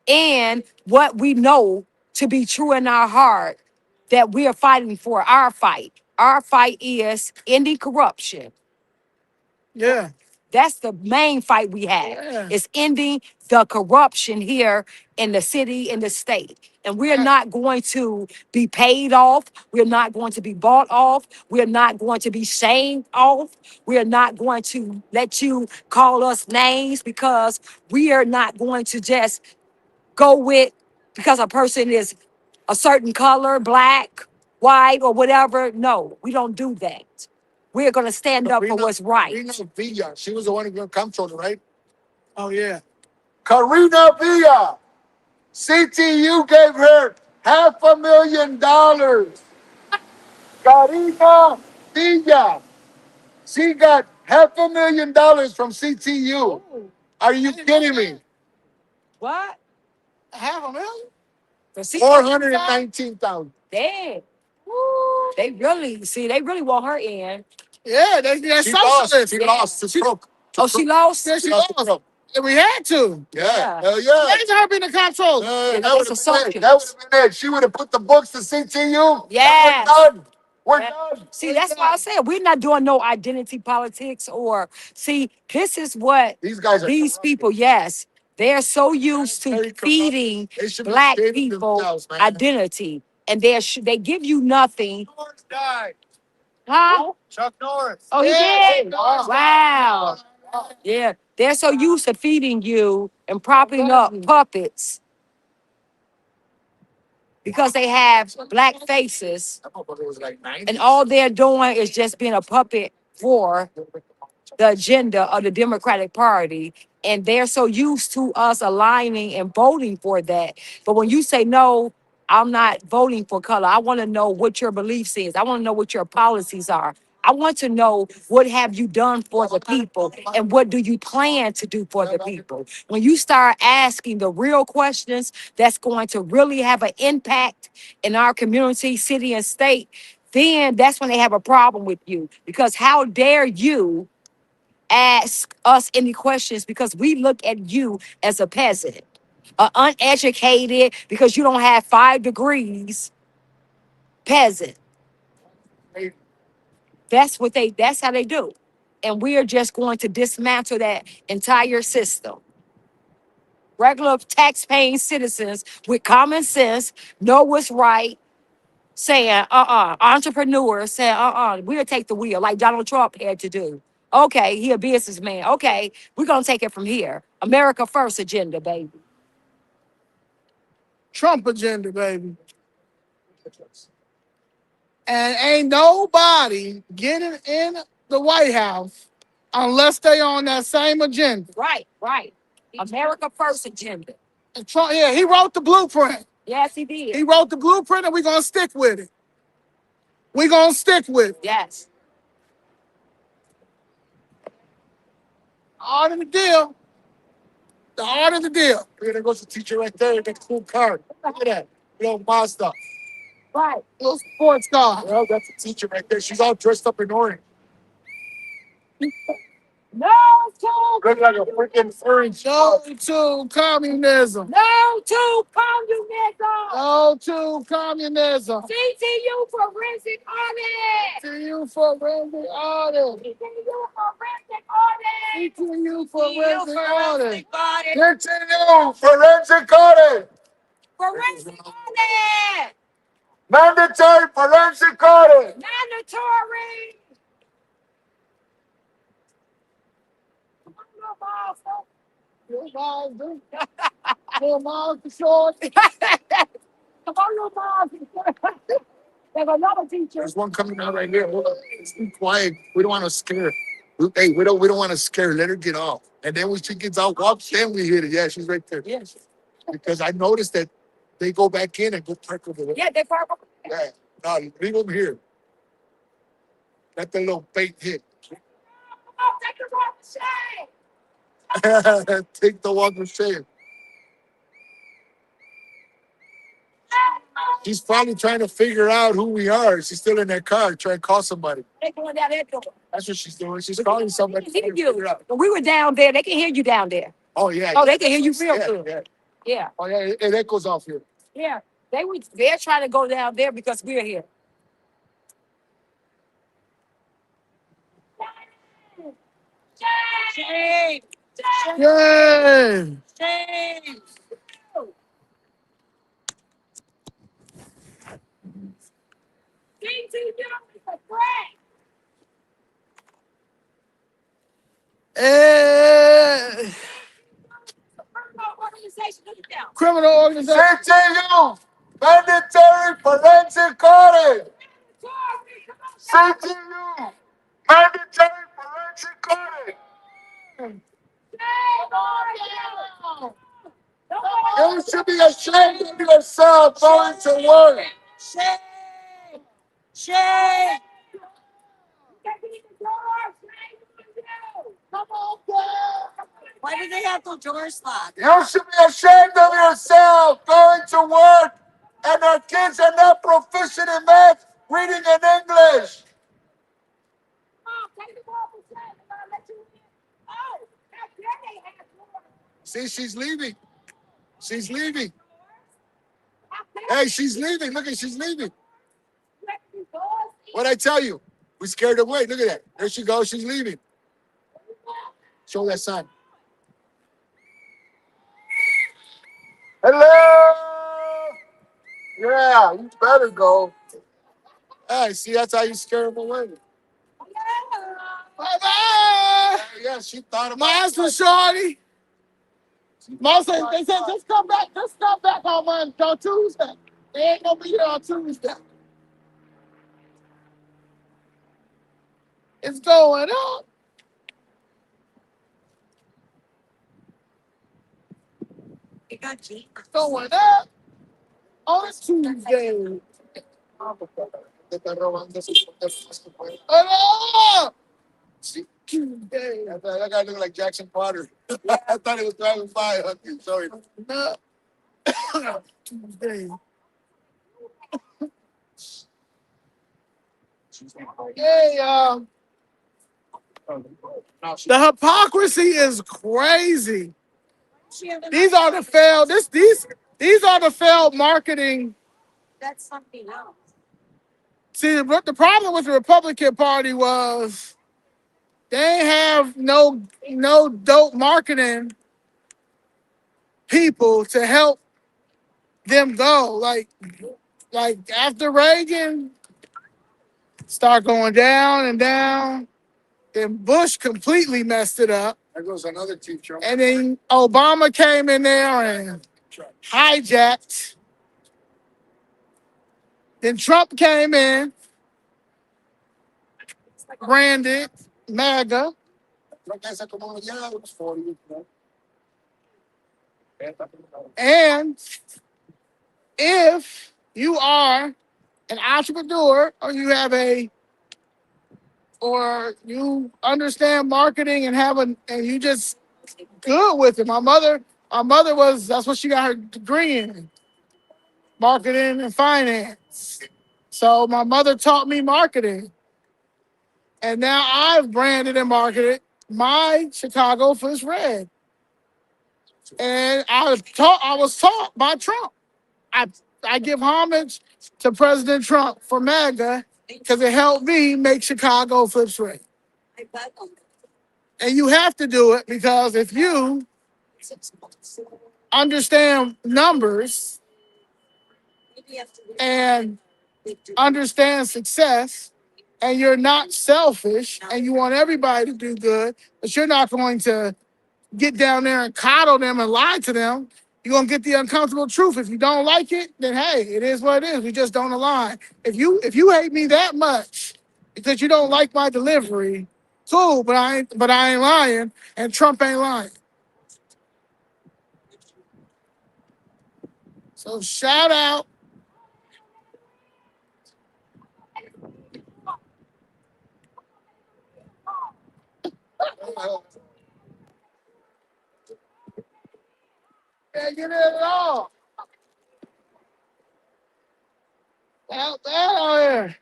Speaker 2: and what we know to be true in our heart that we are fighting for. Our fight. Our fight is ending corruption.
Speaker 1: Yeah.
Speaker 2: That's the main fight we have.
Speaker 1: Yeah.
Speaker 2: Is ending the corruption here in the city, in the state. And we're not going to be paid off. We're not going to be bought off. We're not going to be shamed off. We're not going to let you call us names because we are not going to just go with because a person is a certain color, black, white, or whatever. No, we don't do that. We're going to stand up for what's right.
Speaker 3: Karina Villa. She was the one who got comptroller, right?
Speaker 1: Oh yeah.
Speaker 3: Karina Villa. CTU gave her $500,000. Karina Villa. She got $500,000 from CTU. Are you kidding me?
Speaker 2: What?
Speaker 1: $500,000?
Speaker 2: For see,
Speaker 3: 419,000.
Speaker 2: damn. They really want her in.
Speaker 1: Yeah, that's
Speaker 3: She lost.
Speaker 1: socialist.
Speaker 3: She lost to Crook.
Speaker 2: Oh, she lost?
Speaker 1: Yeah, she
Speaker 3: Lost to
Speaker 1: lost.
Speaker 3: Crook.
Speaker 1: And we had to.
Speaker 3: Yeah.
Speaker 2: Yeah.
Speaker 3: Hell yeah.
Speaker 1: Imagine her being the comptroller.
Speaker 3: That
Speaker 2: that's
Speaker 3: would
Speaker 2: a
Speaker 3: have
Speaker 2: socialist.
Speaker 3: been it. That would have been it. She would have put the books to CTU.
Speaker 2: Yes.
Speaker 3: We're done. We're
Speaker 2: Yeah.
Speaker 3: done.
Speaker 2: See, that's why I said we're not doing no identity politics or see, this is what
Speaker 3: These guys are
Speaker 2: these
Speaker 3: corrupt.
Speaker 2: people, yes, they're so used
Speaker 3: Very
Speaker 2: to
Speaker 3: corrupt.
Speaker 2: feeding
Speaker 3: They should be
Speaker 2: black
Speaker 3: ashamed of
Speaker 2: people
Speaker 3: themselves, man.
Speaker 2: identity. And they give you nothing.
Speaker 5: Norris died.
Speaker 2: Huh?
Speaker 5: Chuck Norris.
Speaker 2: Oh, he
Speaker 1: Yeah,
Speaker 2: did?
Speaker 1: oh,
Speaker 2: Wow. Yeah. They're so used to feeding you and propping up puppets because they have black faces.
Speaker 3: That motherfucker was like 90.
Speaker 2: And all they're doing is just being a puppet for the agenda of the Democratic Party. And they're so used to us aligning and voting for that. But when you say, no, I'm not voting for color, I want to know what your beliefs is. I want to know what your policies are. I want to know what have you done for the people and what do you plan to do for the people. When you start asking the real questions that's going to really have an impact in our community, city, and state, then that's when they have a problem with you. Because how dare you ask us any questions because we look at you as a peasant, uneducated because you don't have 5 degrees, peasant. That's how they do. And we are just going to dismantle that entire system. Regular tax-paying citizens with common sense know what's right, saying, entrepreneurs saying, we'll take the wheel like Donald Trump had to do. Okay, he a businessman. Okay, we're gonna take it from here. America first agenda, baby.
Speaker 1: Trump agenda, baby. And ain't nobody getting in the White House unless they on that same agenda.
Speaker 2: Right, right. America First agenda.
Speaker 1: And Trump, yeah, he wrote the blueprint.
Speaker 2: Yes, he did.
Speaker 1: He wrote the blueprint, and we're gonna stick with it. We're gonna stick with it.
Speaker 2: Yes.
Speaker 1: Art of the deal. The art of the deal. There goes the teacher right there in that cool car. Look at that. Little Mazda.
Speaker 2: Right.
Speaker 1: Little sports car. Well, that's the teacher right there. She's all dressed up in orange.
Speaker 2: No to
Speaker 1: Look like a freaking orange. No to communism.
Speaker 2: no to communism.
Speaker 1: No to communism.
Speaker 2: CTU forensic audit.
Speaker 1: CTU for forensic audit.
Speaker 2: CTU forensic audit.
Speaker 1: CTU for forensic audit.
Speaker 4: audit.
Speaker 3: CTU forensic audit.
Speaker 2: Forensic audit.
Speaker 3: Mandatory forensic audit.
Speaker 2: Mandatory.
Speaker 1: Little Miles, dude. Little Miles for short.
Speaker 2: Come on, little Mom. There's another teacher.
Speaker 1: There's one coming out right here. Hold on. Let's be quiet. We don't want to scare her. Hey, we don't want to scare her. Let her get off. And then when she gets out, then we hit it. Yeah, she's right there.
Speaker 2: Yes.
Speaker 1: Because I noticed that they go back in and go park over there.
Speaker 2: Yeah, they park over there.
Speaker 1: Yeah. No, leave them here. Let the little bait hit.
Speaker 2: Come on, take the walk of shame.
Speaker 1: Take the walk of shame. She's probably trying to figure out who we are. She's still in that car trying to call somebody.
Speaker 2: They going down that door.
Speaker 1: That's what she's doing. She's calling somebody.
Speaker 2: They
Speaker 1: trying
Speaker 2: can
Speaker 1: to
Speaker 2: hear
Speaker 1: figure
Speaker 2: you.
Speaker 1: out.
Speaker 2: When we were down there, they can hear you down there.
Speaker 1: Oh, yeah.
Speaker 2: Oh, they can hear you real
Speaker 1: Yeah,
Speaker 2: good.
Speaker 1: yeah.
Speaker 2: Yeah,
Speaker 1: Oh, yeah. It echoes off here.
Speaker 2: yeah. They're trying to go down there because we're here.
Speaker 4: Shame.
Speaker 1: Yay!
Speaker 4: Shame.
Speaker 1: Eh, criminal organization.
Speaker 3: CTU mandatory forensic audit. CTU mandatory forensic audit. You should be ashamed of yourself going to work.
Speaker 4: Shame. Shame. Why do they have the doors locked?
Speaker 3: You should be ashamed of yourself going to work and our kids are not proficient in math, reading, and English.
Speaker 1: See, she's leaving. She's leaving. Hey, she's leaving. Look at, she's leaving. What'd I tell you? We scared her away. Look at that. There she goes. She's leaving. Show that sign.
Speaker 3: Hello? Yeah, you better go.
Speaker 1: Hey, see, that's how you scare them away. Bye-bye. Yeah, she thought of my husband, shorty. Most of they said, just come back on Tuesday. They ain't gonna be here on Tuesday. It's going up.
Speaker 4: You got Jeep.
Speaker 1: It's going up on Tuesday. Hello! Tuesday. That guy looked like Jackson Potter. I thought he was driving by. Okay, sorry. No. Tuesday. Hey, the hypocrisy is crazy. These are the failed. These are the failed marketing.
Speaker 4: That's something else.
Speaker 1: See, the problem with the Republican Party was they have no dope marketing people to help them go. Like after Reagan start going down and down, then Bush completely messed it up.
Speaker 3: There goes another teacher.
Speaker 1: And then Obama came in there and hijacked Then Trump came in, branded MAGA, and if you are an entrepreneur or you have a or you understand marketing and and you just good with it. My mother was that's what she got her degree in, marketing and finance. So my mother taught me marketing. And now I've branded and marketed my Chicago Fish Red. And I was taught by Trump. I I give homage to President Trump for MAGA because it helped me make Chicago Flips Red. And you have to do it because if you understand numbers and understand success, and you're not selfish, and you want everybody to do good, but you're not going to get down there and coddle them and lie to them. You're gonna get the uncomfortable truth. If you don't like it, then hey, it is what it is. We just don't align. If you hate me that much because you don't like my delivery, cool, but I ain't lying, and Trump ain't lying. So shout out. Can't get it at all. Out there.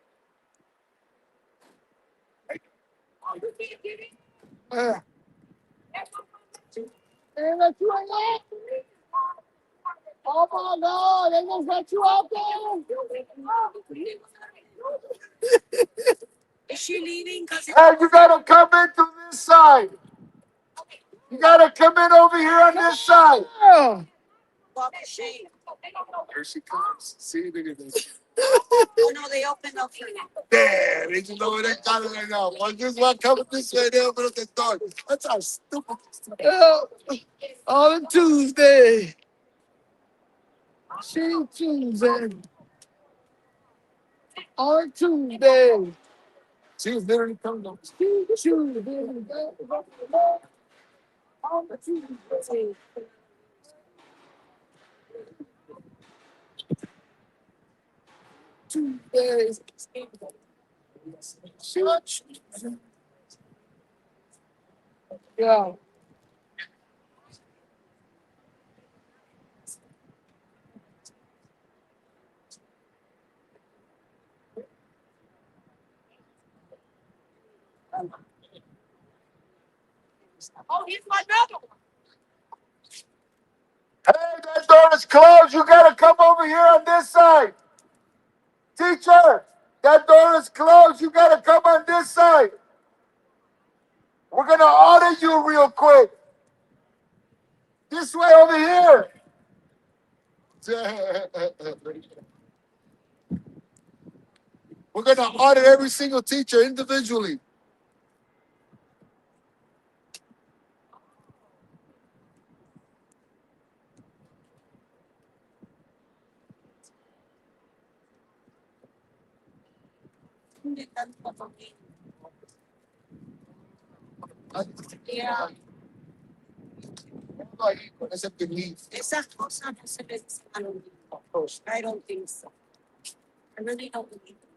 Speaker 1: Yeah. They let you out there? Oh my God, they gonna let you out there?
Speaker 4: Is she leaving? Because
Speaker 3: Hey, you gotta come in through this side. You gotta come in over here on this side.
Speaker 1: Yeah.
Speaker 4: walk of shame.
Speaker 3: Here she comes. See, look at this.
Speaker 4: Oh no, they opened up for you.
Speaker 3: Damn, they just know where they got it right now. One just one coming this way, they open up the door. That's how stupid.
Speaker 1: Yeah. On a Tuesday. She Tuesday. On a Tuesday.
Speaker 3: She was literally coming up.
Speaker 1: She Tuesday. On a Tuesday. Tuesdays. Church. Yeah.
Speaker 4: Oh, he's my brother.
Speaker 3: Hey, that door is closed. You gotta come over here on this side. Teacher, that door is closed. You gotta come on this side. We're gonna audit you real quick. This way over here. We're gonna audit every single teacher individually.
Speaker 4: Yeah.
Speaker 3: Ese penny.
Speaker 4: Esas cosas no se les a los niños. I don't think so. I really don't believe in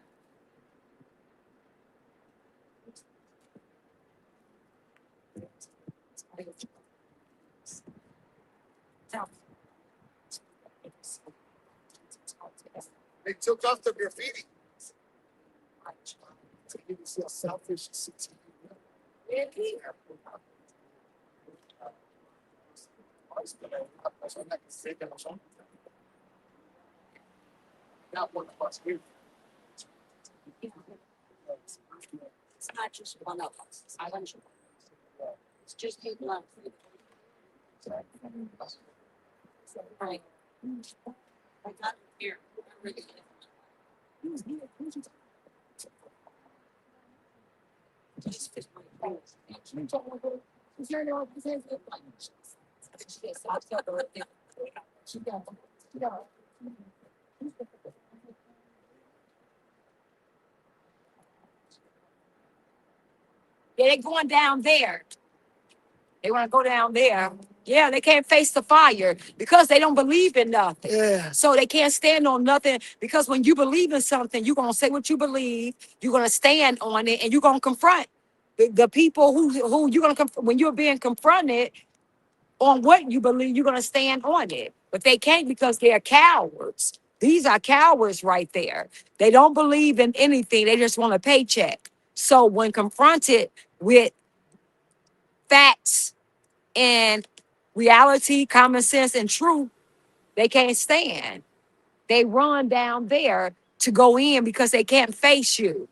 Speaker 4: that.
Speaker 3: They took off the graffiti. You see how selfish CTU. Not one of us here.
Speaker 4: It's not just one of us. It's a bunch of us. It's just people out there. Right. I got it here. I really did. Just fit my clothes.
Speaker 2: Yeah, they're going down there. They want to go down there. Yeah, they can't face the fire because they don't believe in nothing.
Speaker 1: Yeah.
Speaker 2: So they can't stand on nothing because when you believe in something, you're going to say what you believe, you're going to stand on it, and you're going to confront the people who you're going to, when you're being confronted on what you believe, you're going to stand on it. But they can't because they're cowards. These are cowards right there. They don't believe in anything. They just want a paycheck. So when confronted with facts and reality, common sense, and truth, they can't stand. They run down there to go in because they can't face you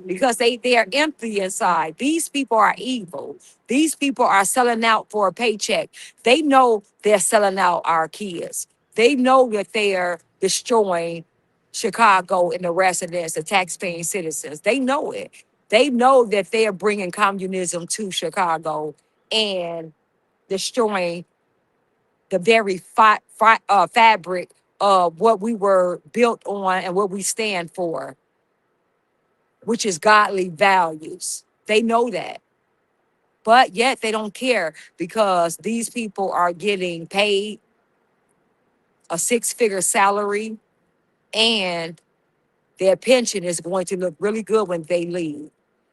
Speaker 2: because they are empty inside. These people are evil. These people are selling out for a paycheck. They know they're selling out our kids. They know that they are destroying Chicago and the residents, the taxpaying citizens. They know it. They know that they are bringing communism to Chicago and destroying the very fabric of what we were built on and what we stand for, which is godly values. They know that. But yet they don't care because these people are getting paid a six-figure salary and their pension is going to look really good when they leave.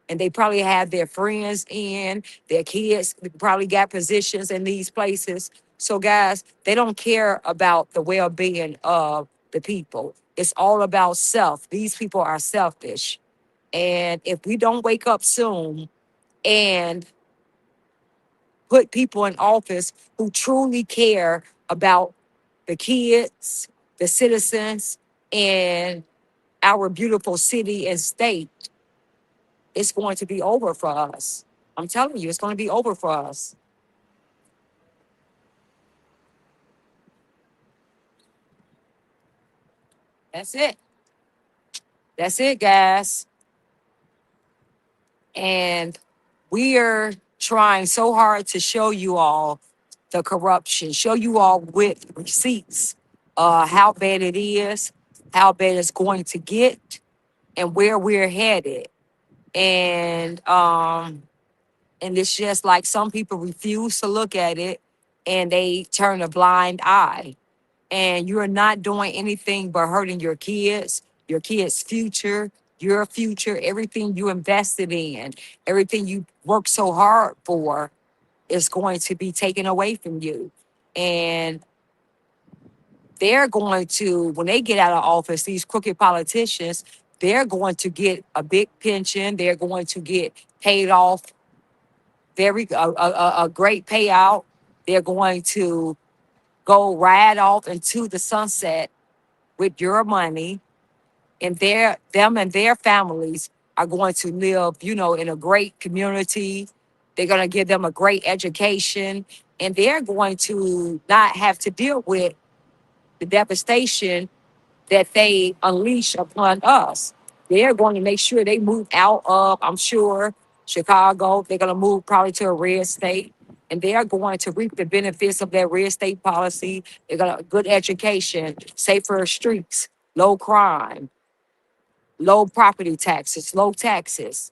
Speaker 2: And they probably have their friends in, their kids probably got positions in these places. So, guys, they don't care about the well being of the people. It's all about self. These people are selfish. And if we don't wake up soon and put people in office who truly care about the kids, the citizens, and our beautiful city and state, it's going to be over for us. I'm telling you, it's going to be over for us. That's it. That's it, guys. And we are trying so hard to show you all the corruption, show you all with receipts how bad it is, how bad it's going to get, and where we're headed. And it's just like some people refuse to look at it and they turn a blind eye. And you're not doing anything but hurting your kids' future, your future, everything you invested in, everything you worked so hard for is going to be taken away from you. And they're going to, when they get out of office, these crooked politicians, they're going to get a big pension. They're going to get paid off a great payout. They're going to go right off into the sunset with your money, and them and their families are going to live, in a great community. They're going to give them a great education, and they're going to not have to deal with the devastation that they unleash upon us. They're going to make sure they move out of, I'm sure, Chicago. They're going to move probably to a red state, and they are going to reap the benefits of their red state policy. They're going to good education, safer streets, low crime, low property taxes, low taxes,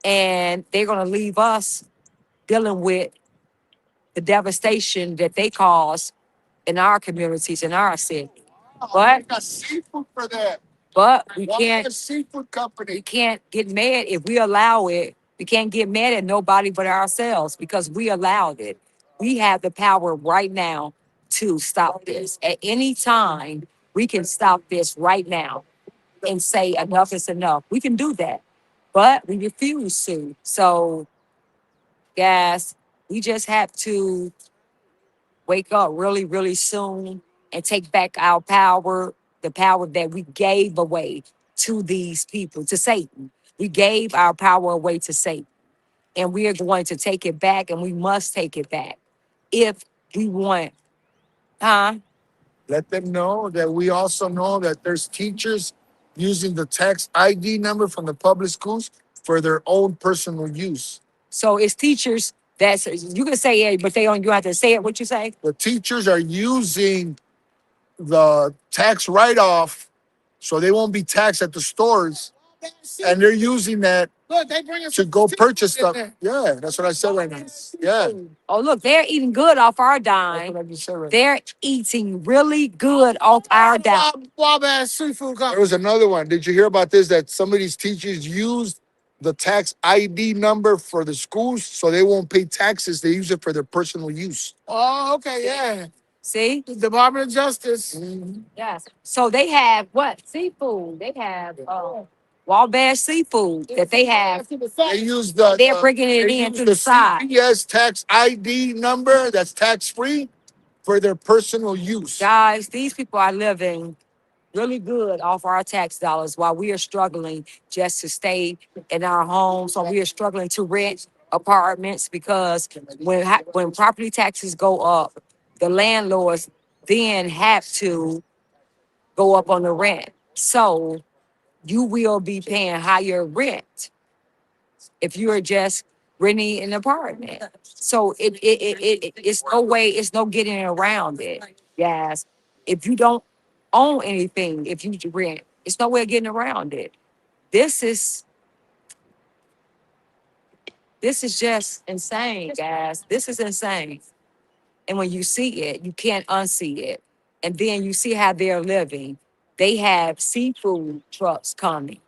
Speaker 2: and they're going to leave us dealing with the devastation that they cause in our communities, in our city.
Speaker 1: I
Speaker 2: But
Speaker 1: got seafood for that.
Speaker 2: But we
Speaker 1: Why
Speaker 2: can't
Speaker 1: a seafood company?
Speaker 2: get mad if we allow it. We can't get mad at nobody but ourselves because we allowed it. We have the power right now to stop this. At any time, we can stop this right now and say enough is enough. We can do that. But we refuse to. So, guys, we just have to wake up really, really soon and take back our power, the power that we gave away to these people, to Satan. We gave our power away to Satan, and we are going to take it back, and we must take it back if we want, huh?
Speaker 1: Let them know that we also know that there's teachers using the tax ID number from the public schools for their own personal use.
Speaker 2: So it's teachers that's, you can say it, but you have to say it, what you say?
Speaker 1: The teachers are using the tax write-off so they won't be taxed at the stores, and they're using that Look, they bringing
Speaker 3: to go purchase stuff. Yeah, that's what I said right now. Yeah.
Speaker 2: Oh, look, they're eating good off our
Speaker 3: That's
Speaker 2: dime.
Speaker 3: what I just said right now.
Speaker 2: They're eating really good off our dime.
Speaker 1: Wabash Seafood
Speaker 3: There
Speaker 1: Company.
Speaker 3: was another one. Did you hear about this? That some of these teachers used the tax ID number for the schools so they won't pay taxes. They use it for their personal use.
Speaker 1: Oh, okay, yeah.
Speaker 2: See?
Speaker 1: Department of Justice.
Speaker 2: Yes. So they have what? Seafood. They have Wabash seafood that they have.
Speaker 3: They use the
Speaker 2: They're bringing it
Speaker 3: they
Speaker 2: in
Speaker 3: use
Speaker 2: to the side.
Speaker 3: CPS tax ID number that's tax free for their personal use.
Speaker 2: Guys, these people are living really good off our tax dollars while we are struggling just to stay in our homes. So we are struggling to rent apartments because when property taxes go up, the landlords then have to go up on the rent. So you will be paying higher rent if you are just renting an apartment. So it's no way, it's no getting around it. Yes. If you don't own anything, if you rent, it's no way of getting around it. This is just insane, guys. This is insane. And when you see it, you can't unsee it. And then you see how they're living. They have seafood trucks coming.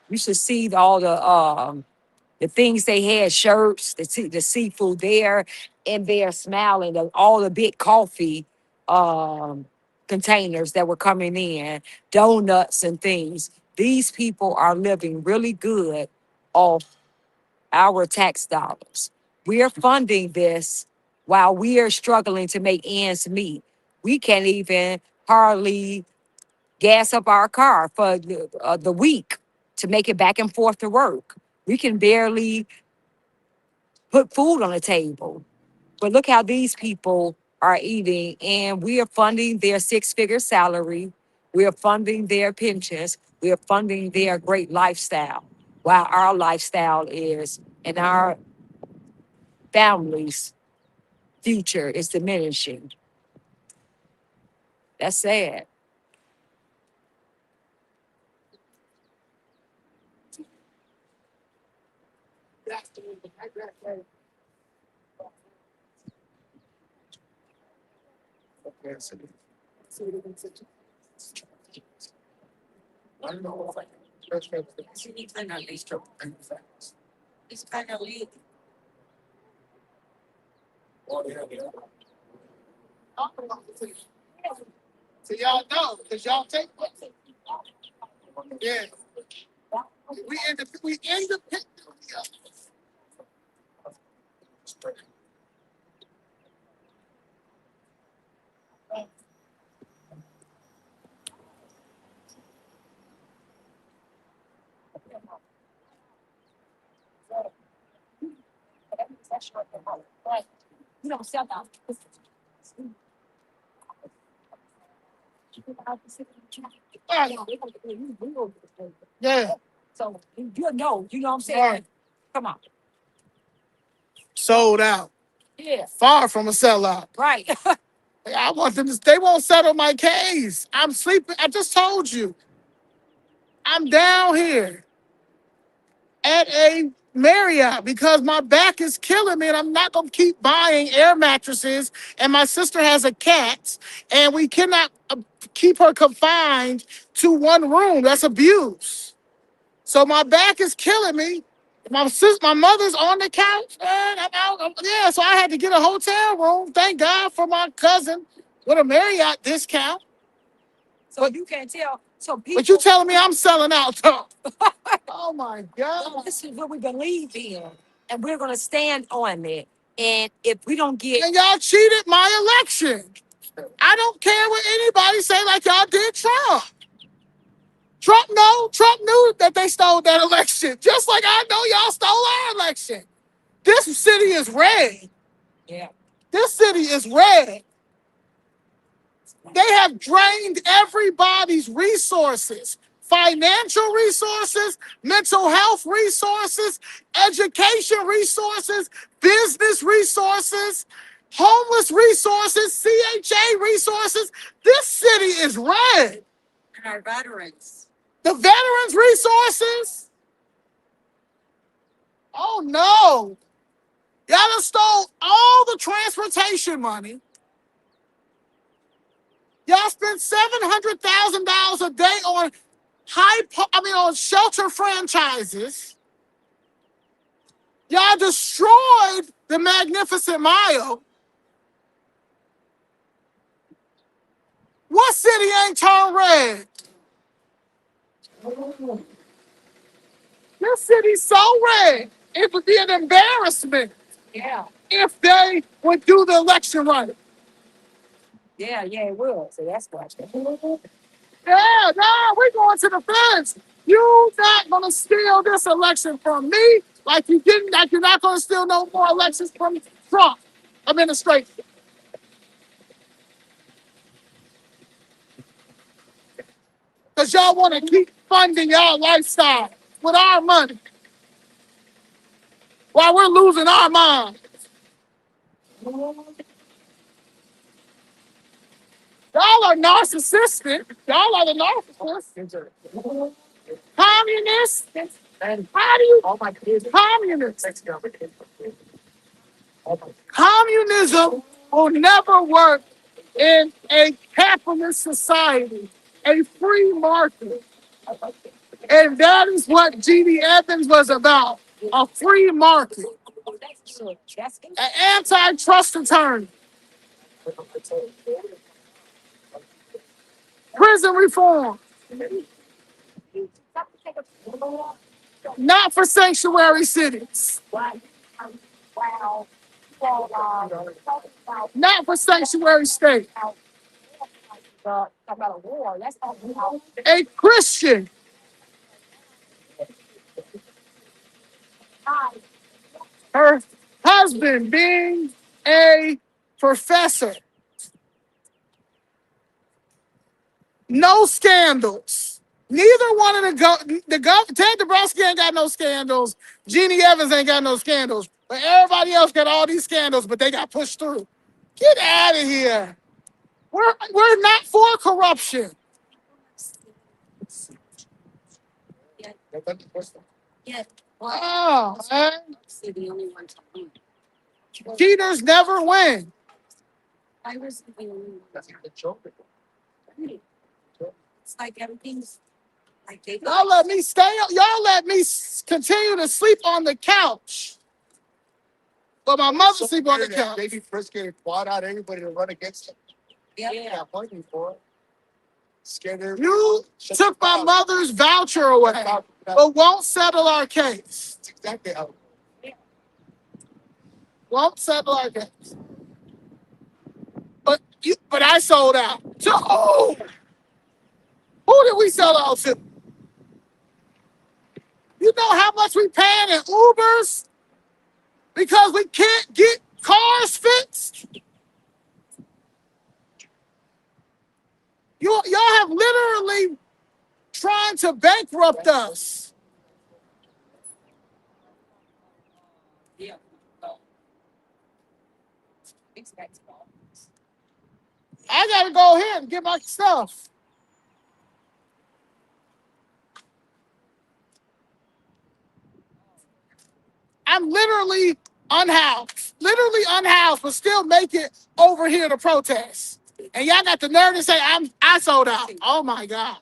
Speaker 2: You should see all the things they had, shirts, the seafood there, and they're smiling, all the big coffee containers that were coming in, donuts and things. These people are living really good off our tax dollars. We are funding this while we are struggling to make ends meet. We can't even hardly gas up our car for the week to make it back and forth to work. We can barely put food on the table. But look how these people are eating, and we are funding their six-figure salary. We are funding their pensions. We are funding their great lifestyle, while our lifestyle is, and our families' future is diminishing. That's sad.
Speaker 4: It's kind of late.
Speaker 1: So y'all know, because y'all take what? Yeah. We independent.
Speaker 2: You don't sell them.
Speaker 1: Yeah.
Speaker 2: So you know what I'm saying?
Speaker 1: Right.
Speaker 2: Come on.
Speaker 1: Sold out.
Speaker 2: Yeah.
Speaker 1: Far from a sellout.
Speaker 2: Right.
Speaker 1: I want them to, they won't settle my case. I'm sleeping. I just told you. I'm down here at a Marriott because my back is killing me and I'm not going to keep buying air mattresses. And my sister has a cat and we cannot keep her confined to one room. That's abuse. So my back is killing me. My mother's on the couch. And I'm out. Yeah, so I had to get a hotel room. Thank God for my cousin with a Marriott discount.
Speaker 2: So you can't tell. So people.
Speaker 1: But you telling me I'm selling out, though. Oh my God.
Speaker 2: This is what we believe in, and we're gonna stand on it. And if we don't get,
Speaker 1: And y'all cheated my election. I don't care what anybody say like y'all did Trump. Trump knew that they stole that election. Just like I know y'all stole our election. This city is red.
Speaker 2: yeah,
Speaker 1: This city is red. They have drained everybody's resources, financial resources, mental health resources, education resources, business resources, homeless resources, CHA resources. This city is red.
Speaker 4: And our veterans.
Speaker 1: The veterans resources. Oh no. Y'all done stole all the transportation money. Y'all spent $700,000 a day on on shelter franchises. Y'all destroyed the Magnificent Mile. What city ain't turned red? This city's so red. It would be an embarrassment
Speaker 2: Yeah,
Speaker 1: if they would do the election right.
Speaker 2: yeah, it will. So that's why.
Speaker 1: Yeah, no, we're going to the fence. You not gonna steal this election from me like you didn't, like you're not gonna steal no more elections from Trump administration. Because y'all want to keep funding y'all lifestyle with our money while we're losing our mind. Y'all are narcissistic. Y'all are the narcissists. Communists. How do you? Communists. Communism will never work in a capitalist society, a free market. And that is what G.D. Evans was about, a free market, an antitrust attorney, prison reform, not for sanctuary cities, not for sanctuary state. A Christian, her husband being a professor, no scandals. Neither one of Ted Dabrowski ain't got no scandals. Jeannie Evans ain't got no scandals. But everybody else got all these scandals, but they got pushed through. Get out of here. We're not for corruption. Oh, man. Cheaters never win. Y'all let me stay. Y'all let me continue to sleep on the couch. But my mother sleep on the couch.
Speaker 3: Baby Frisk getting fought out everybody to run against him. Yeah, fighting for it. Scared her.
Speaker 1: You took my mother's voucher away, but won't settle our case.
Speaker 3: That's exactly how.
Speaker 1: Won't settle our case. But I sold out. To who? Who did we sell out to? You know how much we paying in Ubers because we can't get cars fixed? Y'all have literally trying to bankrupt us. I gotta go ahead and get my stuff. I'm literally unhoused, but still make it over here to protest. And y'all got the nerve to say I sold out. Oh my God.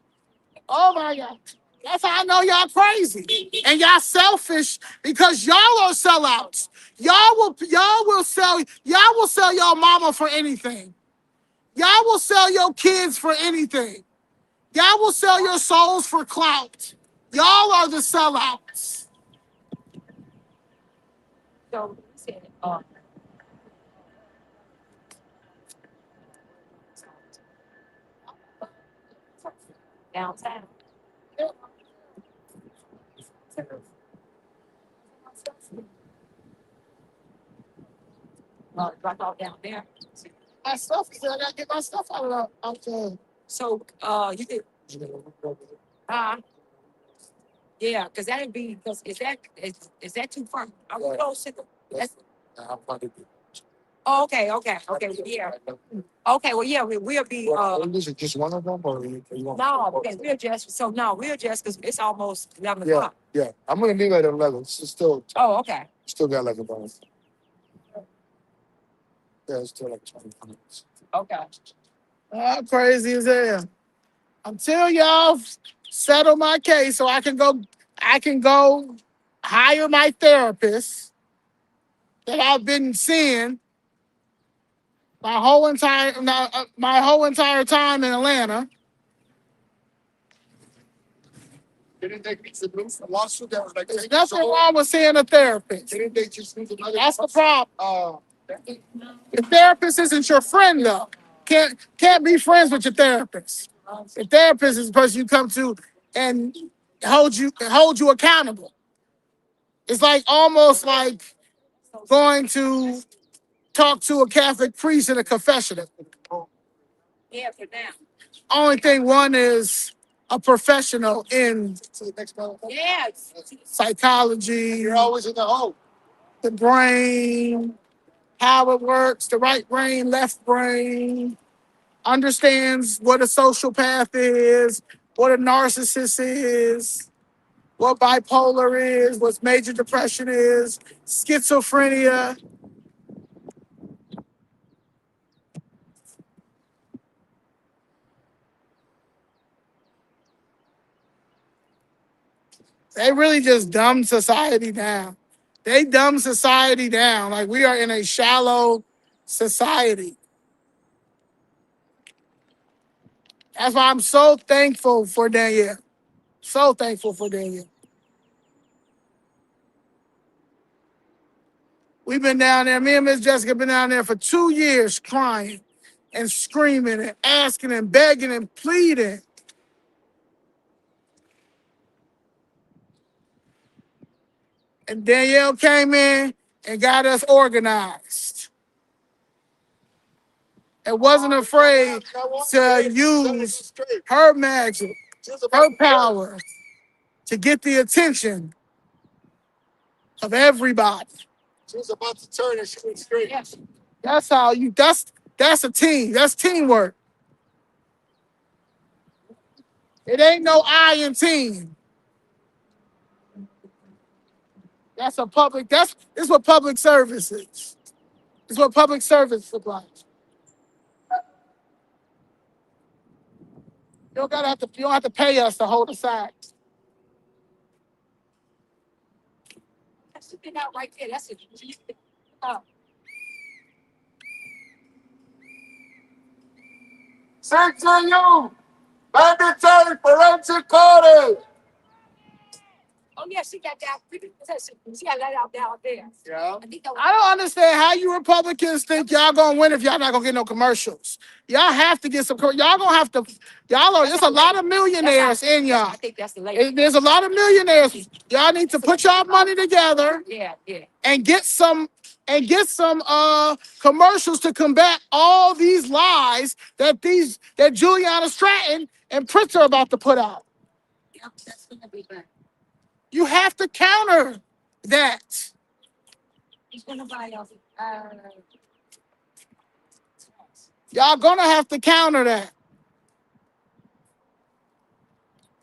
Speaker 1: Oh my God. That's how I know y'all crazy. And y'all selfish because y'all are sellouts. Y'all will sell your mama for anything. Y'all will sell your kids for anything. Y'all will sell your souls for clout. Y'all are the sellouts.
Speaker 2: So he said, downtown. Drop off down there.
Speaker 1: My stuff is there. I gotta get my stuff out there.
Speaker 2: So you did yeah, because that'd be because is that too far? I would go sit that's
Speaker 3: How funny.
Speaker 2: Oh, okay, okay, okay, yeah. Okay, well, yeah, we'll be,
Speaker 3: This is just one of them, or you want?
Speaker 2: no, okay, we'll just, because it's almost 11
Speaker 3: Yeah,
Speaker 2: o'clock.
Speaker 3: yeah. I'm gonna leave at 11. It's still
Speaker 2: Okay.
Speaker 3: still got like about it's still like 20 minutes.
Speaker 2: Okay.
Speaker 1: Crazy as hell. Until y'all settle my case so I can go hire my therapist that I've been seeing my whole entire time in Atlanta.
Speaker 3: Didn't they fix the new lawsuit that was like
Speaker 1: There's
Speaker 3: 10 years
Speaker 1: nothing
Speaker 3: old?
Speaker 1: wrong with seeing a therapist.
Speaker 3: Didn't they just use another?
Speaker 1: That's the problem.
Speaker 3: Uh,
Speaker 1: The therapist isn't your friend though. Can't be friends with your therapist. The therapist is the person you come to and hold you accountable. It's like almost like going to talk to a Catholic priest in a confessional.
Speaker 2: Yeah, for now.
Speaker 1: Only thing one is a professional in
Speaker 2: Yes.
Speaker 1: psychology,
Speaker 3: you're always in the hole.
Speaker 1: the brain, how it works, the right brain, left brain, understands what a sociopath is, what a narcissist is, what bipolar is, what major depression is, schizophrenia. They really just dumb society down. They dumb society down. Like we are in a shallow society. That's why I'm so thankful for Danielle. So thankful for Danielle. We've been down there. Me and Miss Jessica been down there for 2 years crying and screaming and asking and begging and pleading. And Danielle came in and got us organized and wasn't afraid to use her magic, her power to get the attention of everybody.
Speaker 3: She was about to turn and she went straight.
Speaker 2: Yes.
Speaker 1: That's a team. That's teamwork. It ain't no I in team. This what public service is. It's what public service is like. You don't have to pay us to hold the sign.
Speaker 2: That's the thing out right there. That's it. Uh,
Speaker 3: CTU, mandatory forensic audit.
Speaker 2: oh, yeah, she got that. She got that out down there.
Speaker 3: Yeah.
Speaker 2: I think that was,
Speaker 1: I don't understand how you Republicans think y'all gonna win if y'all not gonna get no commercials. Y'all have to get some. Y'all gonna have to. There's a lot of millionaires in y'all.
Speaker 2: I think that's the lady.
Speaker 1: There's a lot of millionaires. Y'all need to put y'all money together
Speaker 2: Yeah, yeah.
Speaker 1: and get some commercials to combat all these lies that Juliana Stratton and Prince are about to put out.
Speaker 2: Yep, that's gonna be good.
Speaker 1: You have to counter that.
Speaker 2: He's gonna buy us.
Speaker 1: Y'all gonna have to counter that.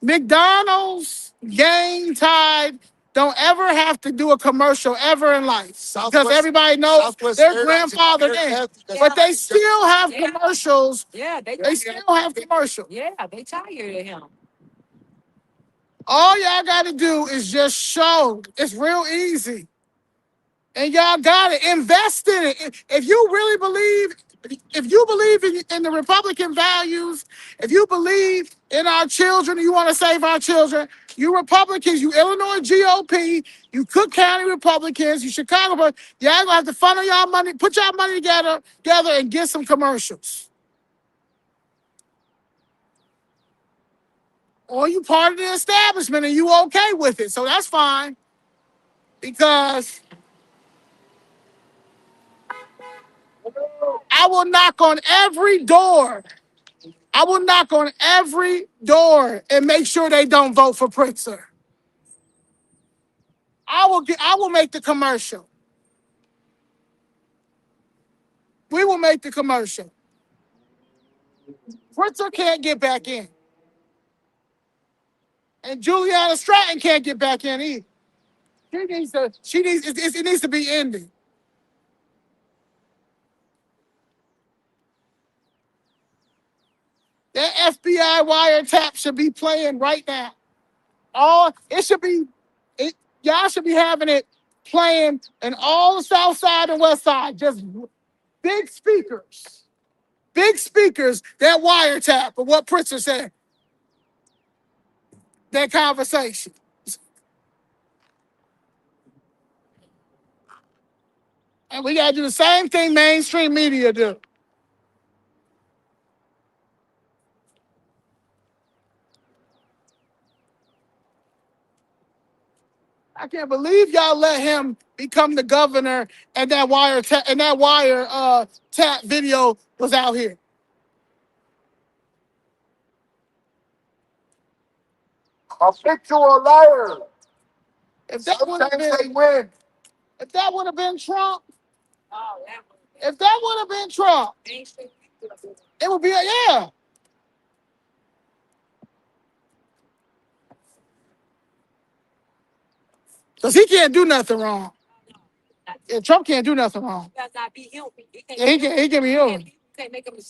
Speaker 1: McDonald's, Game Tide, don't ever have to do a commercial ever in life because everybody knows their grandfather in. But they still have commercials.
Speaker 2: Yeah,
Speaker 1: They still have commercials.
Speaker 2: yeah, they tired of him.
Speaker 1: All y'all got to do is just show. It's real easy. And y'all got to invest in it. If you really believe, if you believe in the Republican values, if you believe in our children, you want to save our children, you Republicans, you Illinois GOP, you Cook County Republicans, you Chicago, y'all gonna have to funnel y'all money, put y'all money together and get some commercials. Or you part of the establishment and you okay with it, so that's fine. Because I will knock on every door. I will knock on every door and make sure they don't vote for Pritzker. I will make the commercial. We will make the commercial. Pritzker can't get back in. And Juliana Stratton can't get back in either. It needs to be ended. That FBI wiretap should be playing right now. It should be, y'all should be having it playing in all the South Side and West Side. Just big speakers. Big speakers, that wiretap of what Pritzker said. That conversation. And we gotta do the same thing mainstream media do. I can't believe y'all let him become the governor and that wire tap video was out here.
Speaker 3: Habitual liar.
Speaker 1: If that would have
Speaker 3: Sometimes they
Speaker 1: been
Speaker 3: win.
Speaker 1: if that would have been Trump, if that would have been Trump, it would be yeah. Because he can't do nothing wrong. Yeah, Trump can't do nothing wrong. Yeah, he can be human.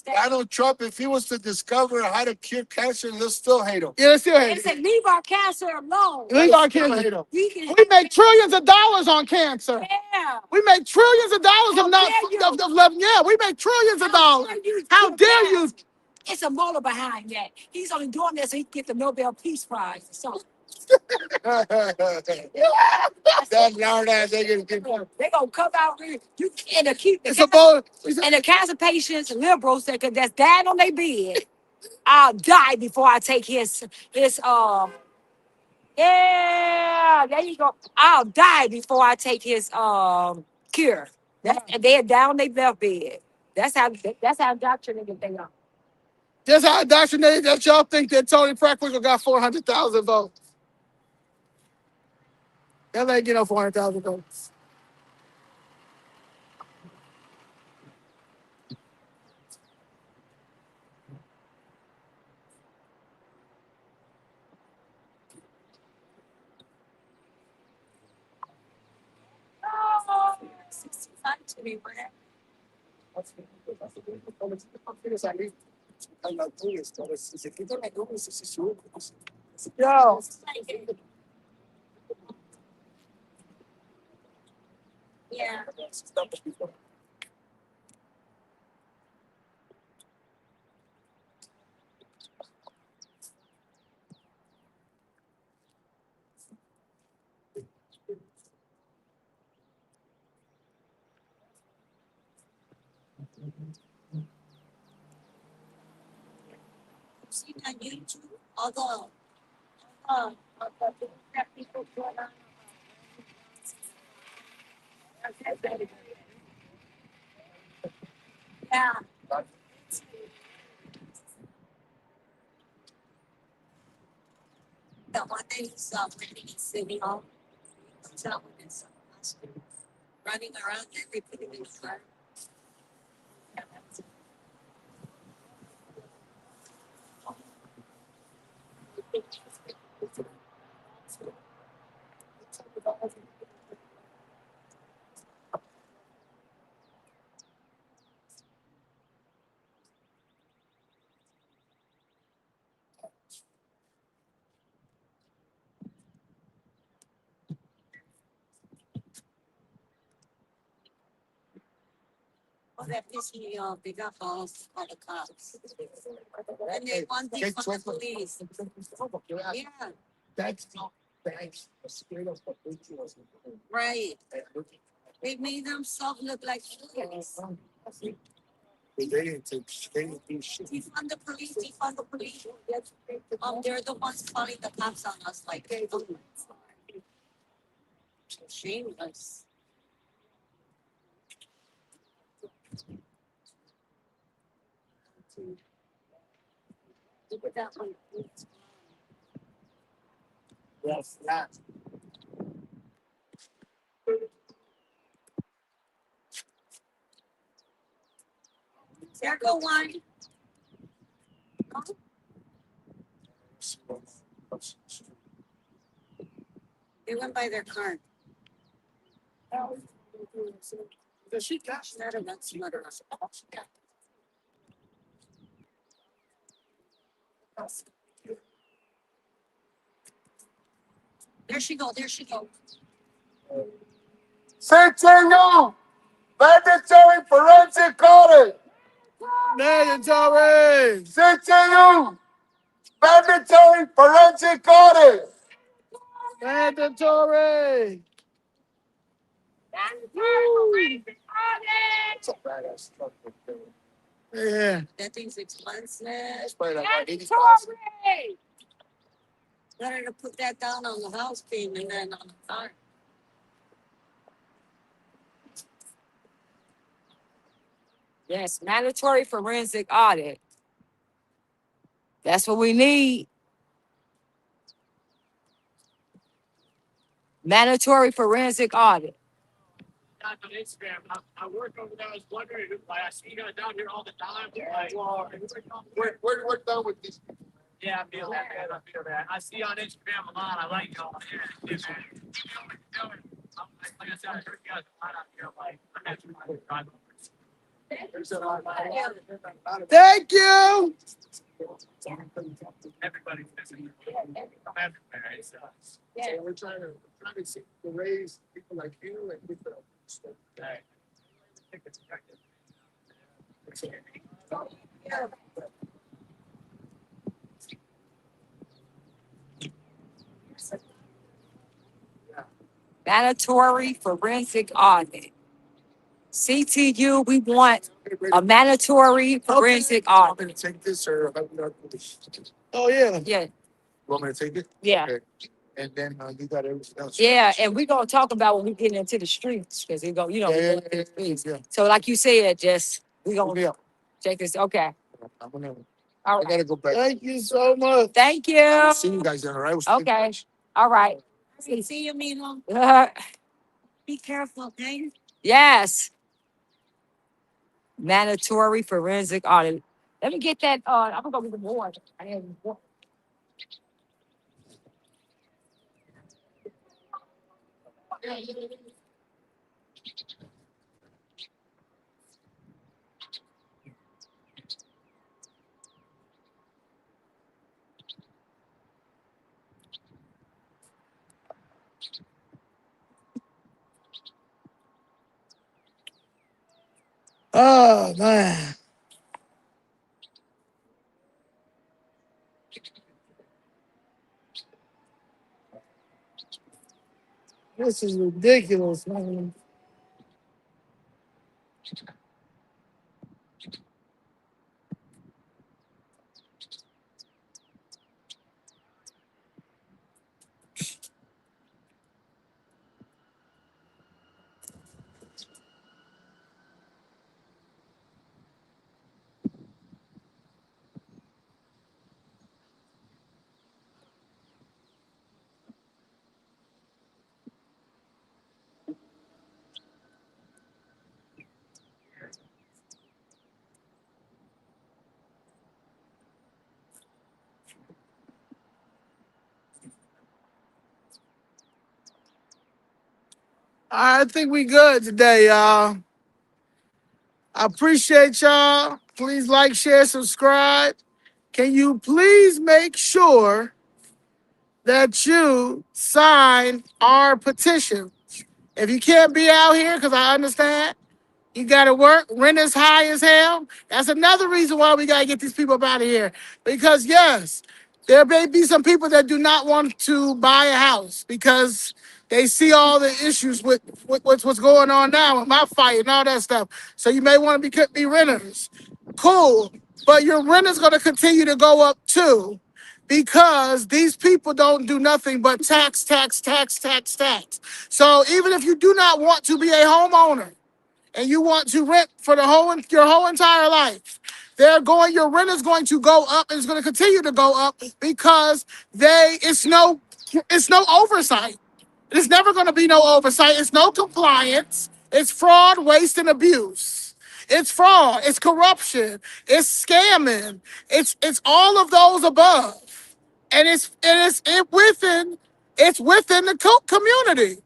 Speaker 3: Donald Trump, if he was to discover how to cure cancer, they'll still hate him.
Speaker 1: Yeah, they still hate
Speaker 2: They
Speaker 1: him.
Speaker 2: say, leave our cancer alone.
Speaker 1: Leave our
Speaker 3: Still
Speaker 1: kids.
Speaker 3: hate him.
Speaker 1: We make trillions of dollars on cancer.
Speaker 2: Yeah.
Speaker 1: We make trillions of dollars
Speaker 2: How
Speaker 1: of not
Speaker 2: dare you?
Speaker 1: yeah, we make trillions of dollars. How dare you?
Speaker 2: It's a motive behind that. He's only doing this so he can get the Nobel Peace Prize. So
Speaker 3: That loud ass nigga can
Speaker 2: they're gonna come out here. You and to keep
Speaker 1: It's a bold.
Speaker 2: and the cancer patients, liberals that's dying on their bed. I'll die before I take his yeah, there you go. I'll die before I take his cure. And they're down their left bed. That's how indoctrinated they are.
Speaker 1: Just how indoctrinated that y'all think that Tony Preckwinkle got 400,000 votes. That ain't get no 400,000 votes.
Speaker 4: It's fun to me, whatever.
Speaker 1: Yo,
Speaker 4: Yeah. See it on YouTube, although that people going on. Yeah. The one that he's living in City Hall. He's out with his husband, running around everybody in front. Well, that pissed me off. They got balls by the cops. And they want to from the police. Yeah,
Speaker 3: That's straight up
Speaker 4: right. They made themselves look like fools.
Speaker 3: they didn't do shit.
Speaker 4: Defund the police, defund the police. They're the ones calling the cops on us like shameless. Look at that one.
Speaker 3: Yes, that.
Speaker 4: There go one. They went by their car. There she go. There she go.
Speaker 3: CTU, mandatory forensic audit.
Speaker 1: Mandatory.
Speaker 3: CTU, mandatory forensic audit.
Speaker 1: Mandatory. Yeah.
Speaker 4: That thing's expensive.
Speaker 1: That's probably like 80,000.
Speaker 4: Better to put that down on the house payment than on the car.
Speaker 2: Yes, mandatory forensic audit. That's what we need. Mandatory forensic audit.
Speaker 6: On Instagram, I work over there. I was wondering, like, I see you guys down here all the time. Like,
Speaker 3: We're done with these.
Speaker 6: yeah, I feel that, man. I feel that. I see you on Instagram a lot. I like y'all. Yeah, man. Keep doing what you're doing. Like I said, I heard you guys a lot out here. Like, I'm actually driving over.
Speaker 1: Thank you.
Speaker 6: Everybody's busy. I'm everywhere. It's
Speaker 3: So we're trying to see to raise people like you and people.
Speaker 6: I think it's effective.
Speaker 2: Mandatory forensic audit. CTU, we want a mandatory forensic
Speaker 3: I'm
Speaker 2: audit.
Speaker 3: gonna take this or
Speaker 1: Oh yeah.
Speaker 2: Yeah,
Speaker 3: you want me to take it?
Speaker 2: yeah,
Speaker 3: Okay. And then you got everything else.
Speaker 2: yeah. And we're gonna talk about when we get into the streets, because we go, you know, we
Speaker 3: Yeah,
Speaker 2: go into the streets.
Speaker 3: yeah.
Speaker 2: So like you said, just we gonna
Speaker 3: Yeah.
Speaker 2: check this. Okay.
Speaker 3: I'm gonna.
Speaker 2: All
Speaker 3: I
Speaker 2: right.
Speaker 3: gotta go back.
Speaker 1: Thank you so much.
Speaker 2: Thank you.
Speaker 3: See you guys there, all right?
Speaker 2: Okay. All right.
Speaker 4: See you, Milo. Be careful, okay?
Speaker 2: Yes. Mandatory forensic audit. Let me get that. I'm gonna go get the board. I have water.
Speaker 1: Oh man. This is ridiculous, man. I think we good today, y'all. I appreciate y'all. Please like, share, subscribe. Can you please make sure that you sign our petition? If you can't be out here, because I understand, you got to work. Rent is high as hell. That's another reason why we got to get these people up out of here. Because, yes, there may be some people that do not want to buy a house because they see all the issues with what's going on now with my fight and all that stuff. So you may want to be renters. Cool. But your rent is going to continue to go up too because these people don't do nothing but tax, tax, tax, tax, tax. So even if you do not want to be a homeowner, and you want to rent for your whole entire life, your rent is going to go up and it's going to continue to go up because it's no oversight. There's never going to be no oversight. It's no compliance. It's fraud, waste, and abuse. It's fraud. It's corruption. It's scamming. It's all of those above, and it's within the community.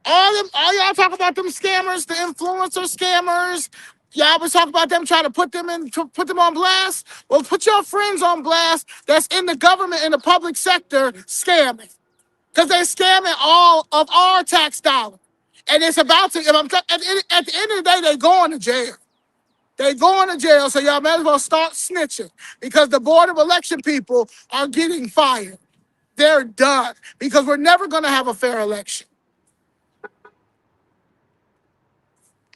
Speaker 1: All y'all talk about them scammers, the influencer scammers. Y'all was talking about them trying to put them on blast. Well, put your friends on blast that's in the government in the public sector scamming, because they're scamming all of our tax dollars. And it's about to. At the end of the day, they going to jail. They going to jail. So y'all might as well start snitching, because the board of election people are getting fired. They're done, because we're never going to have a fair election.